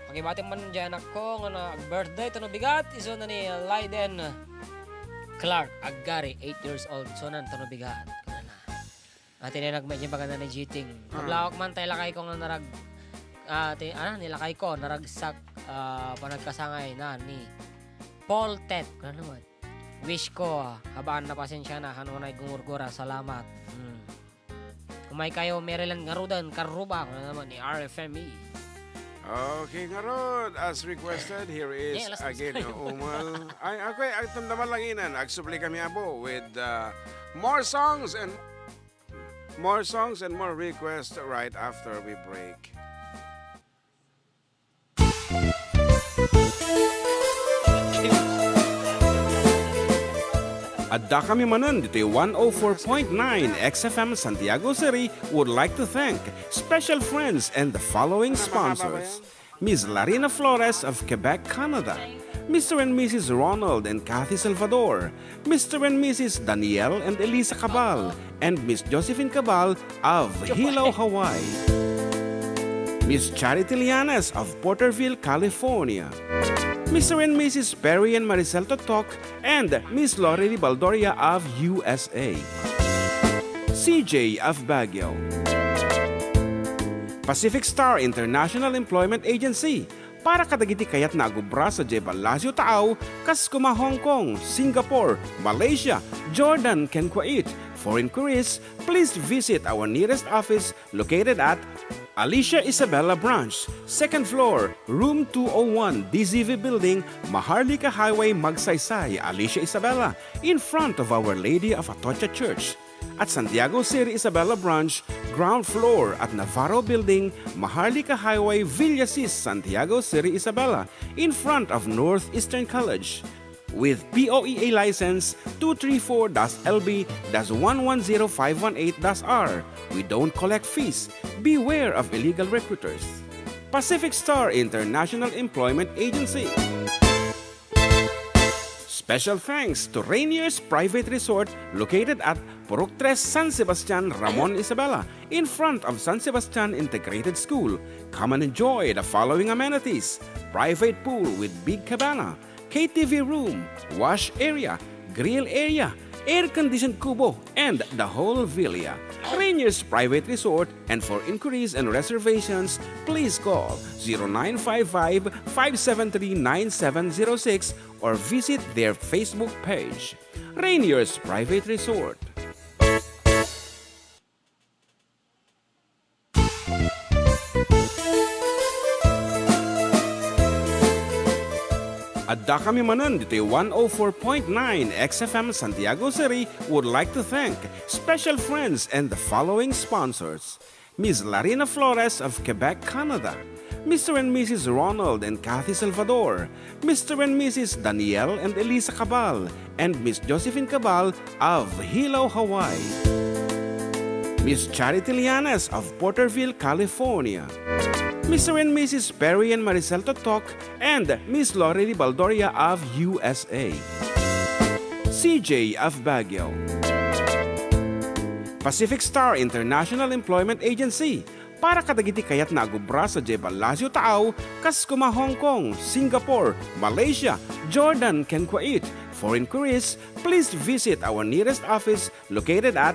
Pagibati man dyan ako nga na birthday to no bigat iso na ni Leiden Clark Agari 8 years old so nan to no bigat kana na. Ati na nagmedyo paganda ni Jiting. Maglawak man tayo lakay ko nga narag nilakay ko naragsak panagkasangay na ni Paul Tet kana naman. Wish ko habaan na pasensya na hanunay gumurgura salamat. Kumay kayo Maryland Ngarudan Karuba kana naman ni RFME. Okay, Ngarod, as requested, here is Yeah, again umal. Okay, ang tamdaman lang inan. Agsupli kami abo with more songs and more requests right after we break. Adda kami manan dito 104.9 XFM Santiago City would like to thank special friends and the following sponsors. Ms. Larina Flores of Quebec, Canada. Mr. and Mrs. Ronald and Kathy Salvador. Mr. and Mrs. Danielle and Elisa Cabal. And Miss Josephine Cabal of Hilo, Hawaii. Miss Charity Lianas of Porterville, California. Mr. and Mrs. Perry and Maricel Totok, and Miss Lori Baldoria of USA. CJ of Baguio. Pacific Star International Employment Agency, para kadagiti kayat na agubra sa J. Palacio Tao, kas kuma Hong Kong, Singapore, Malaysia, Jordan, ken Kuwait. For inquiries, please visit our nearest office located at Alicia Isabella Branch, second floor, room 201, DZV Building, Maharlika Highway, Magsaysay, Alicia Isabella, in front of Our Lady of Atocha Church. At Santiago City Isabella Branch, ground floor at Navarro Building, Maharlika Highway, Villasis, Santiago City Isabella, in front of Northeastern College. With POEA license 234-LB-110518-R. We don't collect fees. Beware of illegal recruiters. Pacific Star International Employment Agency. Special thanks to Rainier's Private Resort located at Purok 3 San Sebastian, Ramon Isabela, in front of San Sebastian Integrated School. Come and enjoy the following amenities: private pool with big cabana, KTV room, wash area, grill area, air-conditioned kubo, and the whole villa. Rainier's Private Resort, and for inquiries and reservations, please call 0955-573-9706 or visit their Facebook page. Rainier's Private Resort. Adda kami manan dito 104.9 XFM Santiago City would like to thank special friends and the following sponsors: Ms. Larina Flores of Quebec, Canada, Mr. and Mrs. Ronald and Kathy Salvador, Mr. and Mrs. Danielle and Elisa Cabal, and Miss Josephine Cabal of Hilo, Hawaii, Miss Charity Lianes of Porterville, California, Mr. and Mrs. Perry and Maricel Totok, and Miss Lorely Baldoria of USA, CJ of Baguio, Pacific Star International Employment Agency, para kadagiti kayat na agubra sa Jebal Lazio Tao, kas kuma Hong Kong, Singapore, Malaysia, Jordan, ken Kuwait. For inquiries, please visit our nearest office located at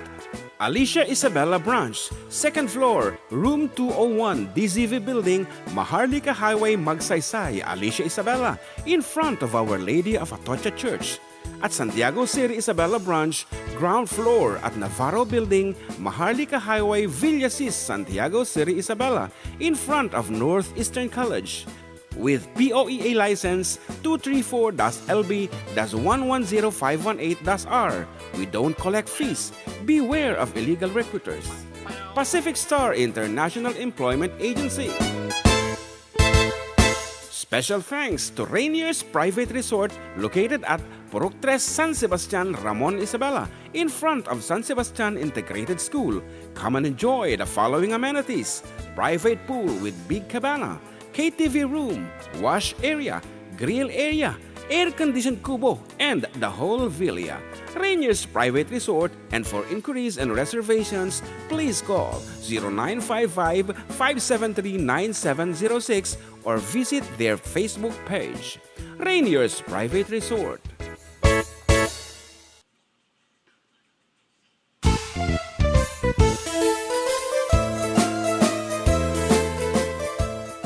Alicia Isabella Branch, second floor, room 201, DZV Building, Maharlika Highway, Magsaysay, Alicia Isabella, in front of Our Lady of Atocha Church. At Santiago City Isabella Branch, ground floor at Navarro Building, Maharlika Highway, Villasis, Santiago City Isabella, in front of Northeastern College. With POEA license 234-LB-110518-R. We don't collect fees. Beware of illegal recruiters. Pacific Star International Employment Agency. Special thanks to Rainier's Private Resort located at Purok 3 San Sebastian, Ramon Isabela, in front of San Sebastian Integrated School. Come and enjoy the following amenities: private pool with big cabana, KTV room, wash area, grill area, air-conditioned kubo, and the whole villa. Rainier's Private Resort, and for inquiries and reservations, please call 0955-573-9706 or visit their Facebook page. Rainier's Private Resort.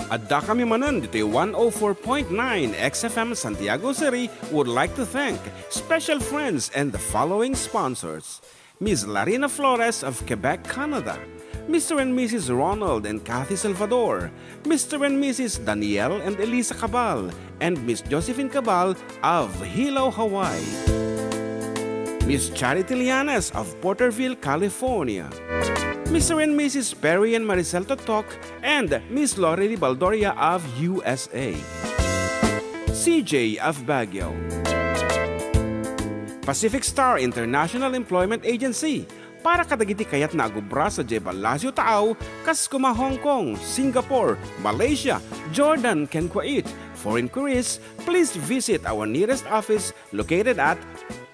Adda kami manan dito 104.9 XFM Santiago City would like to thank special friends and the following sponsors: Ms. Larina Flores of Quebec, Canada, Mr. and Mrs. Ronald and Kathy Salvador, Mr. and Mrs. Danielle and Elisa Cabal, and Miss Josephine Cabal of Hilo, Hawaii, Miss Charity Lianes of Porterville, California, Mr. and Mrs. Perry and Maricel Totok, and Miss Lorely Baldoria of USA, CJ of Baguio, Pacific Star International Employment Agency, para kadagiti kayat na agubra sa Jebal Lazio Tao, kas kuma Hong Kong, Singapore, Malaysia, Jordan, ken Kuwait. For inquiries, please visit our nearest office located at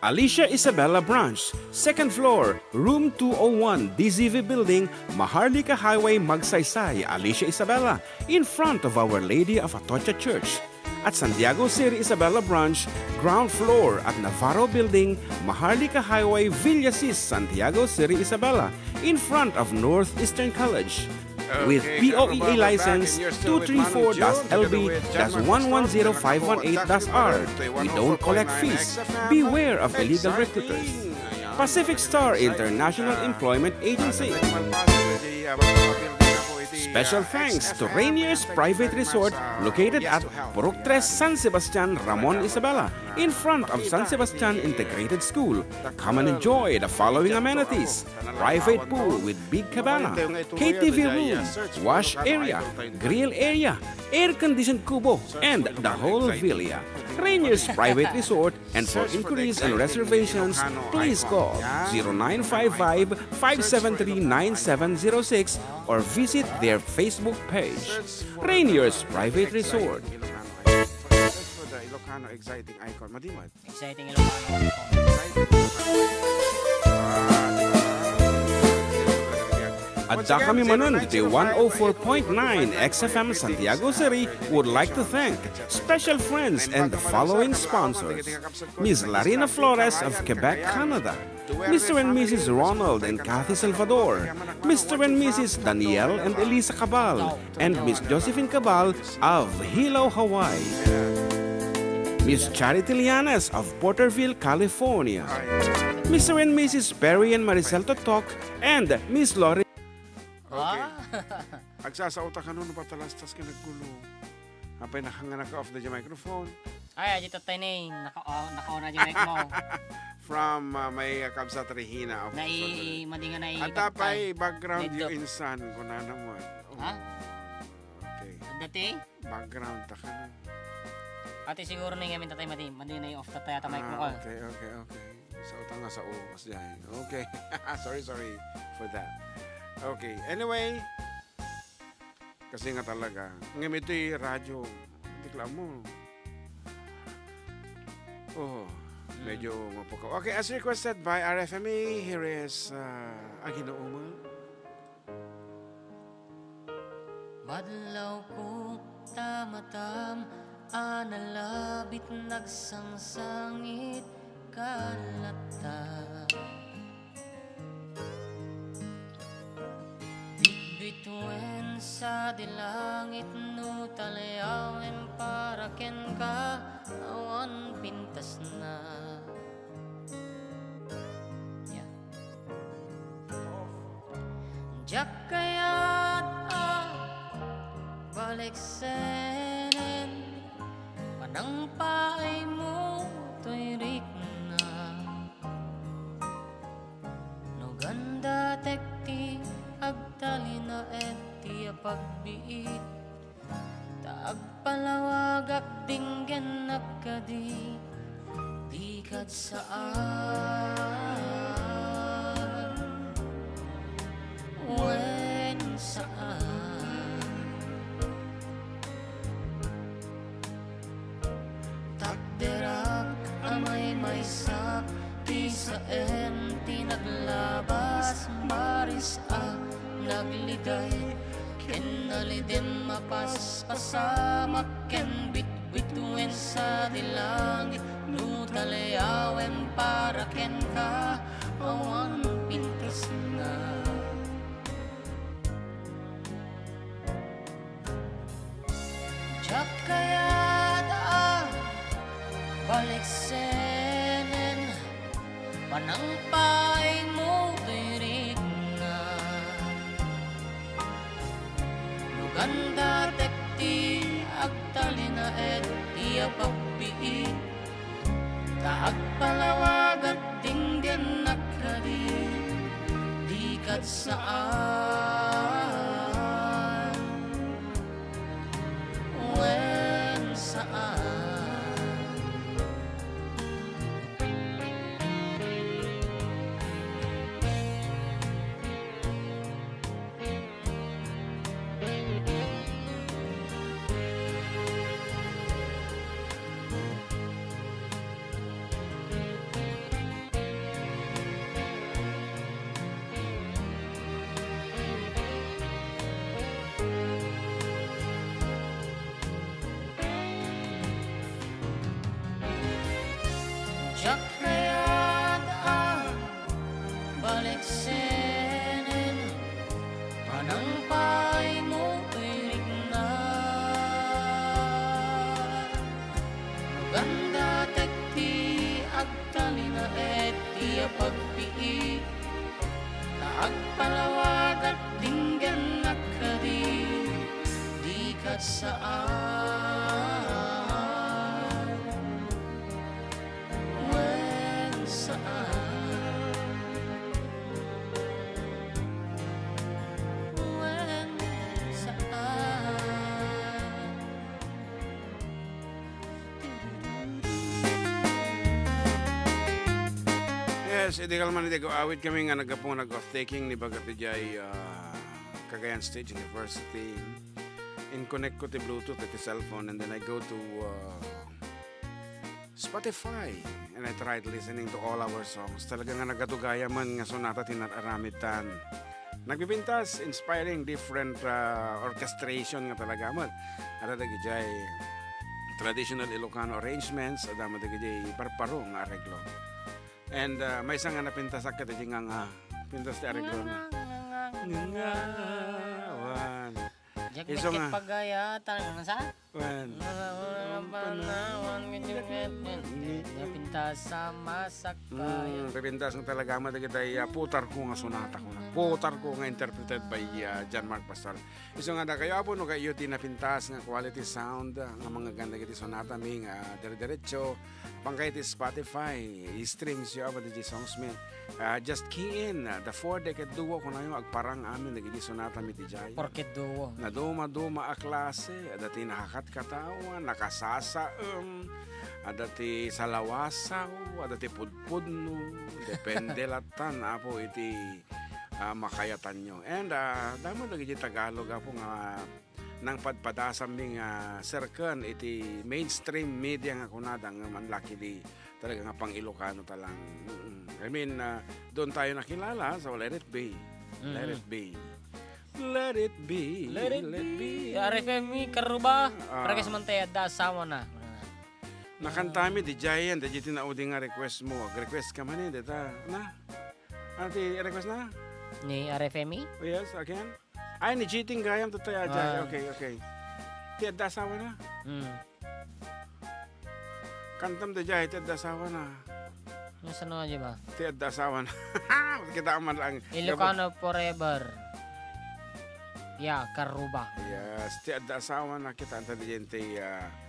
Alicia Isabella Branch, second floor, room 201, DZV Building, Maharlika Highway, Magsaysay, Alicia Isabella, in front of Our Lady of Atocha Church. At Santiago City Isabella Branch, ground floor at Navarro Building, Maharlika Highway, Villasis, Santiago City Isabella, in front of Northeastern College. With POEA license 234-LB-110518-R. We don't collect fees. Beware of illegal recruiters. Pacific Star International Employment Agency. Special thanks to Rainier's Private Resort located at Purok 3 San Sebastian, Ramon Isabela, in front of San Sebastian Integrated School. Come and enjoy the following amenities: private pool with big cabana, KTV room, wash area, grill area, air-conditioned kubo, and the whole villa. Rainier's Private Resort, and for inquiries and reservations, please call 0955-573-9706 or visit their Facebook page. Rainier's Private Resort. That's for the Ilocano exciting icon. Madimad. Exciting Ilocano. Adda kami manon the 104.9 XFM Santiago City would like to thank special friends and the following sponsors: Ms. Larina Flores of Quebec, Canada, Mr. and Mrs. Ronald and Kathy Salvador, Mr. and Mrs. Danielle and Elisa Cabal, and Miss Josephine Cabal of Hilo, Hawaii. Miss Charity Lianes of Porterville, California, Mr. and Mrs. Perry and Maricel Totok, and Miss Lori. Okay. Agsasauta ka nun, patalastas ka naggulo. Apay nakangana ka off the microphone. Ay, dito tayo na naka-on na yung mic mo. From may kabsat Regina of Madinga na at tapay background yung insan ko na naman. Oh. Ha? Okay. Dati? Background ta ka na. Ate siguro na yung tatay Madinga na yung off tatay at mic mo ko. Okay. Sauta nga sa uwas dyan. Okay. sorry for that. Okay, anyway, kasi nga talaga, ngayon ito'y radyo, bigla mo. Oh, medyo mapukaw. Okay, as requested by RFMA, here is Aginaumal. Madlaw ko tamatam, analabit nagsangsangit kalata. Bituin sa dilangit no talayawin para ken ka awan pintas na. Yeah. Jak kaya't balik senen panang paay mo to'y rik na. No ganda tekti agdali na eti pagbiit taag palawag agdinggen nagkadi di kad saan wen saan takderak amay may sak di sa enti naglabas maris nagliday ken naliden mapaspasama ken bitbituen sa dilangit no talayawen para ken ka awan pintas na. Jak kaya balik senen panang pay mo tirik na. Ganda tekti agtali na eti pagbiit taag palawag at dinggen nakadi di kat saan wen saan. Jak kaya't balik senen panang pay mo tirik na. Ganda tekti agtali na eti pagpiit taag palawag at dinggen nakadi saan, wen saan, wen saan. Yes, ideal man iti awit kami nga nagapong nag-off-taking ni Bagatijay Cagayan State University. In connect ko ti Bluetooth at ti cellphone and then I go to Spotify and I tried listening to all our songs. Talaga nga nagatugaya man nga sonata tinaramitan. Nagbibintas, inspiring different orchestration nga talaga man. Ada dagijay traditional Ilocano arrangements, ada mo dagijay parparo nga areglo. And may isang nga napintasak ka dito nga pintas ti areglo na. Nga, wan. Jak Iso mikit nga. pagaya tanang sa. Wan. Panawan napintas sa masakaya. Pipintas ng talaga mo dito putar ko nga sonata ko na. Putar ko nga interpreted by John Mark Pastor. Iso nga da kayo po no kayo tinapintas nga quality sound nga mga ganda kiti sonata mi nga dire-diretso pangkay ti Spotify i-stream siya ba di songs mi. Just key in the 4-decade duo ko na yung agparang amin nagiti sonata mi ti jay. Porket duo. Na duma-duma a klase, adati nakakatkatawan, nakasasaem, adati salawasaw, adati pudpudno, depende latan apo iti makayatan nyo. And damo lagi di Tagalog apo nga nang padpadasam mi nga serken iti mainstream media nga kunada nga manlaki di talaga nga pang Ilocano talang. I mean, doon tayo nakilala sa Let It Be. Let It Be. Let it be. Let it be. RFMI karuba. Para kasi man tayo da asawa na. Nakantami di Giant, di tinaudi nga request mo. Request ka man eh, dita. Na? Ano ti request na? Ni RFMI? Oh yes, again? Ay, ni cheating gayam to tayo, Jay. Okay. Ti adda asawa na. Kantam di Jay, ti adda asawa na. Yung sa ano ba? Ti adda asawa na. Kita man lang. Ilocano forever. Ya, karuba. Yes, ti adda asawa na kita anta di gente.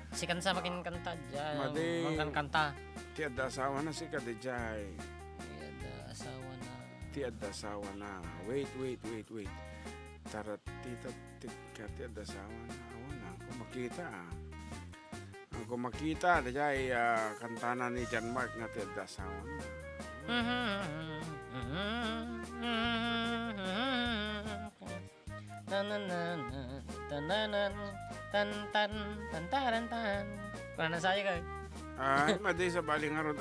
Si kansa makin kanta dyan. Madi. Makan kanta. Ti adda asawa na si Kadijay. Ada asawa na. Ti adda asawa na. Wait. Taratita tika ti adda asawa na. Awan na, kung makita Kung makita, Dijay, kantana ni John Mark na ti adda asawa na. Paano saya ka? Madi sa balingarod,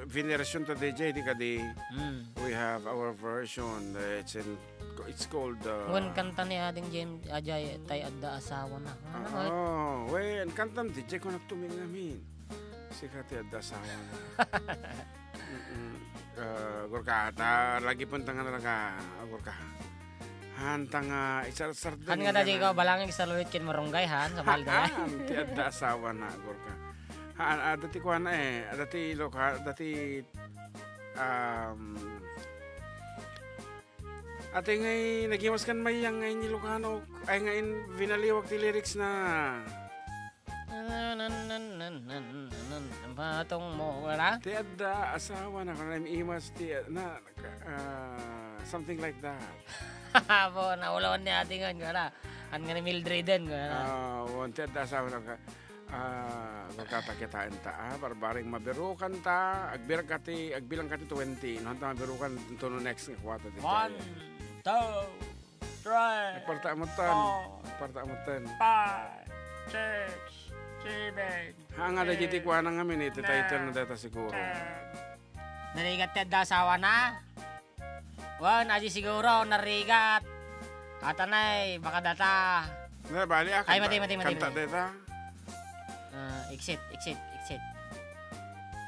veneration to DJ, di kadi. We have our version. It's called... Wan kanta ni ading James Ajay tay adda asawa na. Wen, kantam DJ ko nagtuming namin. Sika ti adda asawa na. Gorka, lagi punta nga talaga. Gorka. Hantang isar-sardan. Han nga dadi ka balangin sa lulit kin marunggay han sa balda. Ti adda asawa na gorka. Dati ko na dati loka, dati ate ngay nagiwas kan mayang ngay ni Ilocano ay ngayon vinaliwag ti lyrics na patong mo wala? ti adda asawa na kanang imas ti na something like that. Po, naulawan ni ating nga an nga ni Mildreden nga. Wanted da asawa na magkatakitaan ta barbaring mabirukan ta agbilang kati 20 no ta mabirukan to no next nga kwata di 1, 2, 3, Parta mo 5, 6, 7, hanga da jiti kwa na ngamin iti title na data siguro. Narigat ti adda asawa na. Wan aji siguro narigat. Atanay baka data. Na bali Ay, mati. kanta data. Exit.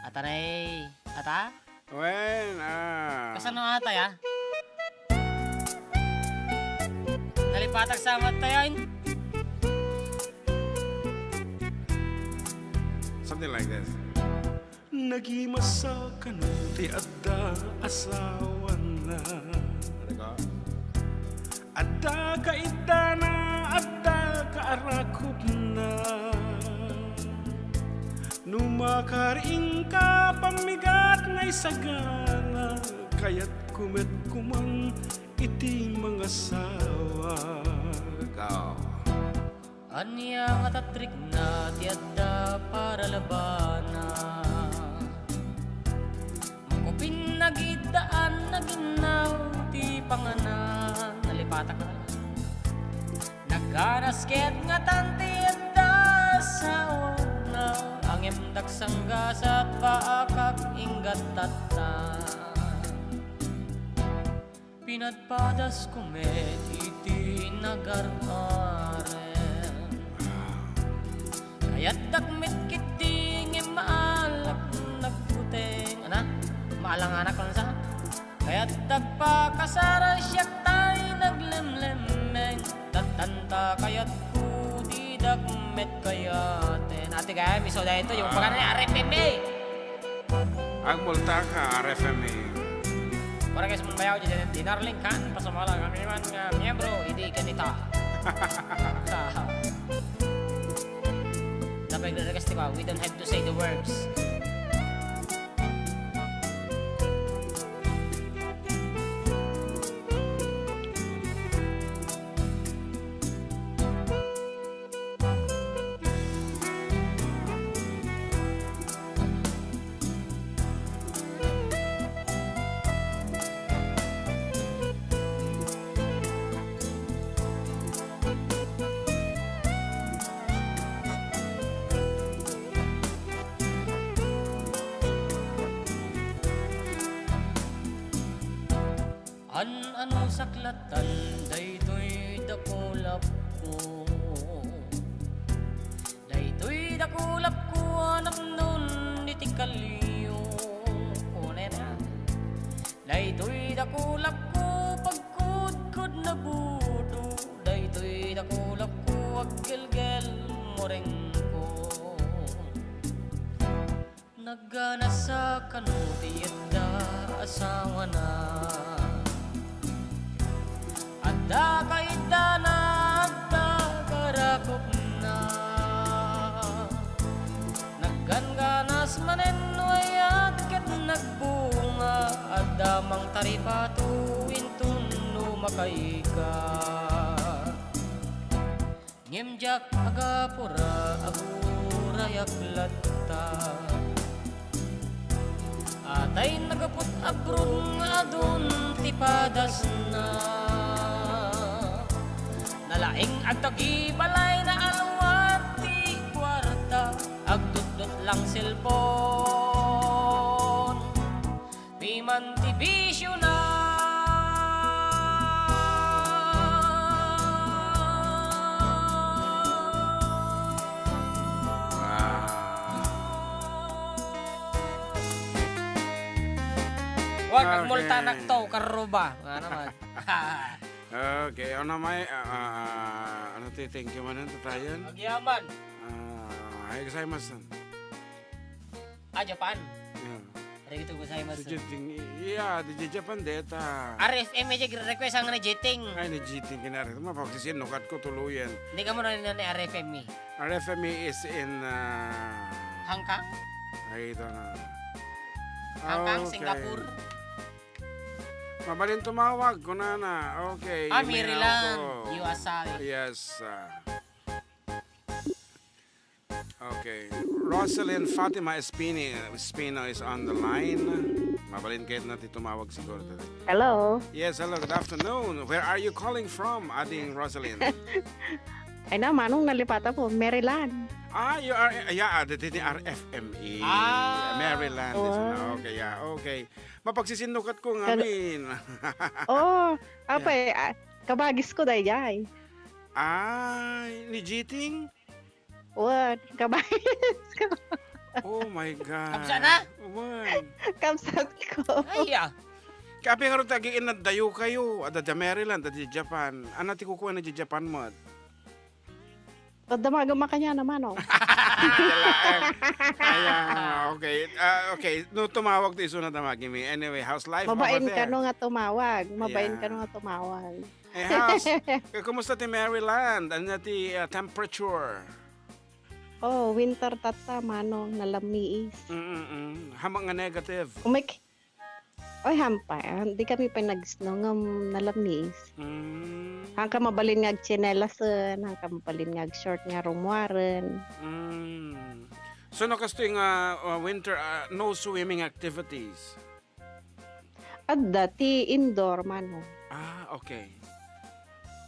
Atanay ata? Wen Kasano ata ya? Nalipatag sa mata yan. something like this. Nagimasakan ti adda asawa na. Ano ka? Adda ka idana, adda ka arakop na numakaring ka pamigat ngay sagana kaya't kumet kumang iting mga sawa Go. Anya nga tatrik na tiada para labana Makupin na gidaan na ginaw ti panganan Nalipata ka Nagganasket nga tantiada sa na Ang emdak sangga sa paakak ingat tatan Pinadpadas kumet iti nagararen Kaya't dakmit kiting maalak nagputeng maalang anak lang sa Kaya't dagpakasara siyak tay naglemlemeng Tatanta kaya't kudi dagmet kayaten Ate kaya miso dahil ito yung pangalan ni RFM Ang multa ka, RFME. Para guys mabayaw dyan dinarling kan Pasamala kami man nga miyembro hindi ganita Dapat nagregas diba? We don't have to say the words Ano saklatan daytoy dakulap ko Daytoy dakulap ko anak nun itikaliyo Unena Daytoy dakulap ko pagkudkod na budo Daytoy dakulap ko aggelgel moreng ko Naggana sa kanuti yadda asawa na Adda kaita na adda karakop na Nagganganas manenoy at ket nagbunga Adda mang taripatu intunno makaika Ngimjak agapura agurayak latta Atay nagaput abrun adun tipadas na Nalaing agtagi balay na alwat ti kwarta Agdudot lang silpon Piman ti bisyo na Wag ang multa nakto karuba nga naman Okay, ano may, ano thank you man tayon? Agyaman Ay, kasaymasan. Japan Yeah. Rito ko sa imas Dijiting, iya, di Japan data. RFM medyo request ang na-jetting Ay, najiting kinari. Mapagsisin, nukat ko tuluyan. Hindi ka mo na ni RFM RFME is in, Hangkang? ay, ito na. Hangkang, Okay. Singapore Mabalin tumawag ko na. Okay. Maryland, USA Yes. Okay. Rosalyn Fatima Espino is on the line. Mabalin kahit natin tumawag siguro today. Hello. Yes, hello. Good afternoon. Where are you calling from, Ading Rosalyn? Ay na, manong nalipata po, Maryland. You are, the RFME. Maryland. Oh. Okay, okay. Mapagsisindukat ko ngamin. Kabagis ko dayay. Ni Jiting? What? Kabagis ko. Oh my God. Kamsa na? What? Kamsat ko. Ay Kapi nga rin tagi inadayo kayo. Ada di Maryland, ada di Japan. Ano ti kukuha na di Japan mo? Damaga makanya naman, oh. Ayan, okay. Okay, no tumawag to iso na tamagi mi. Anyway, how's life Mabain over ka there? no nga tumawag. Mabain ka Yeah. no nga tumawag. Eh, how's, kumusta ti Maryland? Ano na ti temperature? Oh, winter tata manong nalamiis. Hamang nga negative. Umik. Oy hampa, di kami pa nag-snow nga nalamiis. Hangka mabalin nga tsinelas, hangka mabalin nga short nga rumwaren. So nakasto yung winter, no swimming activities? At dati indoor manong. Okay.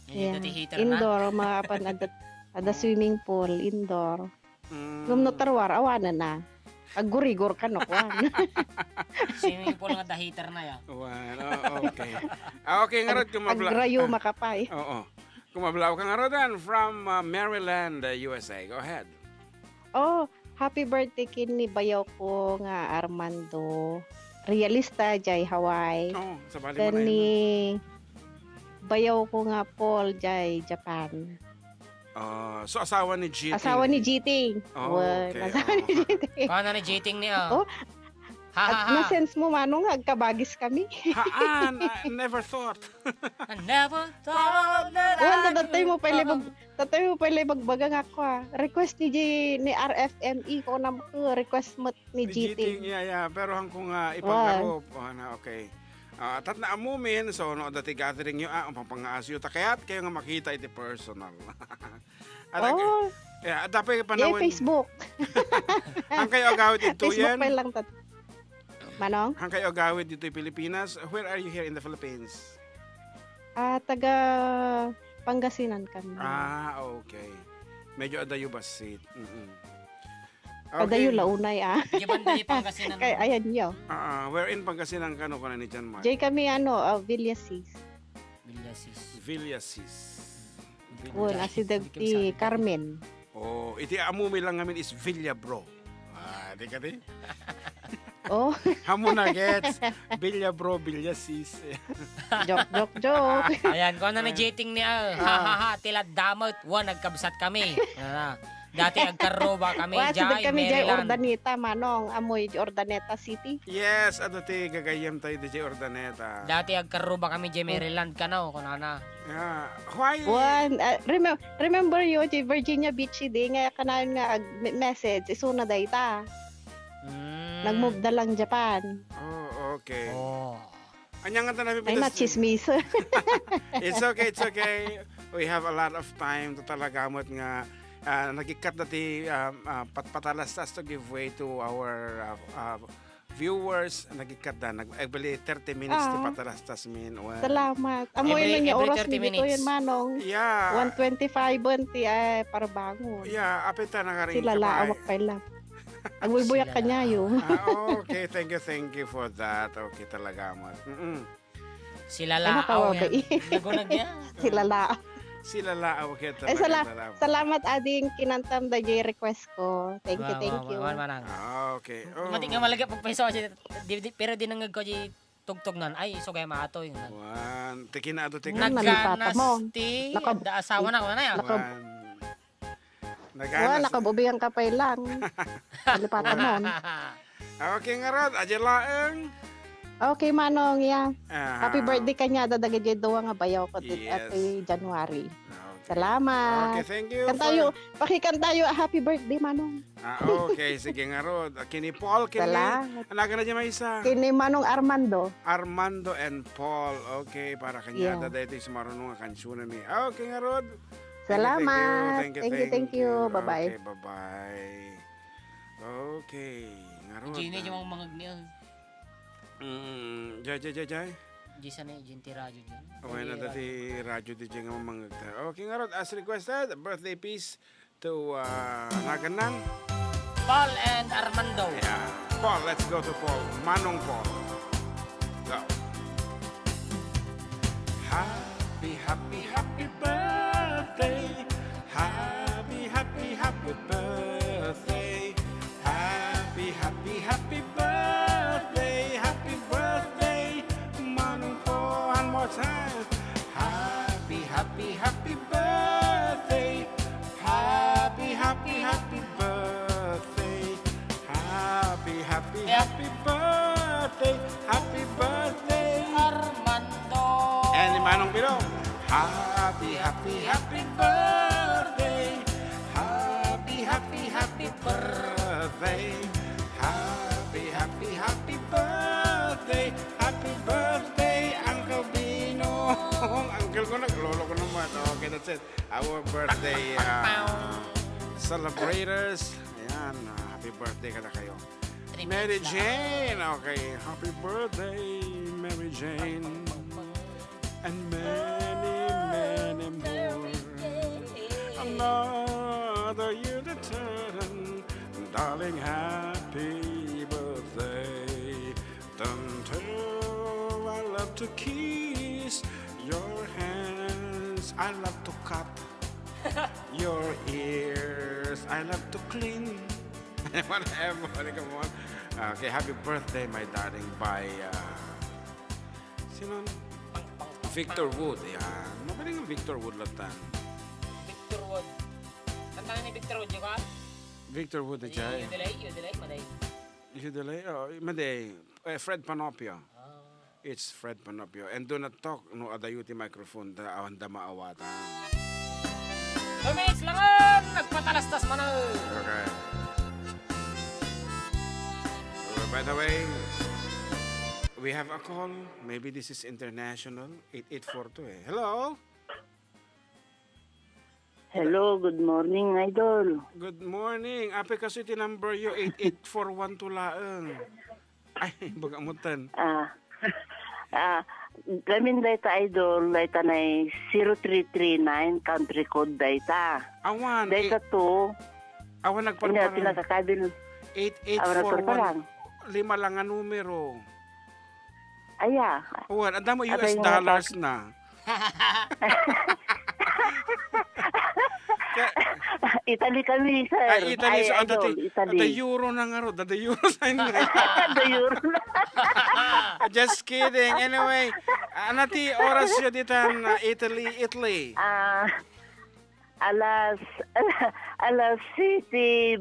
Yeah. Dati heater na. Indoor maapan ada swimming pool indoor. Gum no tarwar awana na. Agurigor ka no kwan. Swimming pool nga da heater na ya. Okay. Okay, nga rod, Agrayo makapay. Oo. Kumablaw ka nga rodan from Maryland, USA. Go ahead. Oh, happy birthday kini bayaw ko nga Armando. Realista jay Hawaii. Oh, sa bali mo Then na yun. ni bayaw ko nga Paul jay Japan. So asawa ni GT. Asawa ni Jiting. Oh, okay. Asawa ni Jiting. Kano ni Jiting niya? Oh, Ha ha At ha. na-sense mo manong agkabagis kami. I never thought. I never thought that Oh, I tatay mo pala bagbaga nga ako Request ni RFME ko na ko request mo ni GT. GT. Yeah. Pero hangkong ipagkarop. Okay. Tat na amumin, so no, dati gathering nyo, ang papangaasyo, kayat kayo nga makita iti personal. Oh, dapat yeah, panawin. Facebook. Ang kayo agawid dito Facebook yan. pa lang Manong? Ang kayo agawid dito yung Pilipinas. Where are you here in the Philippines? Taga Pangasinan kami. Okay. Medyo adayo basit. Adayo launay Di banda yung Pangasinan. Kaya ayan niyo. Where in Pangasinan ka no ko na ni Jan Mark? Jay kami Villasis. Villasis. Wala si Dagti Carmen. Oh, iti amumi lang ngamin is Villa Bro. Di ka di? Oh, Hamo na gets. Villa Bro, Villasis. joke. Ayan, kung ano na Jiting niya. Ha ha ha. Tila damot. Nagkabsat kami. Dati agkaroba kami. Wala si Dagti kami Jay Maryland. Ordaneta manong amoy Ordaneta City. Yes, ti gagayam tayo di Ordaneta. Dati agkaroba kami Jay Maryland ka na. Kung ano. Yeah. Why? Remember you Jay Virginia Beach di nga kanan nga message isuna dayta. Nag-move na lang Japan. Oh, okay. Oh. Anyang nga tanabi Ay, chismis. It's okay. We have a lot of time to talagamot nga nagikat dati patpatalastas to give way to our viewers. Nagikat na. Nagbali 30 minutes to patalastas min. Salamat. Amoy Every- na niya every oras 30 ni dito minutes. yun manong. Yeah. 125 bunti ay para bangon. Yeah, apita na ka rin. Sila laawak pa lang. Agbubuyak ka niya yun. Okay, thank you for that. Okay, talaga mo. Sila Ano ka, laaw Wabay? yan. Nagunag niya. Sila laaw. Sila laaw kaya Ay, talaga. salamat ading kinantam da jay request ko. Thank you. Manang. Okay. Mati nga malagay pagpaisaw siya. Pero di nangag ko di tugtog nan. Ay, so kaya maato yung One. Tikin na ito, tikin. Nalipata mo. Nagkanasti. Da asawa na ko na yan. One. Wala, nakabubihan ka pa lang. Nalipata mo. Okay nga Rod, adya laeng. Okay, manong, yeah. Happy birthday kanya, dadagay jay dowa nga bayaw ko Yes. at January. Okay. Salamat. Okay, thank you. Kantayo, pakikantayo, happy birthday, manong. Okay, sige nga Rod. Kini Paul, kini. Salamat. Anaga na dyan may isa. Kini manong Armando. Armando and Paul. Okay, para kanya Yeah. dito sa marunong nga kansyonan ni. Okay nga Rod. Salamat. Thank you. Bye-bye. Okay, bye-bye. Okay, nga Rod. Gini yung mga niya. Jay. Di sana jinti radyo dyan. Okay na dati radyo di nga mamangagta. Okay nga Rod, as requested, birthday piece to Naganan. Paul and Armando. Yeah. Paul, let's go to Paul. Manong Paul. Go. Happy birthday. Happy birthday. Happy birthday. Happy birthday. Manong Paul, one more time. Happy birthday. Happy birthday. birthday, happy birthday. Armando. And Manong Pilo, happy, happy, happy birthday. Happy, happy, happy birthday. Happy, happy, happy birthday. Happy birthday, Uncle Bino. Uncle ko lolo ko naman. Okay, that's it. Our birthday celebrators. Ayan, happy birthday ka na kayo. Mary Jane. Okay, happy birthday, Mary Jane. And many, many more. Another year to turn. Darling, happy birthday. I love to kiss your hands. I love to cup your ears. I love to clean. Whatever. Come on. Okay, happy birthday, my darling, by sino? Victor Wood. Yan. Mabaling ang Victor Wood latan. Victor Wood. Tantangan ni Victor Wood yung ka? Victor Wood na dyan. You delay, maday. Maday. Fred Panopio. It's Fred Panopio. And do not talk no adayuti microphone da awan da maawatan. 2 minutes lang nagpatalastas man. Okay. By the way, we have a call. Maybe this is international. 8842 Hello? Hello, good morning, Idol. Good morning. Ape kasi tinumber yo 8841 tulaang. Ay, bagamutan. Gamin data Idol, data na 0339 country code data. Awan. Data to. Awan nagparparang. Hindi, pinakakabil. 8841. 5 lang ang numero. Aya. Awan, anda mo US dollars na. Italy kami, sir. Ay, Italy. So, Italy. the euro na nga ro. The euro sa inyo. The euro na. Just kidding. Anyway, anati oras yun ditan Italy. Alas 7:20,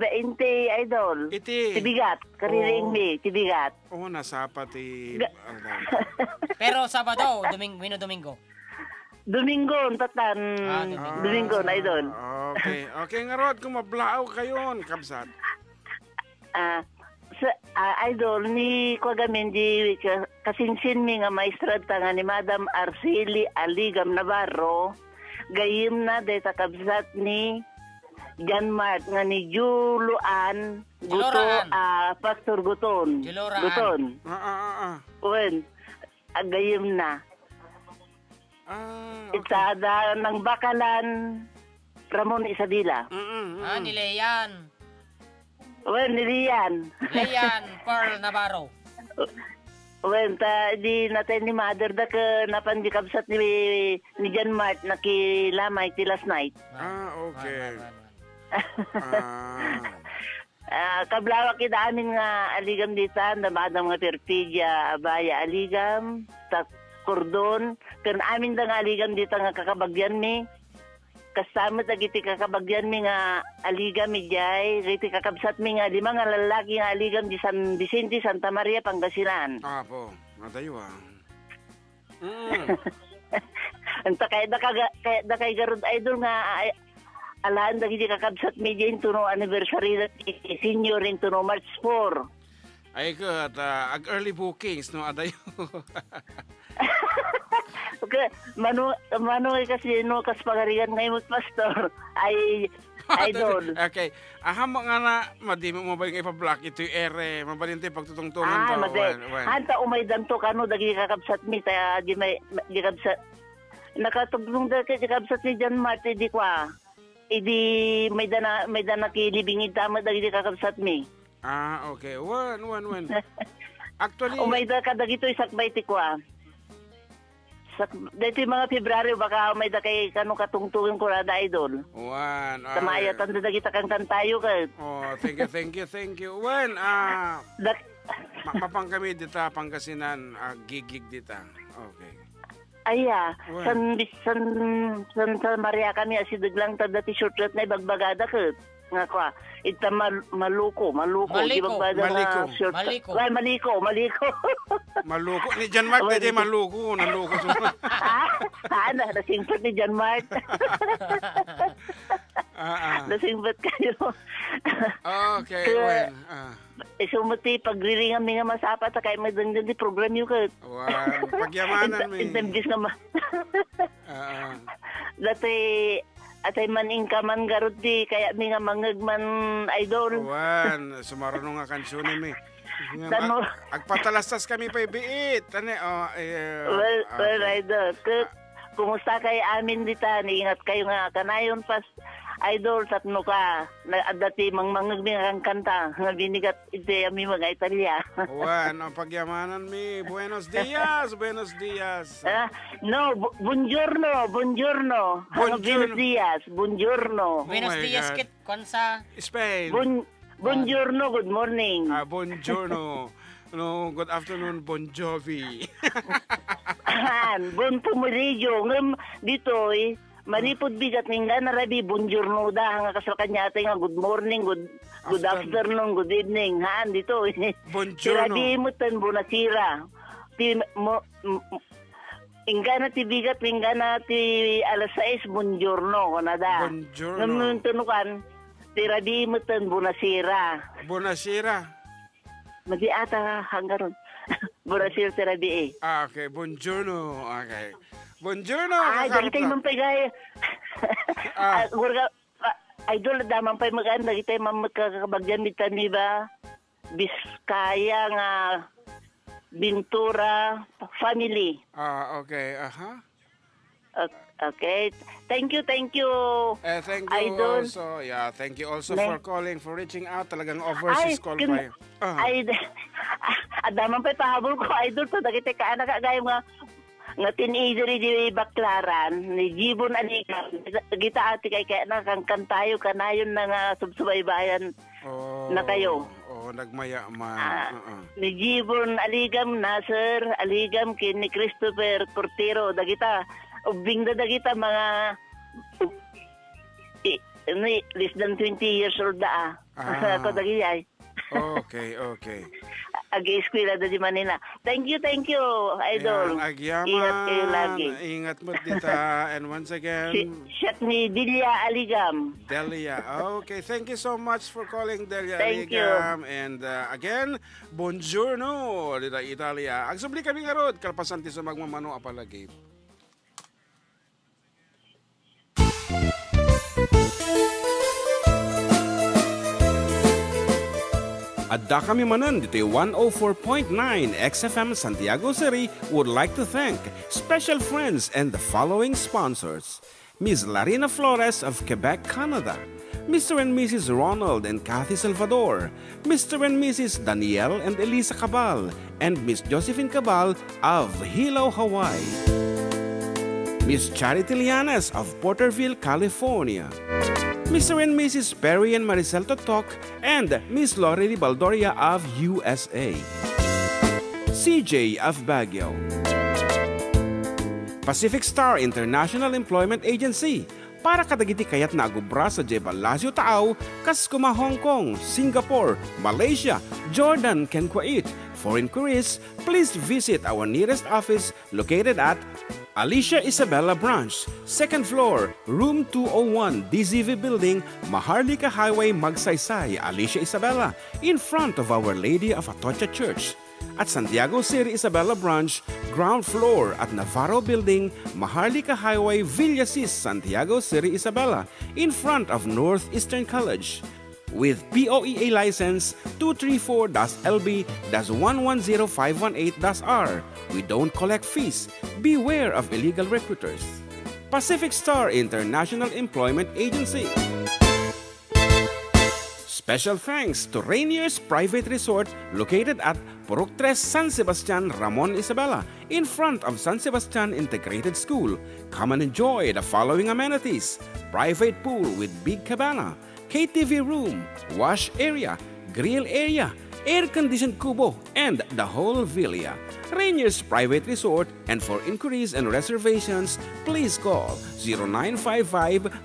Idol. Iti. Tibigat. Kariring mi. Tibigat. Oo, nasapa ti. Pero Sabado, Domingo. Domingo, tatan. Domingo, Idol. Okay. Okay nga Rod, kung mablaaw kayon, kabsat. Idol, ni Kwagamin di kasinsin mi nga maestrad nga ni Madam Arceli Aligam Navarro, gayim na deta kabsat ni John Mart nga ni Juluan Guto, Pastor Guton. Guton. Uwen, gayim na. Okay. Itada ng Bakalan, Ramon Isadila. Ni Leyan. Well, ni Leyan. Leyan Pearl Navarro. Well, di natin ni Mother da ka napandikabsat ni John Mart na kilamay ti last night. Okay. Kablawak kita amin nga aligam dita, namadam nga Perfidia Abaya aligam, sa Cordon, kan amin da nga aligam dita nga kakabagyan mi. Kasama tagiti kakabagyan mi nga aligam mi jay, riti kakabsat mi nga 5 nga lalaki nga aligam di San Vicente, Santa Maria, Pangasinan. Po, madayo Anta kaya da kay garod Idol nga alaan dagiti kakabsat mi jay tuno anniversary da senior in tuno March 4. Ay ko, at early bookings, no, adayo. Okay, mano kasi no kas pagarigan ngayon pastor ay Idol. Okay. Aham nga na madi mo ba yung ipa-block ito yung ere, mabalinte pagtutungtungan to. Hanta umay danto kano dagi kakabsat mi ta di may kakabsat. Nakatuglong da kay kakabsat ni John Marte di kwa. Idi may dana kilibingid tama dagi kakabsat mi. Okay. One. Actually, umay da ka dagito isakbay ti kwa. Dito yung mga February, baka may da kay kano katungtungin ko rada Idol. Tamaya, tanda da kita kang kantayo ka. Thank you. Mapang kami dita, Pangasinan, gigig dita. Okay. Aya, San Maria kami, asidaglang tanda ti shortcut na ibagbagada ka. nga kwa. Ita maluko. Maliko. Di ba ba Maliko. short? Maliko. Ay, maliko. Maluko. Ni John Mark, dede maluko. Naluko. Nasingpat ni John Mark. Nasingpat kayo. Okay, Kaya- well. Sumuti, pagriring kami nga masapat, kaya may danggan di program yun ka. Pagyamanan mi. Intembis nga Dati, atay maning ka man garot di, kaya mi nga mangagman idol. Wan, sumaruno nga kansyon mi. Tano? Agpatalastas kami pa ibiit. Well, idol. Kumusta kay amin dita, niingat kayo nga kanayon pas idol tatno ka. Dati mangmangag kang kanta, nga binigat iti ami mga Italya. Wan, ang pagyamanan mi. Buenos dias. No, buongiorno. Buongiorno. Buenos dias, buongiorno. Buenos my dias, God. kit, konsa. Spain. Buongiorno, good morning. Buongiorno. No, good afternoon, Bon Jovi. Bon pumiliyo. Ngam dito manipod bigat nga narabi buongiorno da nga kasal kanya nga good morning, good afternoon, good evening. Dito Buongiorno. Sirabi mo tan bunasira. Ingana ti bigat, ingana ti alas 6 buongiorno kanada. Buongiorno. Ngam tunukan tirabi mo tan bunasira. Buonasera. Madi ata hanggaron. Bunasira tirabi Okay, buongiorno. Okay. Buongiorno. Ay, dali tayo mampagay. Idol, damang pa'y maganda. Kita yung magkakabagyan ni ba? Biskaya nga Bintura family. Okay. Okay. Thank you. Thank you Idol. also. Yeah, thank you also for calling, for reaching out. Talagang overseas call pa yun. Ay, damang pa'y pahabol ko, Idol. So, dagiti ka anak kagayong nga teenager di baklaran ni Gibon Aliga kita ati kay nakang kantayo kanayon na nga subsubaybayan na kayo. Nagmaya man. Ni Gibon Aligam Nasser Aligam kin ni Christopher Cortero dagita ubing dagita mga less than 20 years old da. Ako dagiyay. Okay. Ag-eskwela da di Manila. Thank you, Idol. Agyaman. Ingat kayo lagi. Ingat mo dita. And once again, Siya ni Delia Aligam. Delia. Okay, thank you so much for calling, Delia Thank Aligam. And again, buongiorno, dita Italia. Ang subli kami nga rod, kalpasanti sa magmamano apalagi. Adda kami manan dito 104.9 XFM Santiago City would like to thank special friends and the following sponsors. Ms. Larina Flores of Quebec, Canada. Mr. and Mrs. Ronald and Kathy Salvador. Mr. and Mrs. Danielle and Elisa Cabal. And Miss Josephine Cabal of Hilo, Hawaii. Miss Charity Lianas of Porterville, California. Mr. and Mrs. Perry and Maricel Totok, and Miss Lorely Baldoria of USA. CJ of Baguio. Pacific Star International Employment Agency. Para kadagiti kayat na agubra sa Jebel Lazio Tao, Kaskuma, Hong Kong, Singapore, Malaysia, Jordan, ken Kuwait. For inquiries, please visit our nearest office located at Alicia Isabella Branch, 2nd floor, room 201, DZV Building, Maharlika Highway, Magsaysay, Alicia Isabella, in front of Our Lady of Atocha Church. At Santiago City Isabella Branch, ground floor at Navarro Building, Maharlika Highway, Villasis, Santiago City Isabella, in front of Northeastern College. With POEA license 234-LB-110518-R. We don't collect fees. Beware of illegal recruiters. Pacific Star International Employment Agency. Special thanks to Rainier's Private Resort located at Purok 3, San Sebastian, Ramon Isabela, in front of San Sebastian Integrated School. Come and enjoy the following amenities: private pool with big cabana, KTV room, wash area, grill area, air-conditioned kubo, and the whole villa. Rainier's Private Resort, and for inquiries and reservations, please call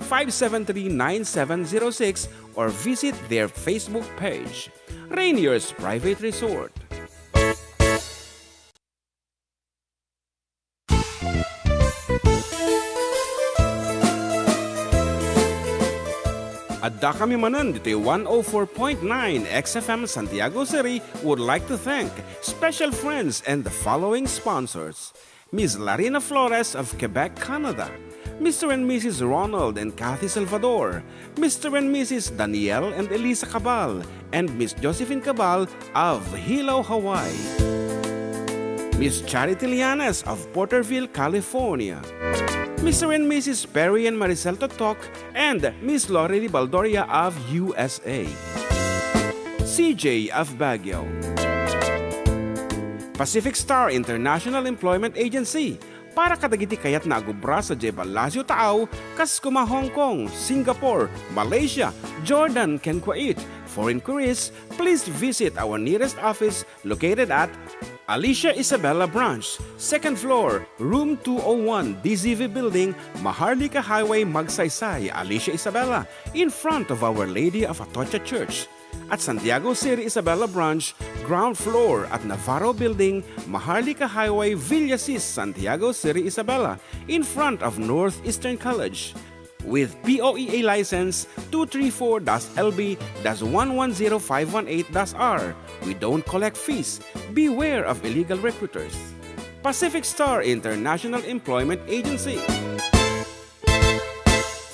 0955-573-9706 or visit their Facebook page. Rainier's Private Resort. Adda kami manan dito 104.9 XFM Santiago City would like to thank special friends and the following sponsors. Ms. Larina Flores of Quebec, Canada. Mr. and Mrs. Ronald and Kathy Salvador. Mr. and Mrs. Danielle and Elisa Cabal. And Miss Josephine Cabal of Hilo, Hawaii. Miss Charity Lianas of Porterville, California. Mr. and Mrs. Perry and Maricel Totok, and Miss Lorely Baldoria of USA. CJ of Baguio. Pacific Star International Employment Agency, para kadagiti kayat na agubra sa Jebalasio Taaw, kas kuma Hong Kong, Singapore, Malaysia, Jordan, ken Kuwait. For inquiries, please visit our nearest office located at Alicia Isabella Branch, 2nd floor, room 201, DZV Building, Maharlika Highway, Magsaysay, Alicia Isabella, in front of Our Lady of Atocha Church. At Santiago City Isabella Branch, ground floor at Navarro Building, Maharlika Highway, Villasis, Santiago City Isabella, in front of Northeastern College. With POEA license 234-LB-110518-R. We don't collect fees. Beware of illegal recruiters. Pacific Star International Employment Agency.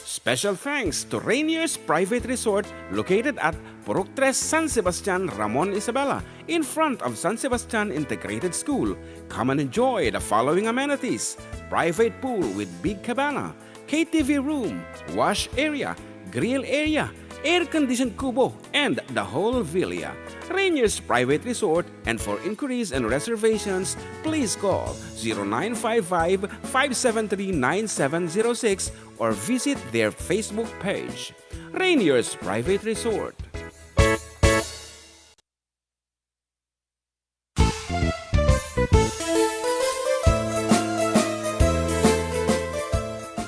Special thanks to Rainier's Private Resort located at Purok 3 San Sebastian, Ramon Isabela, in front of San Sebastian Integrated School. Come and enjoy the following amenities: private pool with big cabana, KTV room, wash area, grill area, air-conditioned kubo, and the whole villa. Rainier's Private Resort, and for inquiries and reservations, please call 0955-573-9706 or visit their Facebook page. Rainier's Private Resort.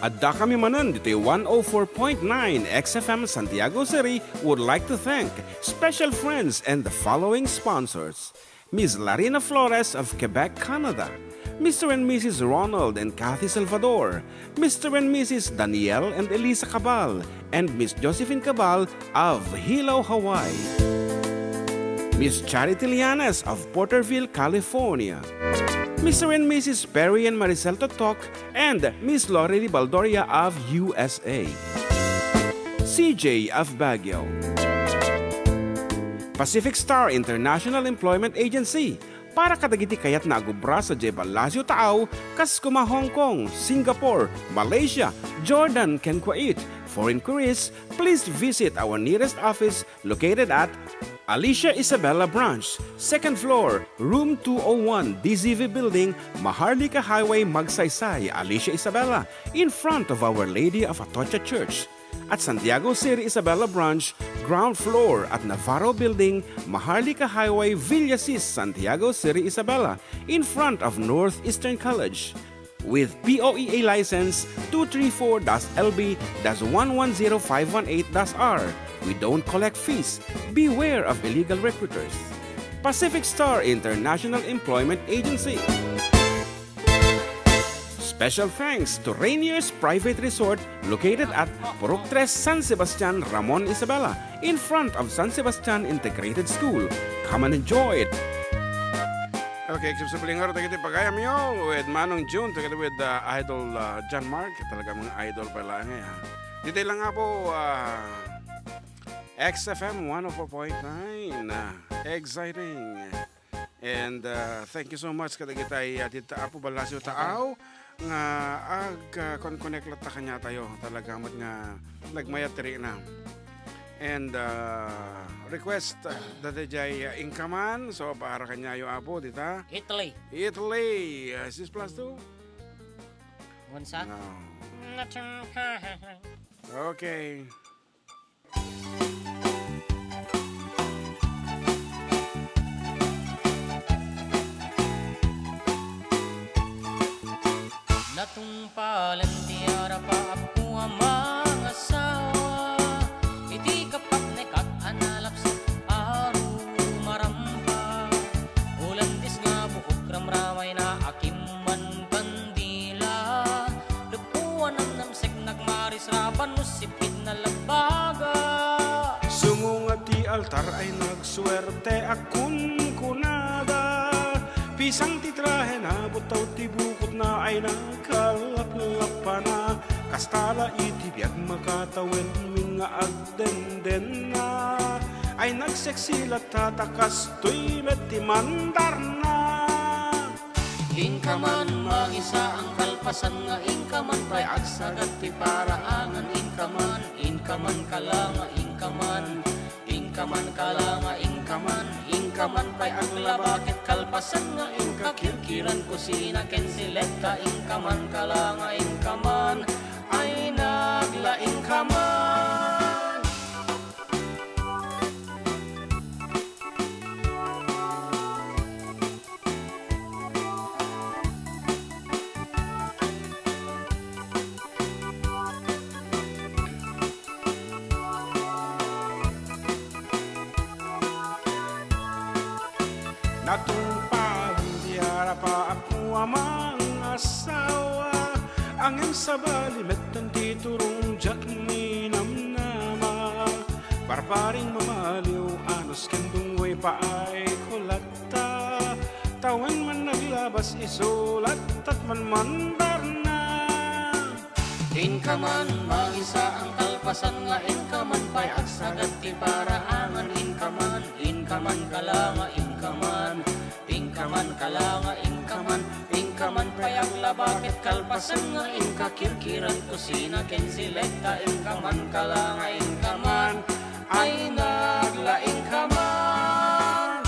Adda kami manan dito 104.9 XFM Santiago City would like to thank special friends and the following sponsors. Ms. Larina Flores of Quebec, Canada. Mr. and Mrs. Ronald and Kathy Salvador. Mr. and Mrs. Danielle and Elisa Cabal. And Miss Josephine Cabal of Hilo, Hawaii. Miss Charity Lianas of Porterville, California. Mr. and Mrs. Perry and Maricel Totok, and Miss Lorely Baldoria of USA. CJ of Baguio. Pacific Star International Employment Agency, para kadagiti kayat na agubra sa Jebalasio Taaw, kas kuma Hong Kong, Singapore, Malaysia, Jordan, ken Kuwait. For inquiries, please visit our nearest office located at Alicia Isabella Branch, 2nd floor, room 201, DZV Building, Maharlika Highway, Magsaysay, Alicia Isabella, in front of Our Lady of Atocha Church. At Santiago City Isabella Branch, ground floor at Navarro Building, Maharlika Highway, Villasis, Santiago City Isabella, in front of Northeastern College. With POEA license 234-LB-110518-R. We don't collect fees. Beware of illegal recruiters. Pacific Star International Employment Agency. Special thanks to Rainier's Private Resort located at Purok 3 San Sebastian, Ramon Isabela, in front of San Sebastian Integrated School. Come and enjoy it. Okay, sa Pilingar, tagati pagayam yo with Manong June, together with Idol John Mark. Talaga mga idol pala ngayon. Dito lang nga po, XFM 104.9. Exciting. And thank you so much kadagitay dito Apo Balasio Taaw nga connect lata kanya tayo talaga mat nga nagmayatri na. And request that jay inkaman so para kanya yo Apo dita Italy. Is this plus 2? Wansa? No. Okay. altar ay nagswerte akun kunada. Pisang titrahe na butaw tibukot na ay nakalaplapa na. Kastala itibiyag makatawin min nga agdenden na. Ay nagseksilat tatakas to'y metimandar na. Inkaman mangisa ang kalpasan nga inkaman pay agsagat ti paraangan inkaman kalanga inkaman kalanga inkaman pay aglabakit kalpasan nga inkakirkiran kusina ken silekta inkaman kalanga inkaman ay naglaing kaman. Natumpang diara pa ako amang asawa. Angin sa balimet ng titurong jak minamnama. Barbaring mamaliw anos kendungway pa ay kulata. Tawan man naglabas isulat at man mandar na. Inkaman mangisa ang kalpasan nga inkaman pay agsagat ti paraangan inkaman kalanga inkaman kalanga inkaman pay aglabakit kalpasan nga inkakirkiran kusina ken silekta inkaman kalanga inkaman ay naglaing kaman.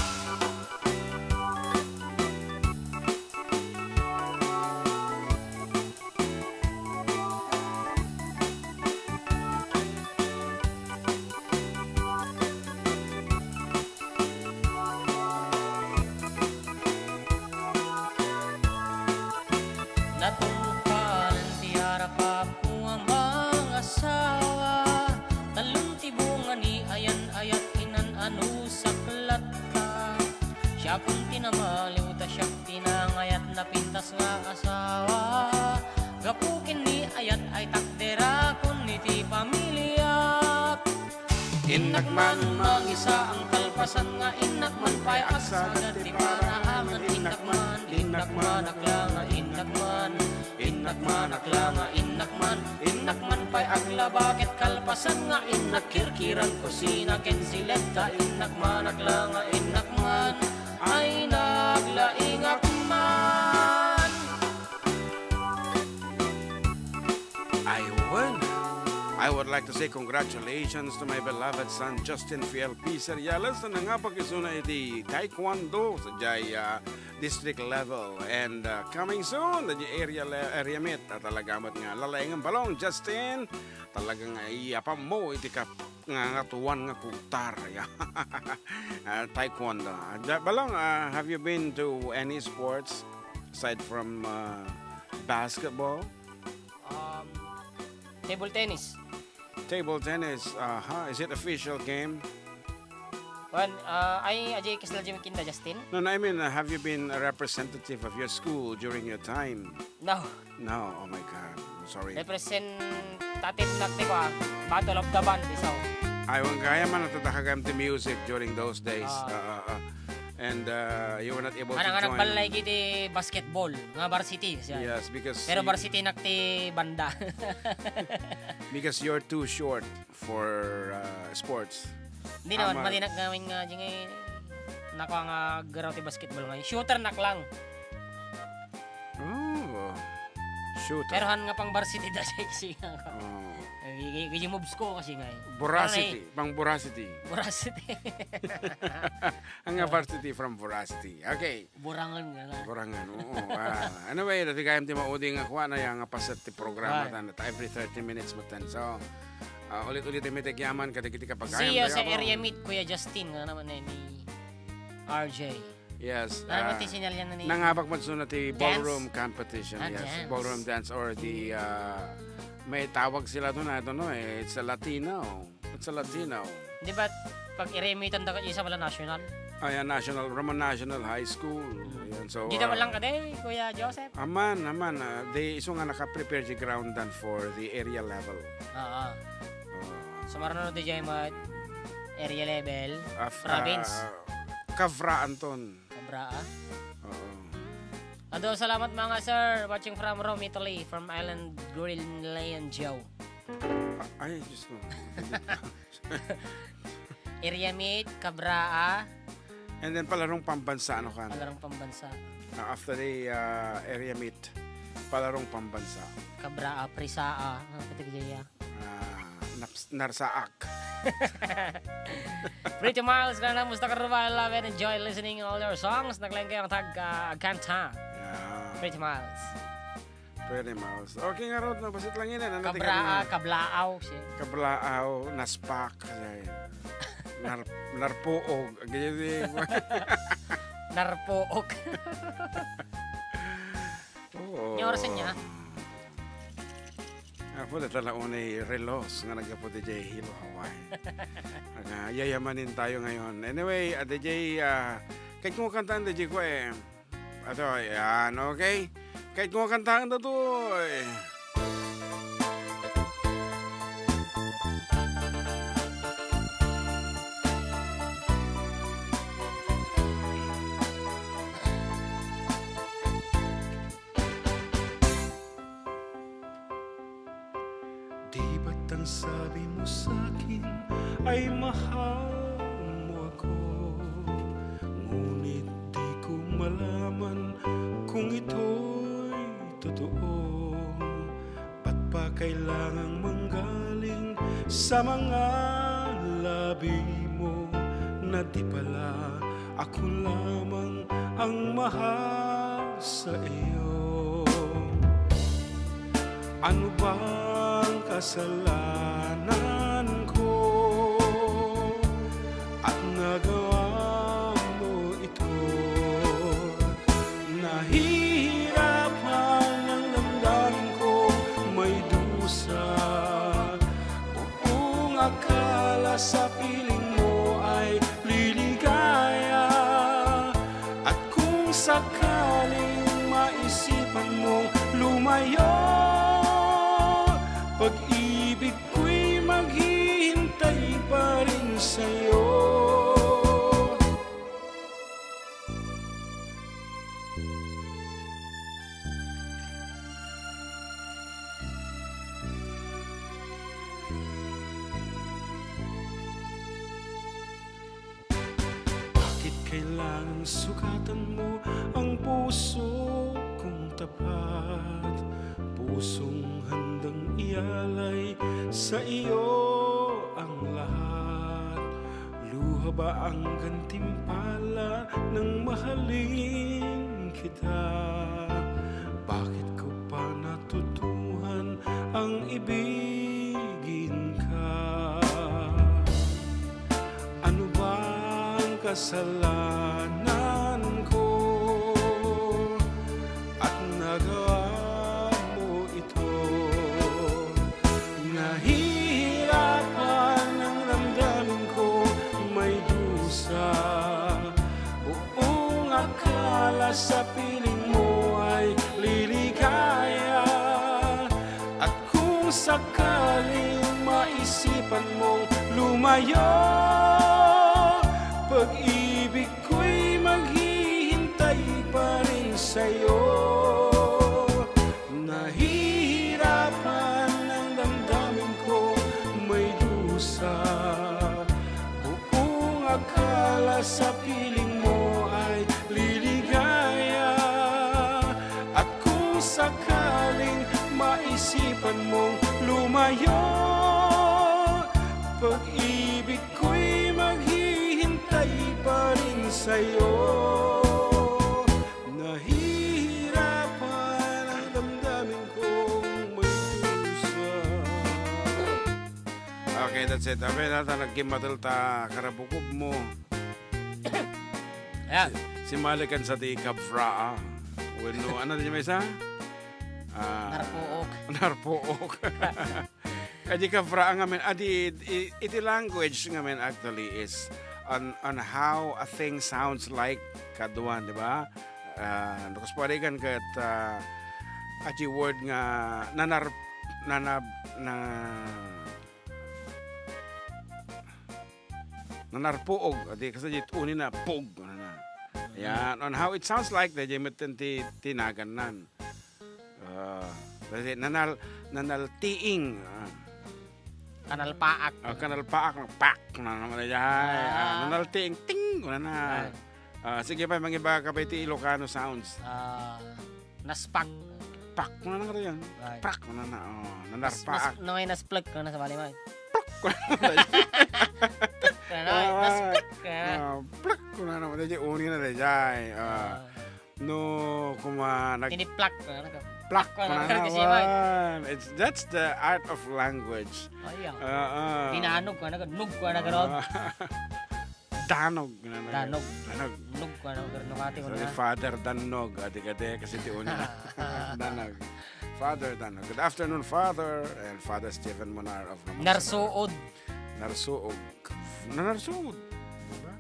Natungkalan tiara pa po ang mga asawa. Talong tibungan ni ayan ayat inan ano sa plata. Siya kung tinamaliw ta siya tinangayat na pintas nga asawa. Gapukin ni ayat ay takdera kun ni ti pamilya. Inakman mangisa ang kalpasan nga inakman pay agsagat ti paraangan inakman aklanga inakman aklanga inakman pay aglabakit kalpasan nga inakirkiran kusina ken silekta inakman aklanga inakman ay naglaing akman. I would like to say congratulations to my beloved son Justin Fiel P. Seriales na nga pag-isuna iti Taekwondo sa Jaya district level and coming soon the area meet talagamat nga lalaingan balong Justin talagang iapam mo iti nga tuwan nga kutar Taekwondo. Balong, have you been to any sports aside from basketball? Table tennis. Table tennis, is it official game? Wan, ay ajay kasla jim kinda Justin? No, I mean, have you been a representative of your school during your time? No. No, oh my God, I'm sorry. Representative nakti ko Battle of the Band isaw. Ay, wang kaya man natatahagam the music during those days. And you were not able to join. Balay kiti basketball, nga varsity. Yes, because... Pero varsity nakti banda. Because you're too short for sports. Hindi naman, matinak namin nga dyan nakuha nga garaw ti basketball ngayon. Shooter nak lang. Oh, shooter. Pero han nga pang varsity da siya. Gigi moves ko kasi ngayon. Voracity, pang voracity. Voracity. Ang varsity from voracity. Okay. Burangan nga na. Burangan, oo. Anyway, dati kayang ti mauding nga kuha na yung pasat ti programa tan every 30 minutes mo tan. So, ulit-ulit yung mitigyaman kati kapag siya sa area meet Kuya Justin nga naman ni RJ. Yes. Ano ti sinyal yan na ni? Nangabak mo na ti ballroom dance? competition. Yes, dance. Ballroom dance or the may tawag sila doon I don't know it's a Latino. Di ba pag i-remitan da ka isa pala national? Ayan, Roman National High School. Ayan, so Di naman lang ka Kuya Joseph? Aman. They iso nga naka-prepare the ground dan for the area level. So marano di jay area level, Af- province, Kavra Anton. Kabraa. Oo. Ado, salamat mga sir. Watching from Rome, Italy. From Island Greenland, Joe. Ay, Diyos ko. Area mate, Kabraa. And then palarong pambansa, ano ka? Palarong pambansa. After the area meet, palarong pambansa. Kabraa, Prisaa. Ang patigaya. Narsaak. Pretty Miles, na musta ka rin, love and enjoy listening all your songs. Naglang kayo ang kanta. Pretty Miles. Pretty Miles. Okay nga Rod, nabasit lang yun. Kabraa, Kablaaw. Kablaaw, Naspak. Narpoog. Ganyan. Narpoog. Oo. Yung orasan niya? Ako na talaon ay relos nga nagpo DJ Hilo Hawaii. Yayamanin tayo ngayon. Anyway, DJ, kahit kung kantaan DJ ko ato, yan, okay? Kahit kung kantaan na to, Di ba't ang sabi mo sa'kin ay mahal mo ako? Ngunit di ko malaman kung ito'y totoo. Ba't pa kailangang manggaling sa mga labi mo na di pala ako lamang ang mahal sa iyo? Ano bang kasalanan ko at nagawa mo ito? Nahihirapan ang damdamin ko, may dusa. Buong akala sa piling mo ay liligaya. At kung sakaling maisipan mong lumayo, pag-ibig ko'y maghihintay pa rin sa'yo. Bakit kailangan sukatan mo ang puso kong tapat? Pusong handang ialay sa iyo ang lahat. Luha ba ang gantimpala ng mahalin kita? Bakit ko pa natutuhan ang ibigin ka? Ano ba ang kasalanan ko at nagawa ito? Nahihirapan ang damdamin ko, may dusa. Buong akala sa piling mo ay liligaya. At kung sakaling maisipan mong lumayo, pag-ibig ko'y maghihintay pa rin sa'yo. Nahihirapan ang damdamin ko, may dusa. Buong akala sa piling mo ay liligaya. At kung sakaling maisipan mong lumayo, pag-ibig ko'y maghihintay pa rin sa'yo. Nahihirapan ang damdamin kong may dusa. okay, that's it. Abe na nagkimatal ta karabukob mo. Ayan. Si Malikan sa di Kavra. Bueno, ano din may isa? Narpook. Narpook. Adi Kavra ngamen, adi iti language ngamen actually is on how a thing sounds like kaduan, di ba? Nukas parigan kat ati word nga na nanarpuog. Adi kasi jit uni na pug. Yan, on how it sounds like, da jay ti tinagan nan. Kasi nanaltiing. Kanal paak. Kanal paak, pak na naman dyan. Nanaltiing, ting, na. Sige pa, mga iba ka pa iti Ilocano sounds. Naspak. Pak na nga rin. Pak na na. Nanarpaak. Nangay nasplug ka na sa balimay. Pak plak ko na naman dyan. Uni na dyan. No, tiniplak ko na. Plak ko na naman. That's the art of language. Pinanog ko na. Nug ko na garod. Danog. Danog. Nug ko na. Sorry, Father Danog. Adik-adik kasi ti uni na. Danog. Father Danog. Good afternoon, Father. And Father Stephen Monar of Narsuod. Narsuog. Diba?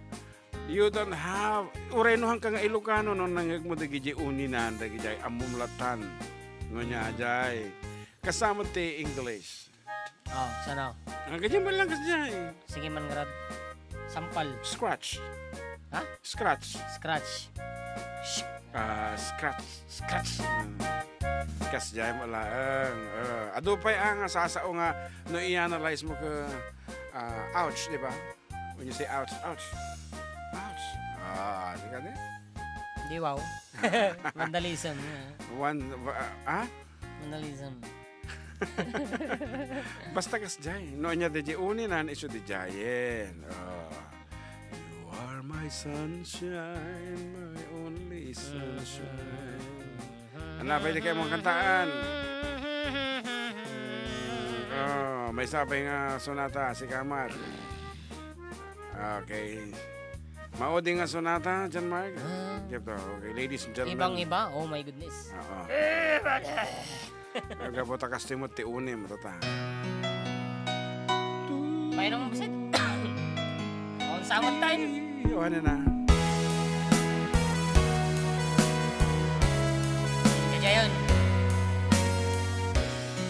You don't have urenuhan ka nga Ilocano nung nangag mo dagi uninan dagi amumlatan ngonya ajay kasama ti English. Sana. Ang ganyan man lang kasi sige man grad. Sampal. Scratch. Ha? Scratch. Scratch. Kas jay mo lang. Ado pa'y ang sasao nga no i-analyze mo ka ouch, di ba? When you say ouch. Di ka din? Di wow. Vandalism. Vandalism. Basta kas jay. No niya di uninan iso di jayen. You are my sunshine, my only sunshine. Ano, pwede kayo mong kantaan. May sabi nga sonata si Kamat. Okay. Maudi nga sonata, John Mark. Okay, ladies and gentlemen. Ibang-iba? Oh my goodness. Nagabota kas timot ti unim. Paano mo basit? On samot time. Ano na? Kajayon.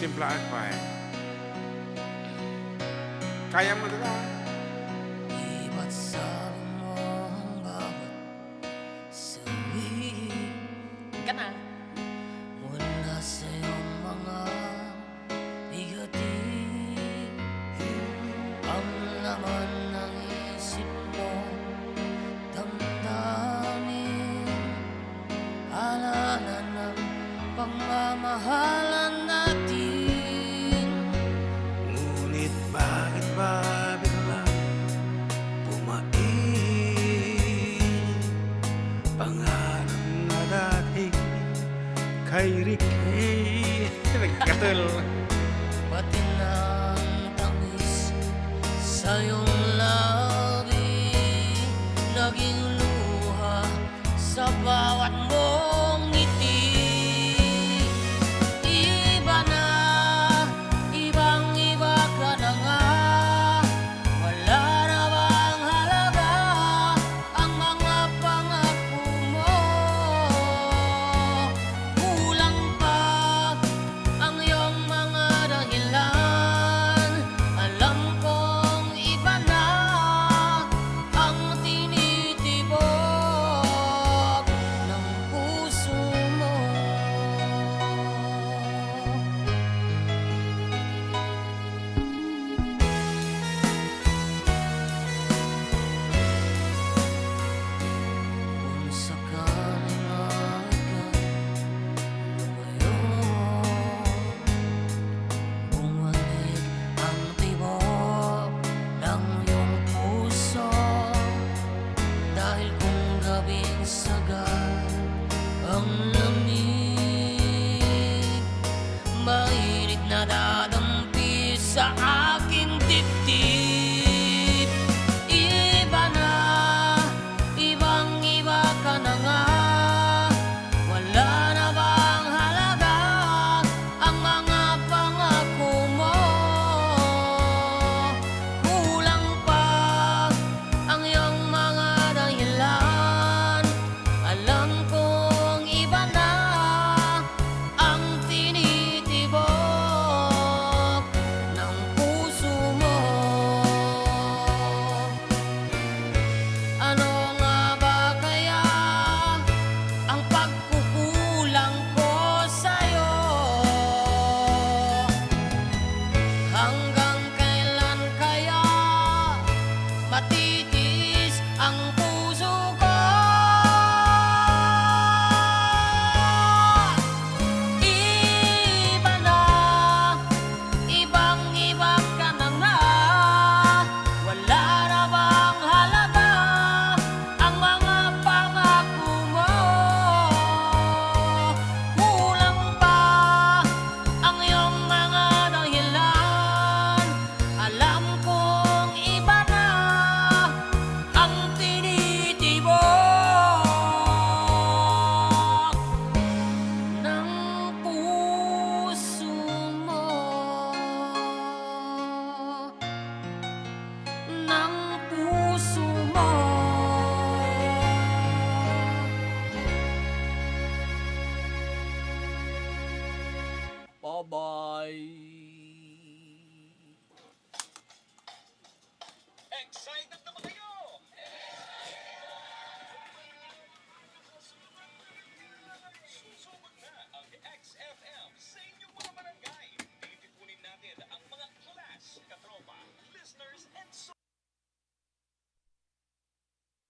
Timplaan pa eh. Kaya mo na. Iba't sabi mo ang bawat sabihin ka na. Mula sa iyong mga bigatin ang laman ng isip mo damdamin alala ng pagmamahalan natin. Ngunit bakit ba biglang bumain pangarap na dating kay Ricky nagkatul Pati ng tamis sa iyong labi naging luha sa bawat mong ngiti. Iba na, ibang-iba ka na nga. Wala na bang halaga ang mga pangako mo? Kulang pa ang iyong mga dahilan. Alam kong iba na ang tinitibok ng puso mo. Kung sakaling lumayo, bumalik ang tibok ng iyong puso. Dahil kung gabing sagad ang lamig, mainit na dadampi sa aking dibdib. Iba na, ibang-iba ka na nga. Wala na bang halaga ang mga pangako mo? Kulang pa ang iyong mga dahilan. Alam kong iba na ang tinitibok ng ang puso ko. Iba na, ibang-iba ka na nga. Wala na bang halaga ang mga pangako mo? Kulang pa ang iyong mga dahilan. Alam kong iba na ang tinitibok ng puso mo. Ng puso mo. Bye-bye.